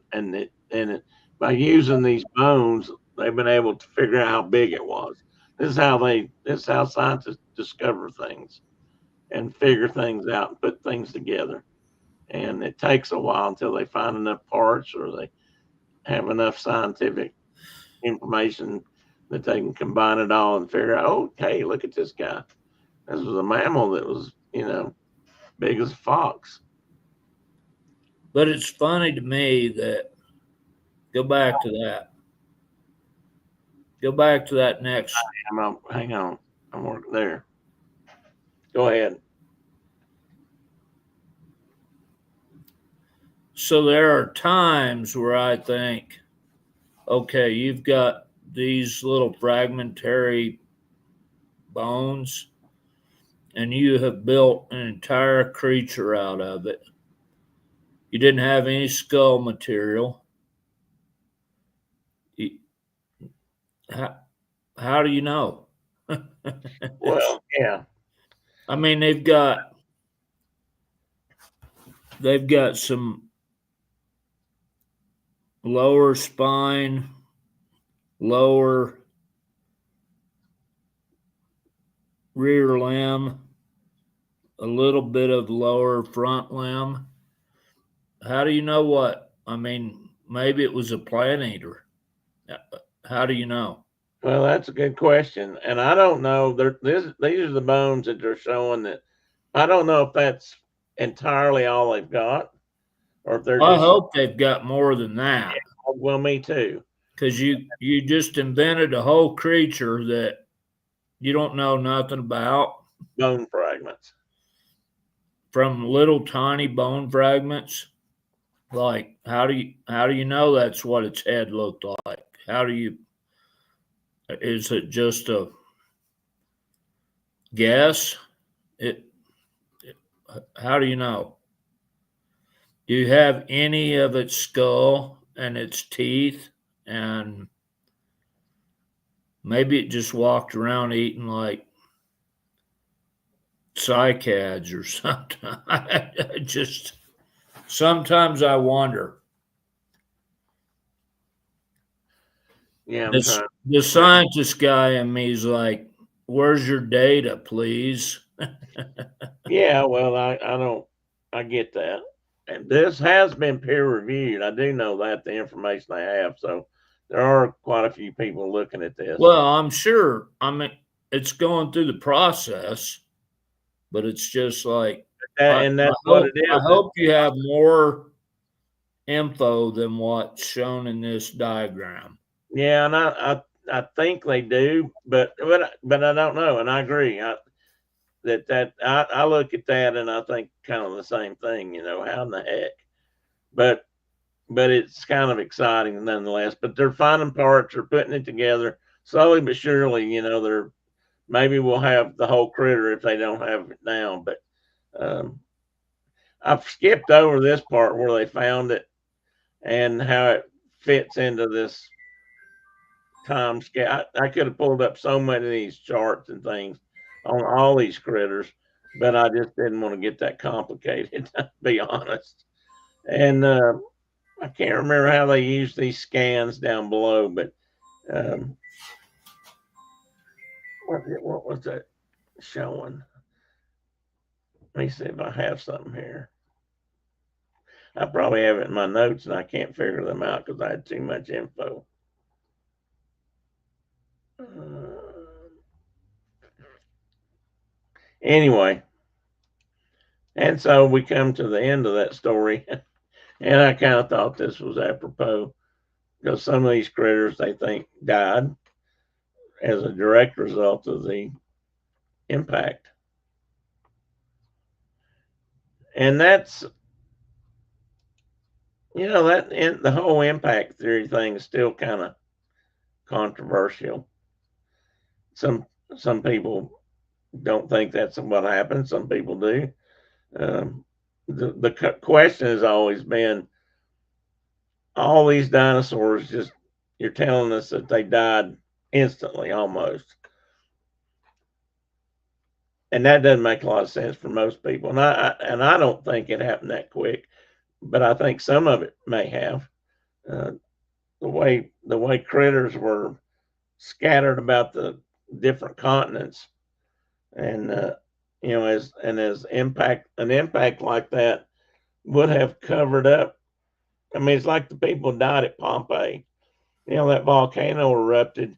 by using these bones, they've been able to figure out how big it was. This is how scientists discover things and figure things out and put things together. And it takes a while until they find enough parts or they have enough scientific information that they can combine it all and figure out, okay, look at this guy. This was a mammal that was, big as a fox. But it's funny to me that, go back to that. Go back to that next. Hang on. I'm working there. Go ahead. So there are times where I think, okay, you've got these little fragmentary bones, and you have built an entire creature out of it. You didn't have any skull material. How do you know? Well, yeah. I mean, they've got some lower spine, lower rear limb, a little bit of lower front limb. How do you know what? I mean, maybe it was a plant eater. How do you know? Well, that's a good question, and I don't know. These are the bones that they're showing. That I don't know if that's entirely all they've got, or if they're I just. hope they've got more than that, Well, me too. because you just invented a whole creature that you don't know nothing about, Bone fragments. from little tiny bone fragments. Like, how do you know that's what its head looked like? How do you? Is it just a guess? How do you know? Do you have any of its skull and its teeth, and maybe it just walked around eating like cycads or something? I just sometimes I wonder. Yeah, The scientist guy in me is like, "Where's your data, please?" Yeah, well, I get that, and this has been peer reviewed. I do know that the information they have, so there are quite a few people looking at this. Well, I'm sure. I mean, it's going through the process, but it's just like And that's what it I is. hope you have more info than what's shown in this diagram. Yeah, and I think they do, but I don't know, and I agree. I look at that and I think kind of the same thing. You know, how in the heck? But it's kind of exciting nonetheless. But they're finding parts, they're putting it together slowly but surely. You know, they're maybe we'll have the whole critter if they don't have it now. But I've skipped over this part where they found it and how it fits into this time scale. I could have pulled up so many of these charts and things on all these critters, but I just didn't want to get that complicated, to be honest. And I can't remember how they use these scans down below, but what was that showing? Let me see if I have something here. I probably have it in my notes and I can't figure them out because I had too much info. Anyway, and so we come to the end of that story, and I kind of thought this was apropos because some of these critters they think died as a direct result of the impact. And that's, that the whole impact theory thing is still kind of controversial. Some people don't think that's what happened. Some people do. The question has always been, all these dinosaurs just, you're telling us that they died instantly almost. And that doesn't make a lot of sense for most people. And I don't think it happened that quick, but I think some of it may have. The way critters were scattered about the different continents, and as an impact like that would have covered up. I mean, it's like the people died at Pompeii. That volcano erupted,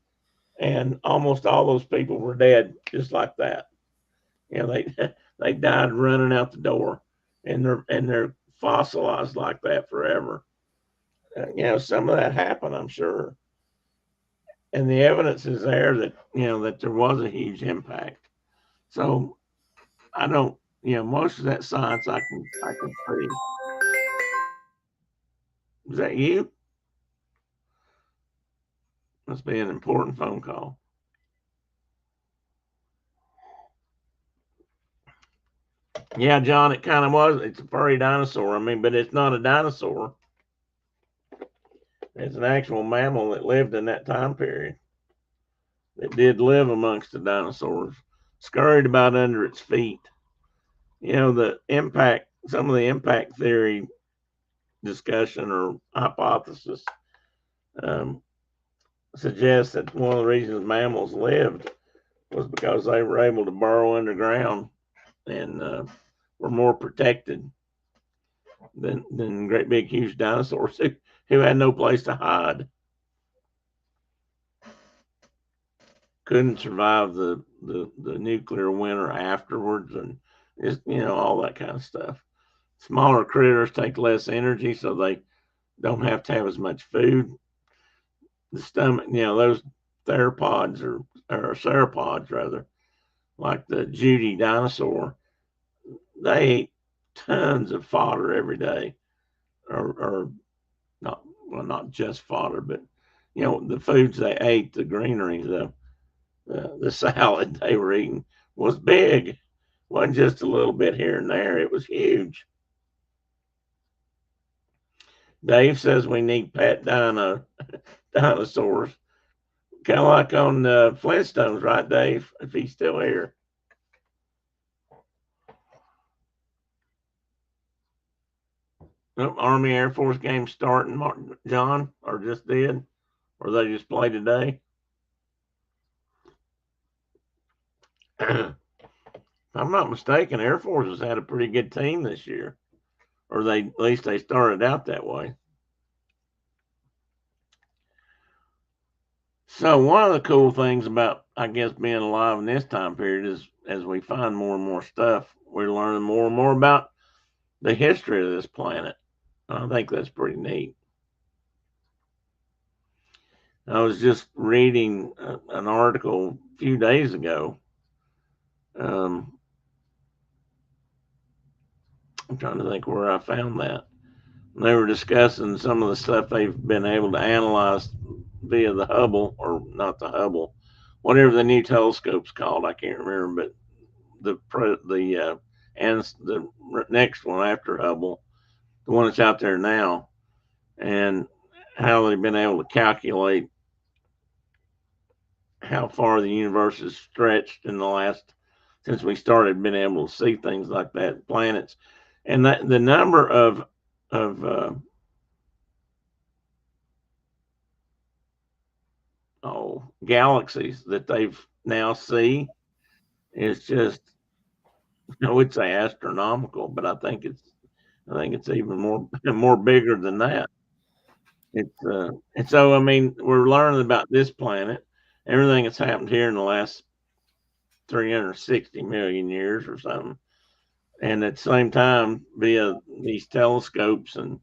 and almost all those people were dead just like that. They they died running out the door, and they're fossilized like that forever. Some of that happened, I'm sure. and the evidence is there that that there was a huge impact. So I don't, most of that science I can see. Is that you? Must be an important phone call. Yeah, John, it kind of was. It's a furry dinosaur. I mean, but it's not a dinosaur. It's an actual mammal that lived in that time period. That did live amongst the dinosaurs, scurried about under its feet. The impact, some of the impact theory discussion or hypothesis um, suggests that one of the reasons mammals lived was because they were able to burrow underground and were more protected than great big huge dinosaurs who had no place to hide. Couldn't survive the nuclear winter afterwards, and just all that kind of stuff. Smaller critters take less energy, so they don't have to have as much food. The stomach, those theropods or sauropods rather, like the Judy dinosaur, they ate tons of fodder every day, or not just fodder, but the foods they ate, the greenery, the salad they were eating was big. Wasn't just a little bit here and there. It was huge. Dave says we need pet dinosaurs. Kind of like on Flintstones, right, Dave? If he's still here. Army Air Force game starting, John, or just did, or they just play today. If I'm not mistaken, Air Force has had a pretty good team this year, or at least they started out that way. So one of the cool things about, I guess, being alive in this time period is as we find more and more stuff, we're learning more and more about the history of this planet. I think that's pretty neat. I was just reading an article a few days ago. I'm trying to think where I found that. They were discussing some of the stuff they've been able to analyze via the Hubble, or not the Hubble, whatever the new telescope's called. I can't remember, but the next one after Hubble, the one that's out there now, and how they've been able to calculate how far the universe has stretched in the last, since we started being able to see things like that, planets, and that the number of galaxies that they've now see is just, I would say astronomical, but I think it's even more bigger than that. It's and so I mean we're learning about this planet, everything that's happened here in the last 360 million years or something, and at the same time via these telescopes and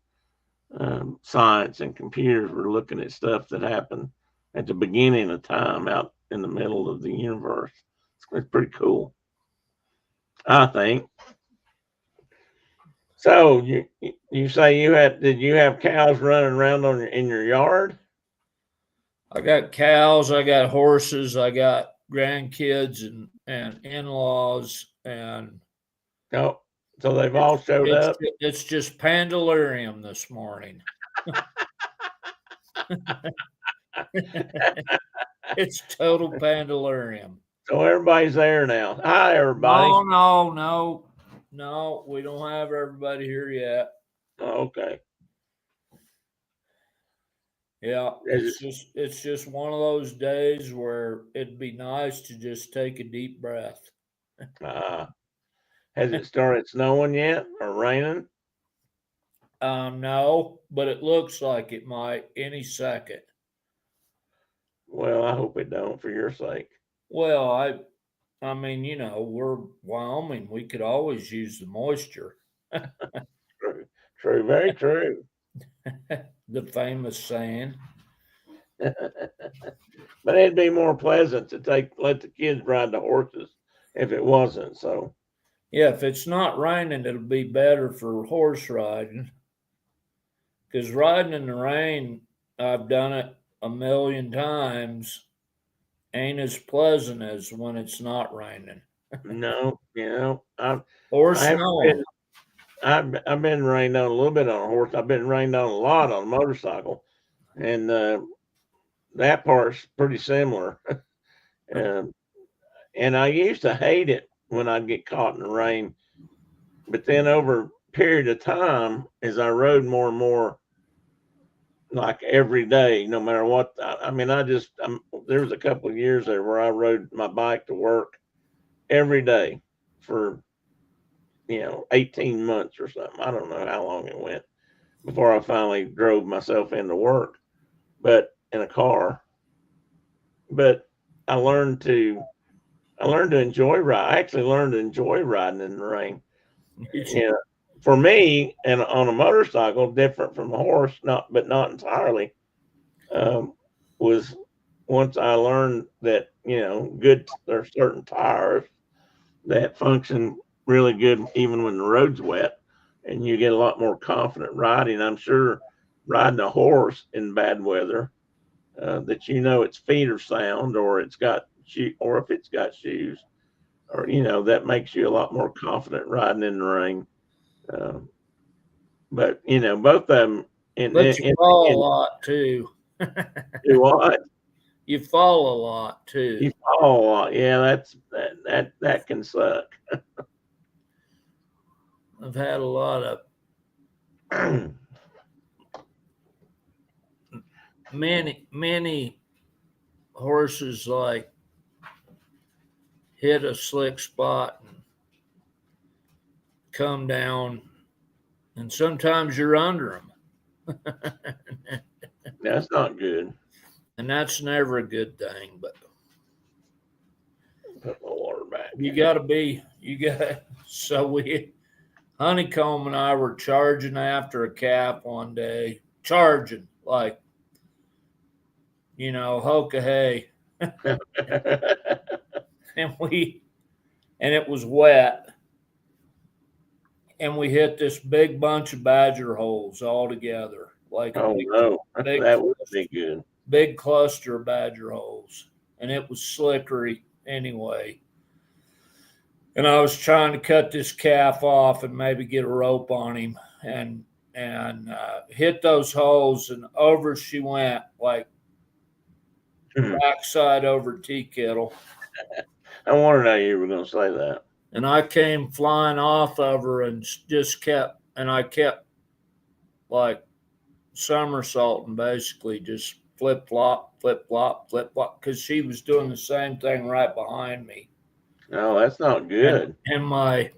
science and computers, we're looking at stuff that happened at the beginning of time out in the middle of the universe. It's pretty cool, I think. So you say did you have cows running around in your yard? I got cows, I got horses, I got grandkids and in-laws, and No, so they've all showed up. It's just pandalurium this morning. It's total pandalurium. So everybody's there now. Hi, everybody. No, we don't have everybody here yet. Oh, okay. Yeah, it's just one of those days where it'd be nice to just take a deep breath. Has it started snowing yet or raining? No, but it looks like it might any second. Well, I hope it don't for your sake. Well, I mean, we're Wyoming. We could always use the moisture. True, very true. The famous saying. But it'd be more pleasant to let the kids ride the horses if it wasn't. So Yeah, if it's not raining, it'll be better for horse riding. Because riding in the rain, I've done it a million times, ain't as pleasant as when it's not raining no, I or haven't been. snowing. I've been rained on a little bit on a horse. I've been rained on a lot on a motorcycle, and that part's pretty similar. Um, and I used to hate it when I'd get caught in the rain, but then over a period of time, as I rode more and more, like every day, no matter what. I mean, there was a couple of years there where I rode my bike to work every day for 18 months or something. I don't know how long it went before I finally drove myself into work, but in a car. But I learned to enjoy ride. I actually learned to enjoy riding in the rain. Yeah, for me, and on a motorcycle, different from a horse, not entirely. Was once I learned that there's certain tires that function really good even when the road's wet, and you get a lot more confident riding. I'm sure riding a horse in bad weather, that its feet are sound, or or if it's got shoes, or that makes you a lot more confident riding in the rain. Um, but both of them But you fall a lot too. do what? You fall a lot too. You fall a lot. Yeah, that can suck. I've had a lot of many horses like hit a slick spot and come down, and sometimes you're under them. That's not good. And that's never a good thing. But Put my water back. So Honeycomb and I were charging after a calf one day, charging like, hoka hay. And it was wet. And we hit this big bunch of badger holes all together. Like no, that would be good. Big cluster of badger holes. And it was slickery anyway. And I was trying to cut this calf off and maybe get a rope on him and hit those holes, and over she went, like backside over tea kettle. I wondered how you were going to say that. And I came flying off of her and I kept like somersaulting, basically just flip flop, because she was doing the same thing right behind me. No, that's not good. And my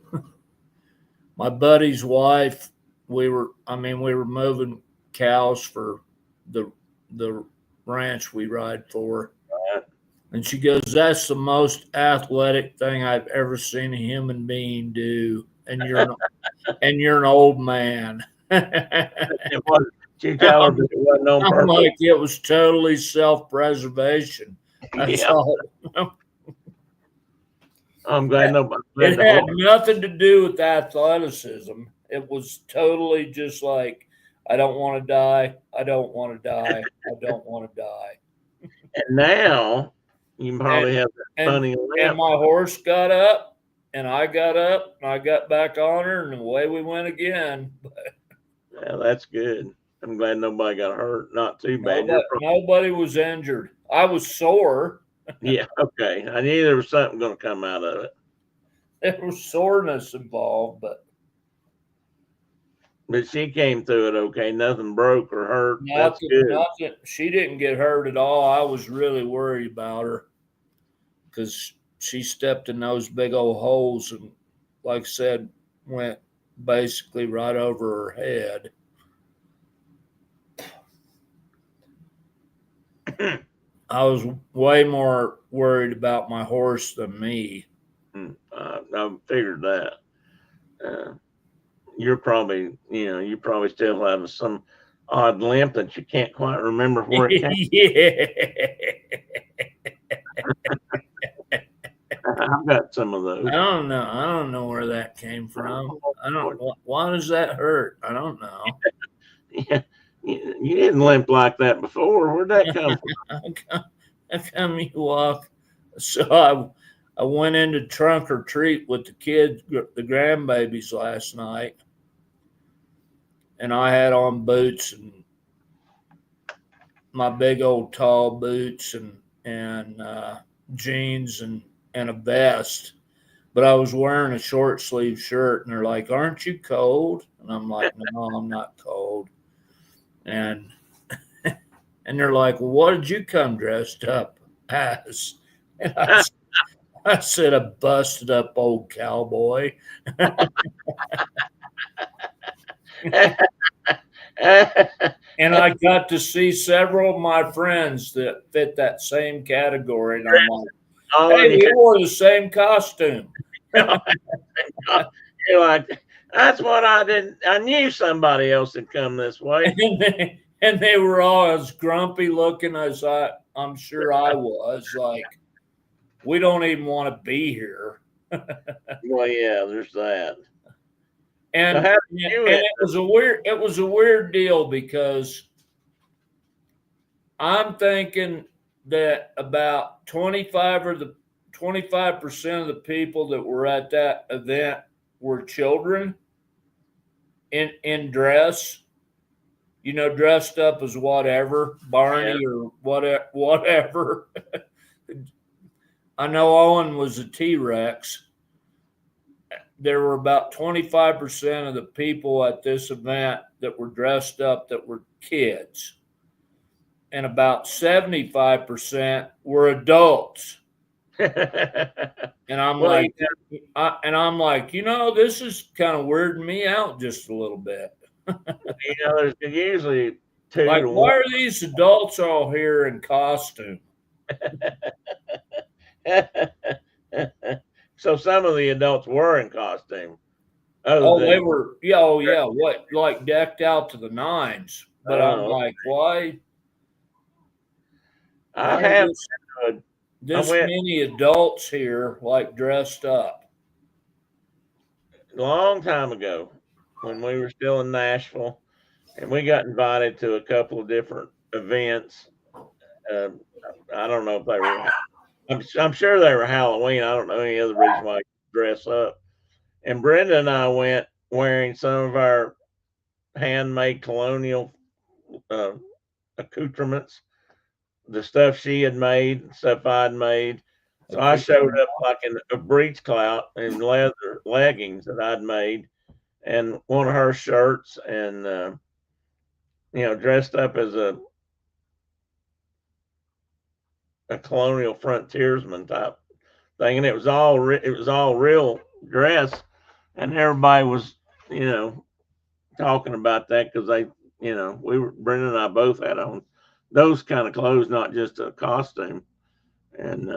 buddy's wife, we were moving cows for the ranch we ride for. Right. And she goes, "That's the most athletic thing I've ever seen a human being do. And you're an old man." It was. You tell her it wasn't on purpose. I'm like, it was totally self-preservation. That's all. I'm glad nobody. It had nothing to do with athleticism. It was totally just like, I don't want to die. I don't want to die. I don't want to die. And now you probably have that funny limp. And my horse got up, and I got up, and I got back on her, and away we went again. Yeah, that's good. I'm glad nobody got hurt. Not too bad. Nobody was injured. I was sore. Yeah, okay. I knew there was something going to come out of it. There was soreness involved, but she came through it okay. Nothing broke or hurt. That's good. Nothing. She didn't get hurt at all. I was really worried about her because she stepped in those big old holes and, like I said, went basically right over her head. I was way more worried about my horse than me. I figured that. You're probably, you probably still have some odd limp that you can't quite remember where it came. Yeah. I've got some of those. I don't know. I don't know where that came from. I don't. Why does that hurt? I don't know. Yeah, you didn't limp like that before. Where'd that come from? How come you walk? So I went into trunk or treat with the kids, the grandbabies last night, and I had on boots and my big old tall boots and jeans and a vest. But I was wearing a short sleeve shirt, and they're like, "Aren't you cold?" And I'm like, "No, I'm not cold." And they're like, "Well, what did you come dressed up as?" And I said, "A busted up old cowboy." And I got to see several of my friends that fit that same category, and I'm like, All "Hey, of we you, wore the same costume." you're like, that's what I didn't. I knew somebody else had come this way. And they were all as grumpy looking as I'm sure I was. Like, we don't even want to be here. Well, yeah, there's that. And So how did you end it was a weird deal because I'm thinking that about 25% of the people that were at that event were children in dress, dressed up as whatever, Barney or whatever. I know Owen was a T-Rex. There were about 25% of the people at this event that were dressed up that were kids. And about 75% were adults. And I'm well, like, this is kind of weirding me out just a little bit. there's usually two Like, to why one. are these adults all here in costume? So some of the adults were in costume. Oh, they were, yeah, what, like decked out to the nines. But I'm Oh, like, why I are have. this went many adults here, like dressed up? a long time ago when we were still in Nashville, and we got invited to a couple of different events. Um, I don't know if they were. I'm sure they were Halloween. I don't know any other reason why you dress up. And Brenda and I went wearing some of our handmade colonial uh, accoutrements, the stuff she had made, stuff I'd made. So I showed up like in a breech clout and leather leggings that I'd made, and one of her shirts, and dressed up as a colonial frontiersman type thing, and it was all real dress, and everybody was talking about that because they Brenda and I both had on those kind of clothes, not just a costume, and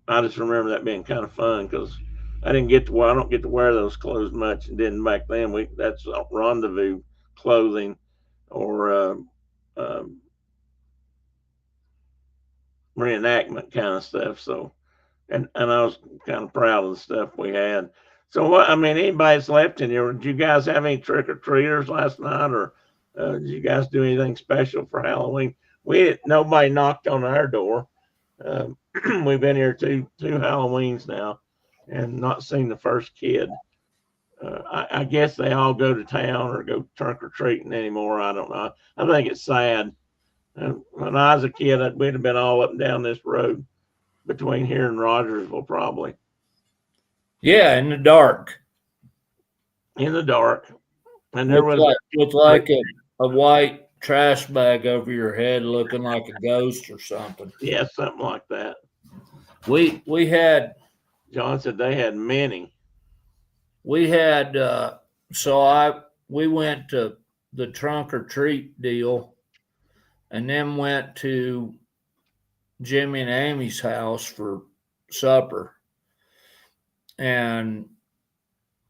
I just remember that being kind of fun because I don't get to wear those clothes much, and didn't back then. That's rendezvous clothing or um, reenactment kind of stuff. So, and I was kind of proud of the stuff we had. So, what I mean, anybody that's left in here, did you guys have any trick or treaters last night, or did you guys do anything special for Halloween? Nobody knocked on our door. We've been here two Halloweens now, and not seen the first kid. I guess they all go to town or go trunk or treating anymore. I don't know. I think it's sad. When I was a kid, we'd have been all up and down this road between here and Rogersville, probably Yeah, in the dark. in the dark. And there was with like a white trash bag over your head looking like a ghost or something. yeah, something like that. We had John said they had many. we had we went to the trunk or treat deal and then went to Jimmy and Amy's house for supper. And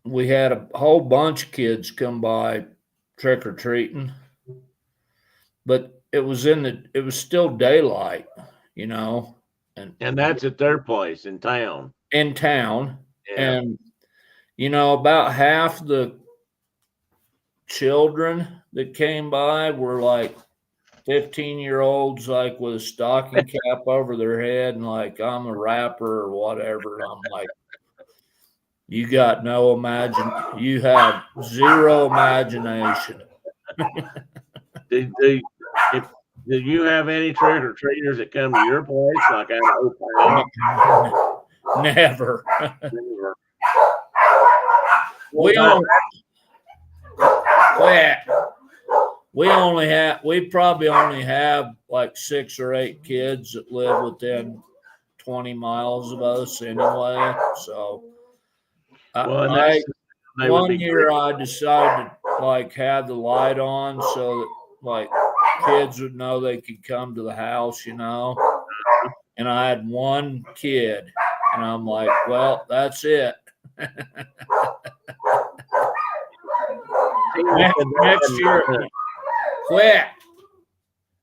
we had a whole bunch of kids come by trick or treating. but it was still daylight, you know, And that's at their place in town. in town. Yeah. And, you know, about half the children that came by were like 15-year-olds, like with a stocking cap over their head and like, I'm a rapper or whatever. I'm like, you got no you have zero imagination. Did you have any trick or treaters that come to your place, like out of Oklahoma? Never. Never. We probably only have like 6 or 8 kids that live within 20 miles of us anyway. So one year I decided to like have the light on so that like kids would know they could come to the house, you know. And I had one kid, and I'm like, well, that's it. Next year, quit.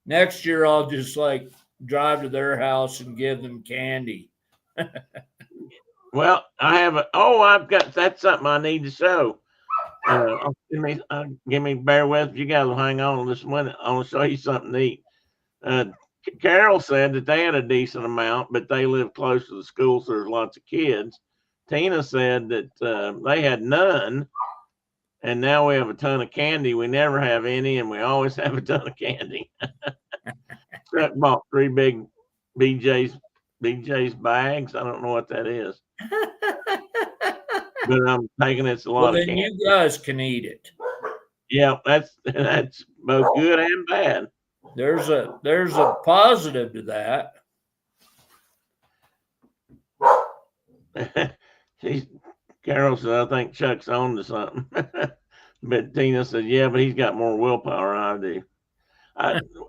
Next year, I'll just like drive to their house and give them candy. Well, I've got, that's something I need to show. Give me, bear with me. You guys will hang on this minute. I want to show you something neat. Carol said that they had a decent amount, but they live close to the school, so there's lots of kids. Tina said that they had none, and now we have a ton of candy. We never have any, and we always have a ton of candy. Chuck bought 3 big BJ's bags. I don't know what that is. But I'm thinking it's a lot of candy. You guys can eat it. Yeah, that's both good and bad. There's a positive to that. Carol said, I think Chuck's on to something. But Tina said, yeah, but he's got more willpower than I do.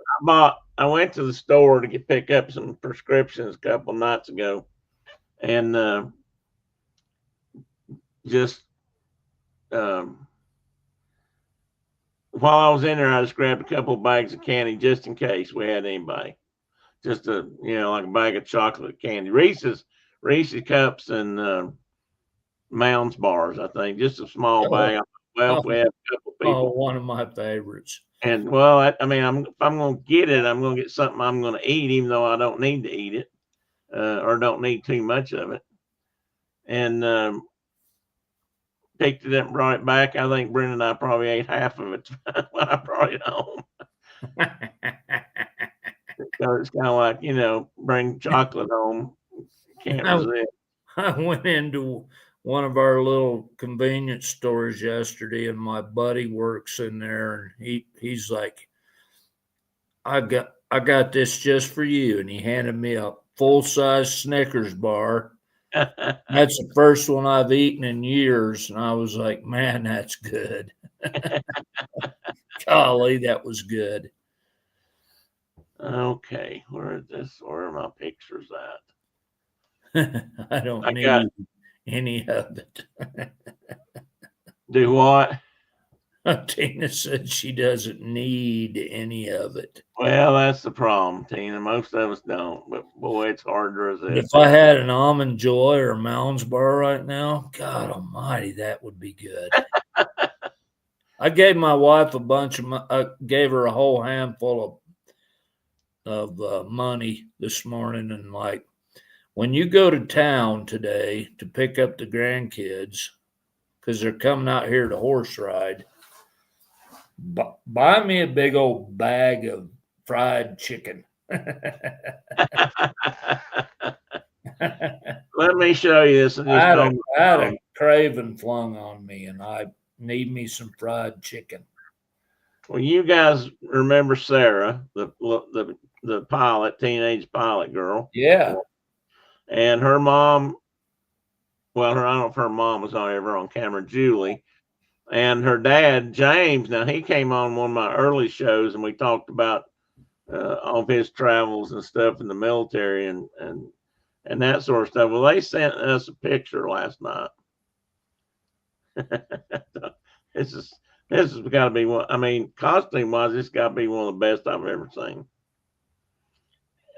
I went to the store to pick up some prescriptions a couple nights ago, and while I was in there, I just grabbed a couple of bags of candy just in case we had anybody. Just like a bag of chocolate candy, Reese's cups and Mounds bars. I think just a small bag. Well, if we have a couple people. Oh, one of my favorites. And well, if I'm going to get it, I'm going to get something I'm going to eat, even though I don't need to eat it or don't need too much of it. And picked it up and brought it back. I think Brenda and I probably ate half of it when I brought it home. So it's kind of like, bring chocolate home. Can't resist. I went into one of our little convenience stores yesterday, and my buddy works in there, and he's like, I got this just for you. And he handed me a full-size Snickers bar. That's the first one I've eaten in years. And I was like, man, that's good. Golly, that was good. Okay. Where are my pictures at? I don't need any of it. Do what? Tina said she doesn't need any of it. Well, that's the problem, Tina. Most of us don't, but boy, it's hard to resist. If I had an Almond Joy or a Mounds bar right now, God almighty, that would be good. I gave my wife gave her a whole handful of money this morning, and like, when you go to town today to pick up the grandkids, because they're coming out here to horse ride, buy me a big old bag of fried chicken. Let me show you this. I had a craving flung on me, and I need me some fried chicken. Well, you guys remember Sarah, the pilot, teenage pilot girl? Yeah. And her mom, well, I don't know if her mom was ever on camera, Julie, and her dad, James. Now, he came on one of my early shows, and we talked about all of his travels and stuff in the military and that sort of stuff. Well, they sent us a picture last night. This has got to be one. I mean, costume wise, this got to be one of the best I've ever seen.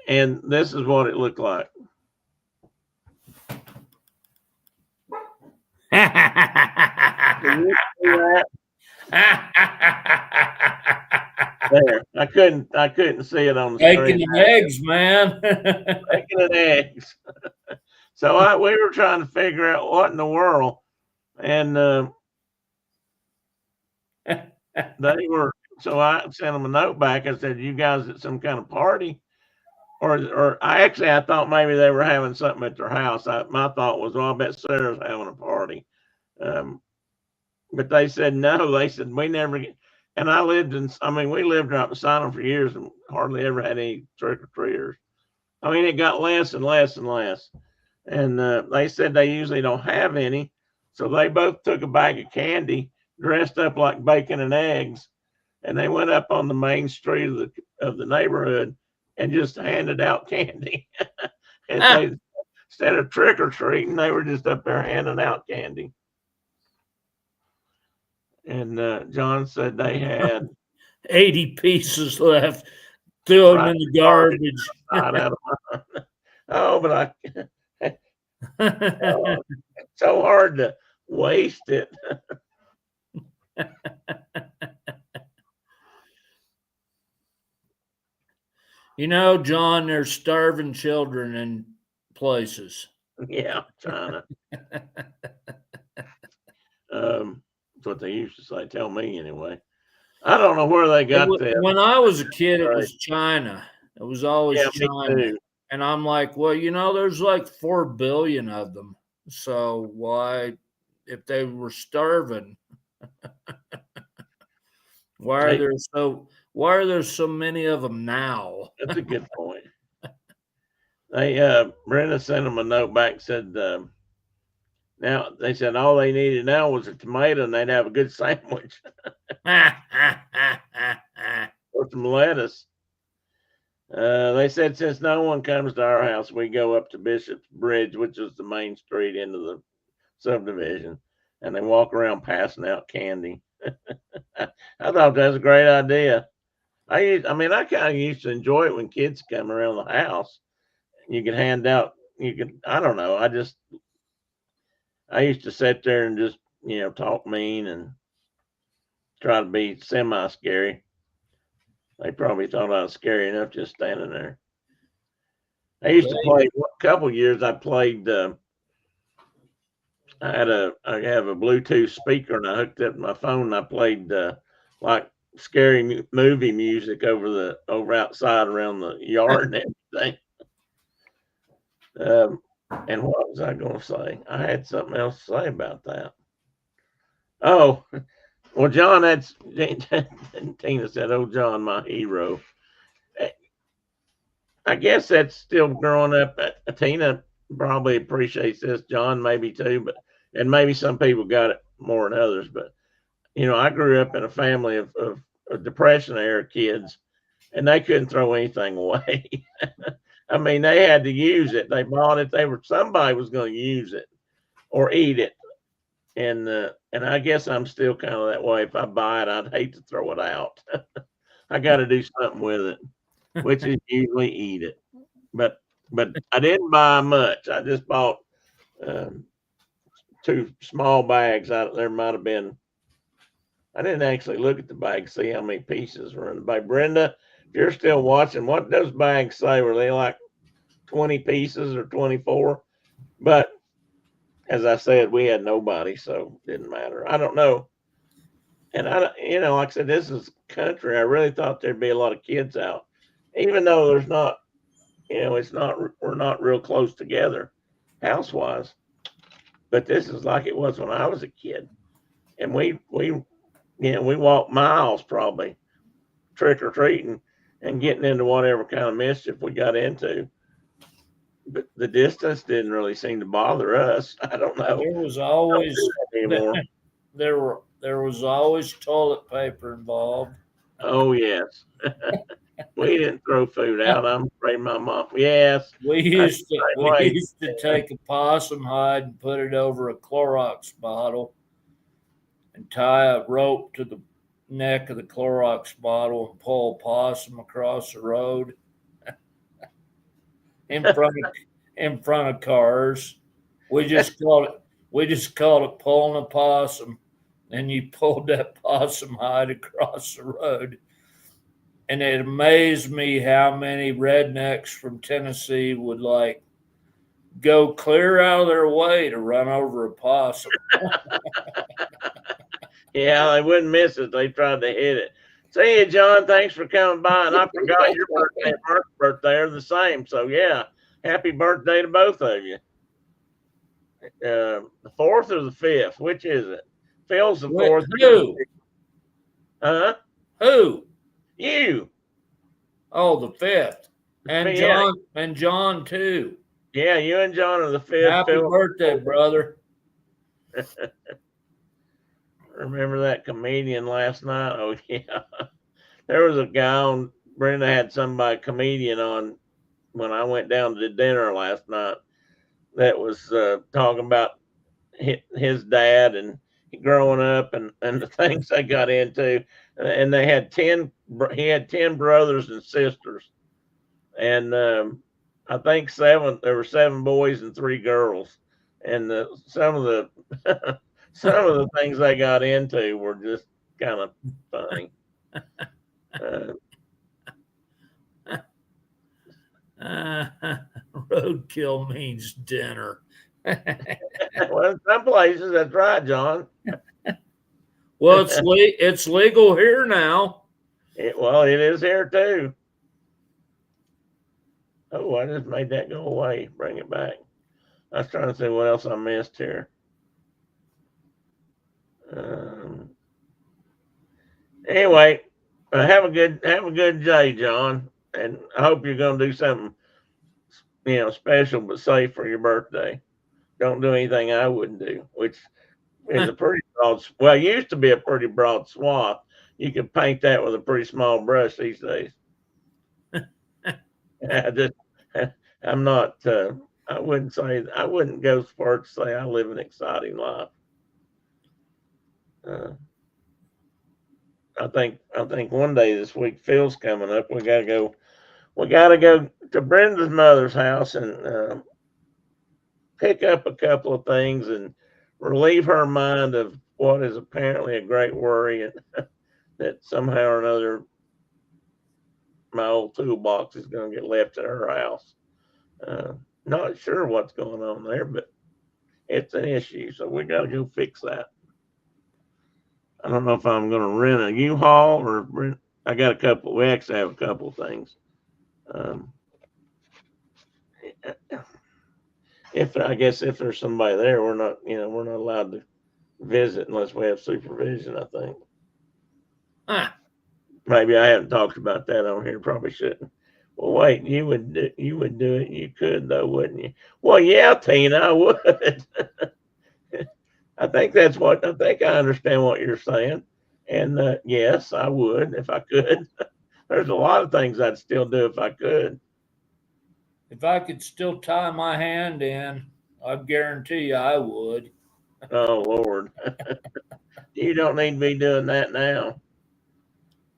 And this is what it looked like. Can you see that? There, I couldn't see it on the Bacon screen. and eggs, man. Bacon and eggs. So we were trying to figure out what in the world, and they were. So I sent them a note back. I said, "You guys at some kind of party?" Or I thought maybe they were having something at their house. My thought was, well, I bet Sarah's having a party. But they said no. They said we never get. And we lived out in Sinai for years and hardly ever had any trick or treaters. I mean, it got less and less and less. And they said they usually don't have any. So they both took a bag of candy, dressed up like bacon and eggs, and they went up on the main street of the neighborhood and just handed out candy. And they, instead of trick or treating, they were just up there handing out candy. And John said they had 80 pieces left. Threw them in the garbage. Oh, but it's so hard to waste it. You know, John, there's starving children in places. Yeah, China. That's what they used to say. Tell me anyway. I don't know where they got that. When I was a kid, it was China. It was always Me China. too. And I'm like, well, you know, there's like 4 billion of them. So why, if they were starving, why are there so many of them now? That's a good point. Brenda sent them a note back, said now they said all they needed now was a tomato and they'd have a good sandwich or some lettuce. They said since no one comes to our house, we go up to Bishop's Bridge, which is the main street into the subdivision, and they walk around passing out candy. I thought that was a great idea. I kind of used to enjoy it when kids come around the house. You could hand out. I don't know. I used to sit there and just talk mean and try to be semi-scary. They probably thought I was scary enough just standing there. I used to play a couple years. I played. I have a Bluetooth speaker and I hooked up my phone. And I played like scary movie music over outside around the yard and everything. And what was I going to say? I had something else to say about that. Oh, well, John, Tina said, "Oh, John, my hero." I guess that's still growing up. Tina probably appreciates this. John maybe too, and maybe some people got it more than others. But I grew up in a family of Depression era kids, and they couldn't throw anything away. I mean, they had to use it. They bought it. Somebody was going to use it or eat it. And I guess I'm still kind of that way. If I buy it, I'd hate to throw it out. I got to do something with it, which is usually eat it. But I didn't buy much. I just bought 2 small bags. There might have been. I didn't actually look at the bag, see how many pieces were in the bag. Brenda, if you're still watching, what those bags say? Were they like 20 pieces or 24? But as I said, we had nobody, so it didn't matter. I don't know. And like I said, this is country. I really thought there'd be a lot of kids out, even though there's not, we're not real close together house wise. But this is like it was when I was a kid. And we walked miles probably trick or treating and getting into whatever kind of mischief we got into. But the distance didn't really seem to bother us. I don't know. There was always there was always toilet paper involved. Oh yes. We didn't throw food out. I'm afraid my mom. Yes. We used to take a possum hide and put it over a Clorox bottle and tie a rope to the neck of the Clorox bottle and pull a possum across the road in front of cars. We just called it pulling a possum, and you pulled that possum hide across the road. And it amazed me how many rednecks from Tennessee would like go clear out of their way to run over a possum. Yeah, they wouldn't miss it. They tried to hit it. See you, John. Thanks for coming by. And I forgot your birthday and Mark's birthday are the same. So yeah, happy birthday to both of you. The 4th or the 5th? Which is it? Phil's the 4th. Who? Huh? Who? You. Oh, the 5th. And Yeah. John too. Yeah, you and John are the 5th. Happy birthday, brother. Remember that comedian last night? Oh yeah. There was a guy on, Brenda had comedian on when I went down to dinner last night that was talking about his dad and growing up and the things they got into. And they had he had 10 brothers and sisters. And I think there were 7 boys and 3 girls. And some of the things they got into were just kind of funny. Roadkill means dinner. Well, in some places that's right, John. Well, it's legal here now. It is here too. Oh, I just made that go away. Bring it back. I was trying to see what else I missed here. Anyway, have a good day, John, and I hope you're going to do something, special but safe for your birthday. Don't do anything I wouldn't do, which is a pretty broad. Well, it used to be a pretty broad swath. You could paint that with a pretty small brush these days. I'm not. I wouldn't go as far to say I live an exciting life. I think one day this week, Phil's coming up. We gotta go to Brenda's mother's house and pick up a couple of things and relieve her mind of what is apparently a great worry, and that somehow or another my old toolbox is going to get left at her house. Not sure what's going on there, but it's an issue, so we got to go fix that. I don't know if I'm going to rent a U-Haul or I got a couple. We actually have a couple of things. If there's somebody there, we're not allowed to visit unless we have supervision, I think. Maybe I haven't talked about that on here. Probably shouldn't. Well, wait, you would do it. You could though, wouldn't you? Well, yeah, Tina, I would. I think I understand what you're saying. And yes, I would if I could. There's a lot of things I'd still do if I could. If I could still tie my hand in, I guarantee you I would. Oh, Lord. You don't need to be doing that now.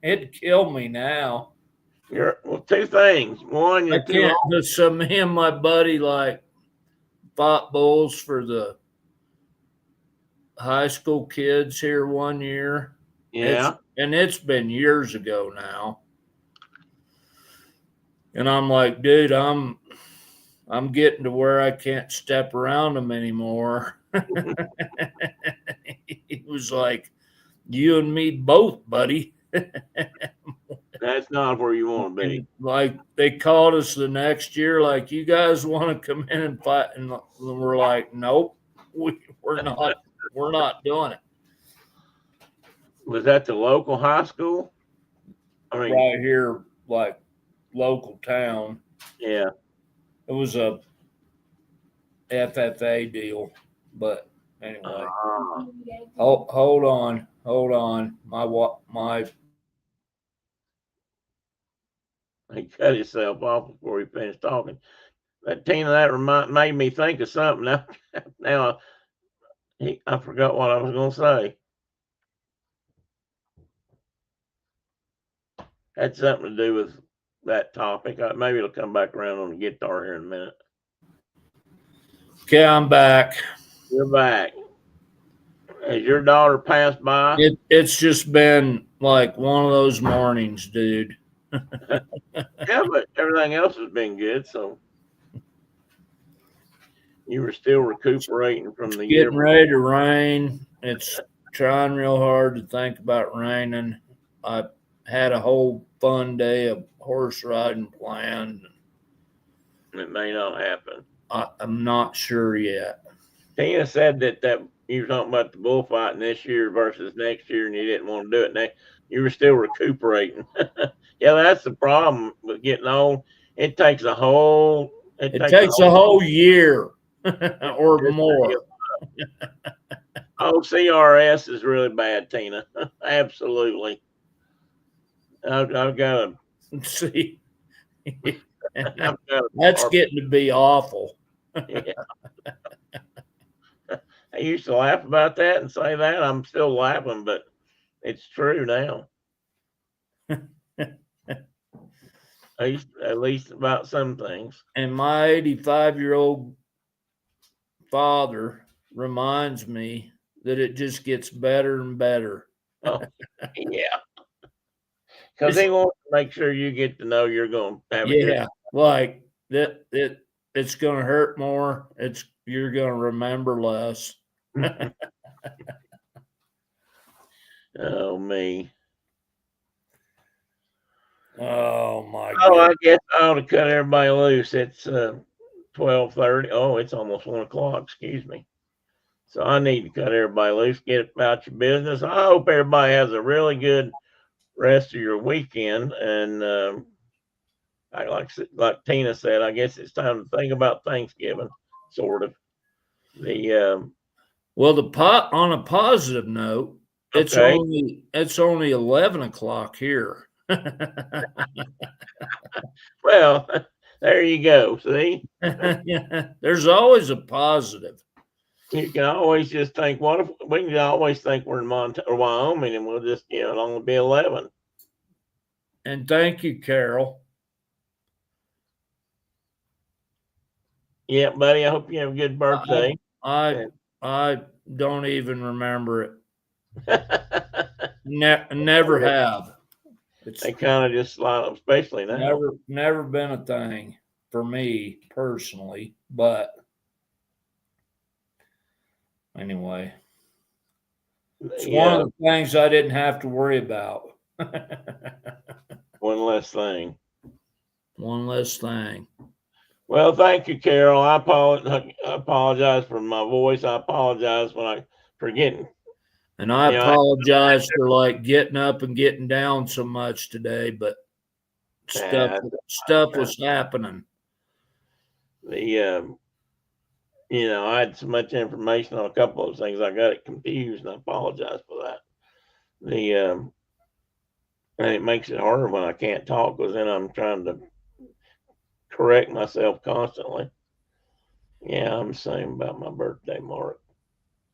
It'd kill me now. Two things. One, you're too old. So me and my buddy fought bulls for the high school kids here one year. Yeah. It's been years ago now. And I'm like, dude, I'm getting to where I can't step around them anymore. He was like, you and me both, buddy. That's not where you want to be. And like they called us the next year, like, you guys want to come in and fight? And we're like, nope, we're not doing it. Was that the local high school? I mean, right here, like local town. Yeah. It was a FFA deal, but anyway. Hold on. My He cut himself off before he finished talking. But Tina, that made me think of something. Now I forgot what I was going to say. had something to do with that topic. Maybe it'll come back around on the guitar here in a minute. Okay, I'm back. You're back. Has your daughter passed by? It's just been like one of those mornings, dude. Yeah, but everything else has been good. So you were still recuperating from the year. Getting ready to rain. It's trying real hard to think about raining. I had a whole fun day of horse riding planned. It may not happen. I'm not sure yet. Tina said that you were talking about the bullfighting this year versus next year, and you didn't want to do it. Next, you were still recuperating. Yeah, that's the problem with getting old. It takes a whole. It takes a whole year or Just more. Oh, CRS is really bad, Tina. Absolutely. I've got a. See, I've got a that's getting to be awful. Yeah. I used to laugh about that and say that. I'm still laughing, but it's true now. At least about some things. And my 85-year-old father reminds me that it just gets better and better. Oh, yeah. Because he wants to make sure you get to know you're going to have a good time. Like that. It's going to hurt more. You're going to remember less. Oh, me. Oh my Oh, God. I guess I ought to cut everybody loose. It's 12:30. Oh, it's almost 1 o'clock. Excuse me. So I need to cut everybody loose. Get about your business. I hope everybody has a really good rest of your weekend. And like Tina said, I guess it's time to think about Thanksgiving, sort of. Well, on a positive note, Okay. it's only 11 o'clock here. Well, there you go. See, There's always a positive. you can always just think, what if we can always think we're in Montana or Wyoming, and we'll just it'll only be 11. And thank you, Carol. Yeah, buddy. I hope you have a good birthday. I don't even remember it. Never have. They kind of just slide up, especially now. Never been a thing for me personally, but anyway, it's one of the things I didn't have to worry about. One less thing. One less thing. Well, thank you, Carol. I apologize for my voice. I apologize when I forgetting. And I apologize for like getting up and getting down so much today, but stuff was happening. I had so much information on a couple of things. I got it confused, and I apologize for that. And it makes it harder when I can't talk, because then I'm trying to correct myself constantly. Yeah, I'm the same about my birthday, Mark.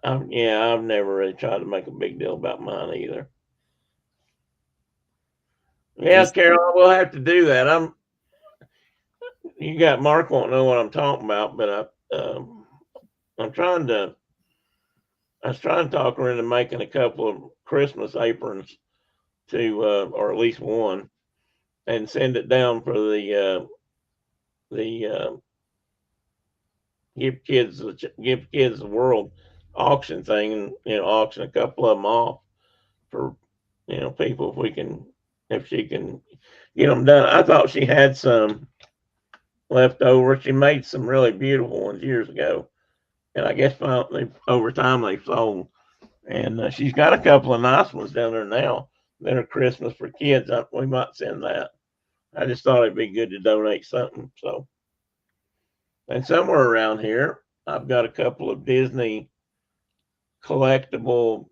I've never really tried to make a big deal about mine either. Yeah, Carol, we'll have to do that. You got Mark won't know what I'm talking about, but I was trying to talk her into making a couple of Christmas aprons or at least one, and send it down for the give kids the world auction thing, and auction a couple of them off for people if she can get them done. I thought she had some left over. She made some really beautiful ones years ago, and I guess finally over time they've sold. And she's got a couple of nice ones down there now that are Christmas for kids. We might send that. I just thought it'd be good to donate something. So, and somewhere around here, I've got a couple of Disney collectible,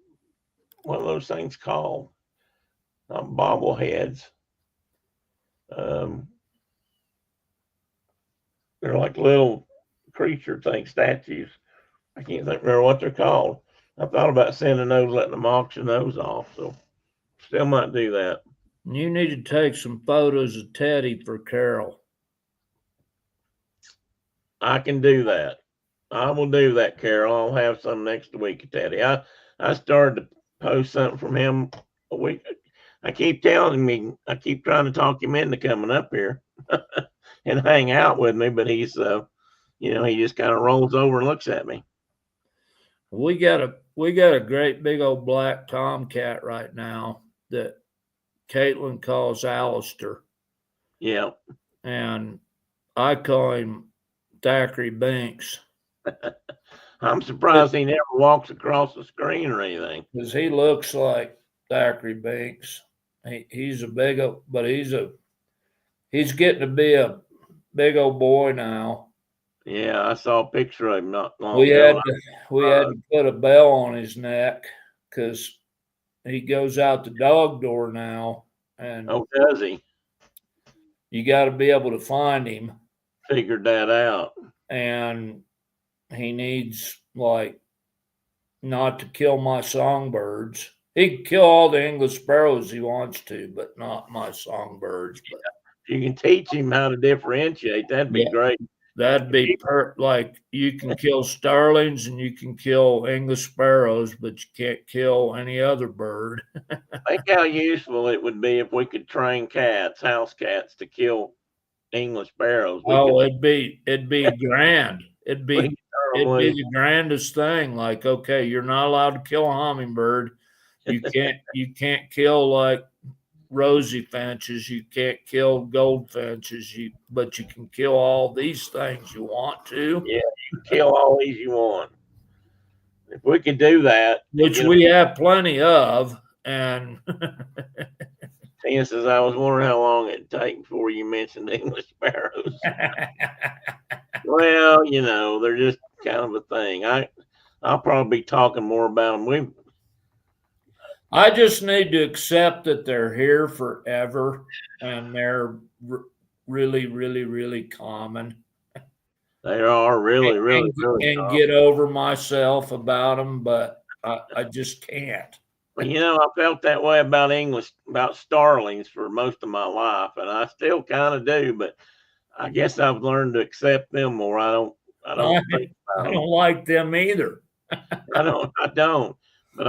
what are those things called? Bobbleheads. They're like little creature thing statues. I can't remember what they're called. I thought about sending those, letting them auction those off. So still might do that. You need to take some photos of Teddy for Carol. I can do that. I will do that, Carol. I'll have some next week, Teddy. I started to post something from him a week. I keep telling me, I keep trying to talk him into coming up here and hang out with me, but he's, he just kind of rolls over and looks at me. We got a great big old black tomcat right now that Caitlin calls Alistair. Yeah. And I call him Thackeray Binks. I'm surprised he never walks across the screen or anything. Because he looks like Thackeray Binks. He's a big old, but he's getting to be a big old boy now. Yeah, I saw a picture of him not long We ago. had to put a bell on his neck because he goes out the dog door now. And oh, does he? You got to be able to find him. Figured that out. And he needs, like, not to kill my songbirds. He can kill all the English sparrows he wants to, but not my songbirds. But you can teach him how to differentiate. That'd be great. That'd be like you can kill starlings and you can kill English sparrows, but you can't kill any other bird. Think how useful it would be if we could train cats, house cats, to kill English sparrows. It'd be grand. It'd be the grandest thing. Like, okay, you're not allowed to kill a hummingbird. You can't kill like rosy finches. You can't kill goldfinches. But you can kill all these things you want to. Yeah, you can kill all these you want. If we could do that, which we have plenty of, and chances I was wondering how long it'd take before you mentioned English sparrows. Well, they're just kind of a thing. I'll probably be talking more about them. I just need to accept that they're here forever and they're really, really, really common. They are really, really, really and get over myself about them, but I just can't. Well, I felt that way about starlings for most of my life, and I still kind of do, but I guess I've learned to accept them more. I don't like them either. I don't. But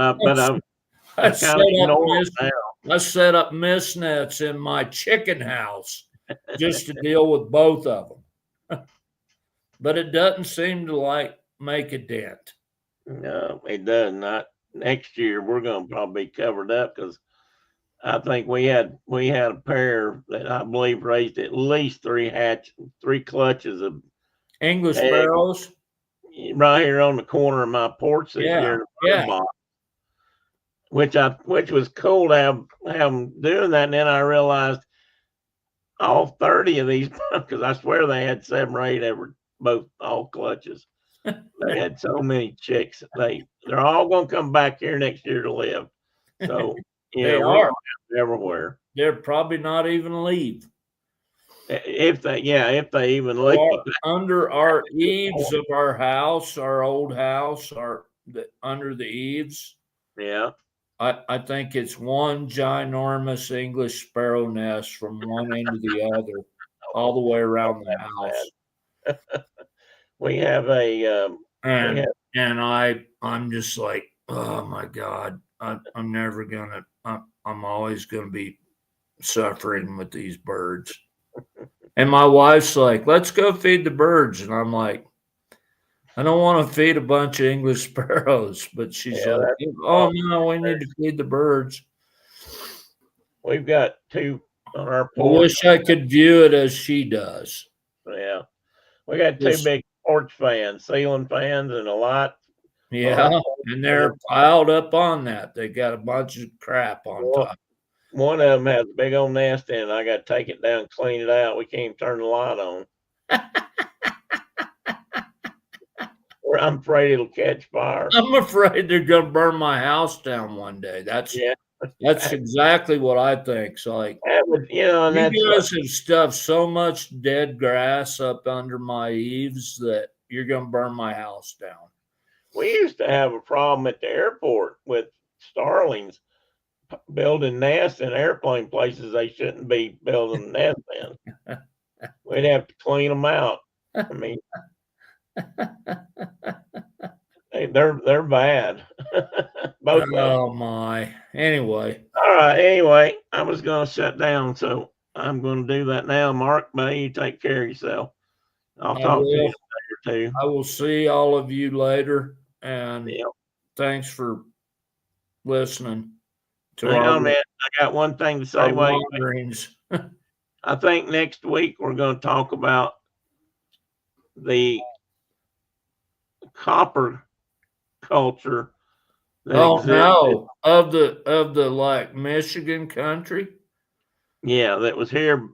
I set up mist nets in my chicken house just to deal with both of them. But it doesn't seem to make a dent. No, it does not. Next year we're going to probably be covered up because I think we had a pair that I believe raised at least three clutches of English sparrows right here on the corner of my porch this year. Which was cool to have them doing that. And then I realized all 30 of these, because I swear they had 7 or 8 all clutches. They had so many chicks. They're all going to come back here next year to live. So they are everywhere. They're probably not even leave. If they even leave. Under our eaves of our house, our old house, under the eaves. Yeah. I think it's one ginormous English sparrow nest from one end to the other, all the way around the house. We have I'm just like, oh my God, I'm always gonna be suffering with these birds. And my wife's like, let's go feed the birds, and I'm like, I don't want to feed a bunch of English sparrows, but she's like, oh no, we need to feed the birds. We've got 2 on our porch. I wish I could view it as she does. Yeah. We got 2 big porch fans, ceiling fans, and a lot. Yeah, and they're piled up on that. They got a bunch of crap on top. One of them has a big old nest in it. I got to take it down and clean it out. We can't even turn the light on. I'm afraid it'll catch fire. I'm afraid they're going to burn my house down one day. That's exactly what I think. So, like, you guys have stuffed so much dead grass up under my eaves that you're going to burn my house down. We used to have a problem at the airport with starlings building nests in airplane places they shouldn't be building nests in. We'd have to clean them out. I mean, they're bad. Both of them. Oh my. Anyway. All right. Anyway, I was going to shut down, so I'm going to do that now. Mark, buddy, you take care of yourself. I'll talk to you in a day or two. I will see all of you later, and thanks for listening to Hang our on, man. I got one thing to say. Wait. wanderings. I think next week we're going to talk about the copper culture. Oh no, of the like Michigan country. Yeah, that was here.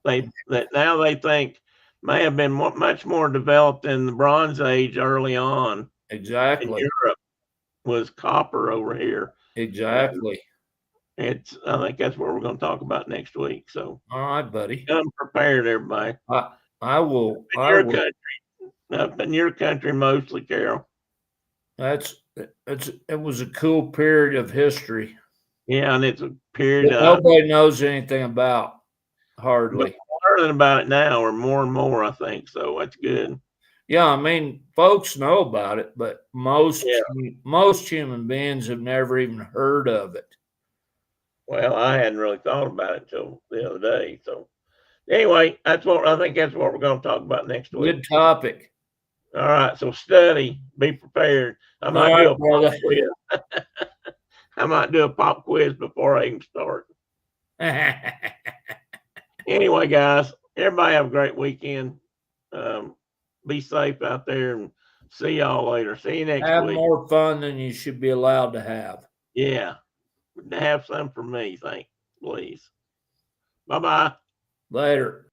That now they think may have been much more developed in the Bronze Age early on. Exactly. In Europe was copper over here. Exactly. I think that's what we're going to talk about next week. So, all right, buddy. Come prepared, everybody. I will. Country, up in your country mostly, Carol. It was a cool period of history. Yeah, and it's a period that nobody knows anything about, hardly. We're learning about it now, or more and more, I think. So that's good. Yeah, I mean, folks know about it, but most human beings have never even heard of it. Well, I hadn't really thought about it till the other day. So anyway, I think that's what we're going to talk about next week. Good topic. All right, so study, be prepared. I might do a pop quiz. I might do a pop quiz before I even start. Anyway, guys, everybody have a great weekend. Be safe out there, and see y'all later. See you next week. Have more fun than you should be allowed to have. Yeah, have some for me, please. Bye-bye. Later.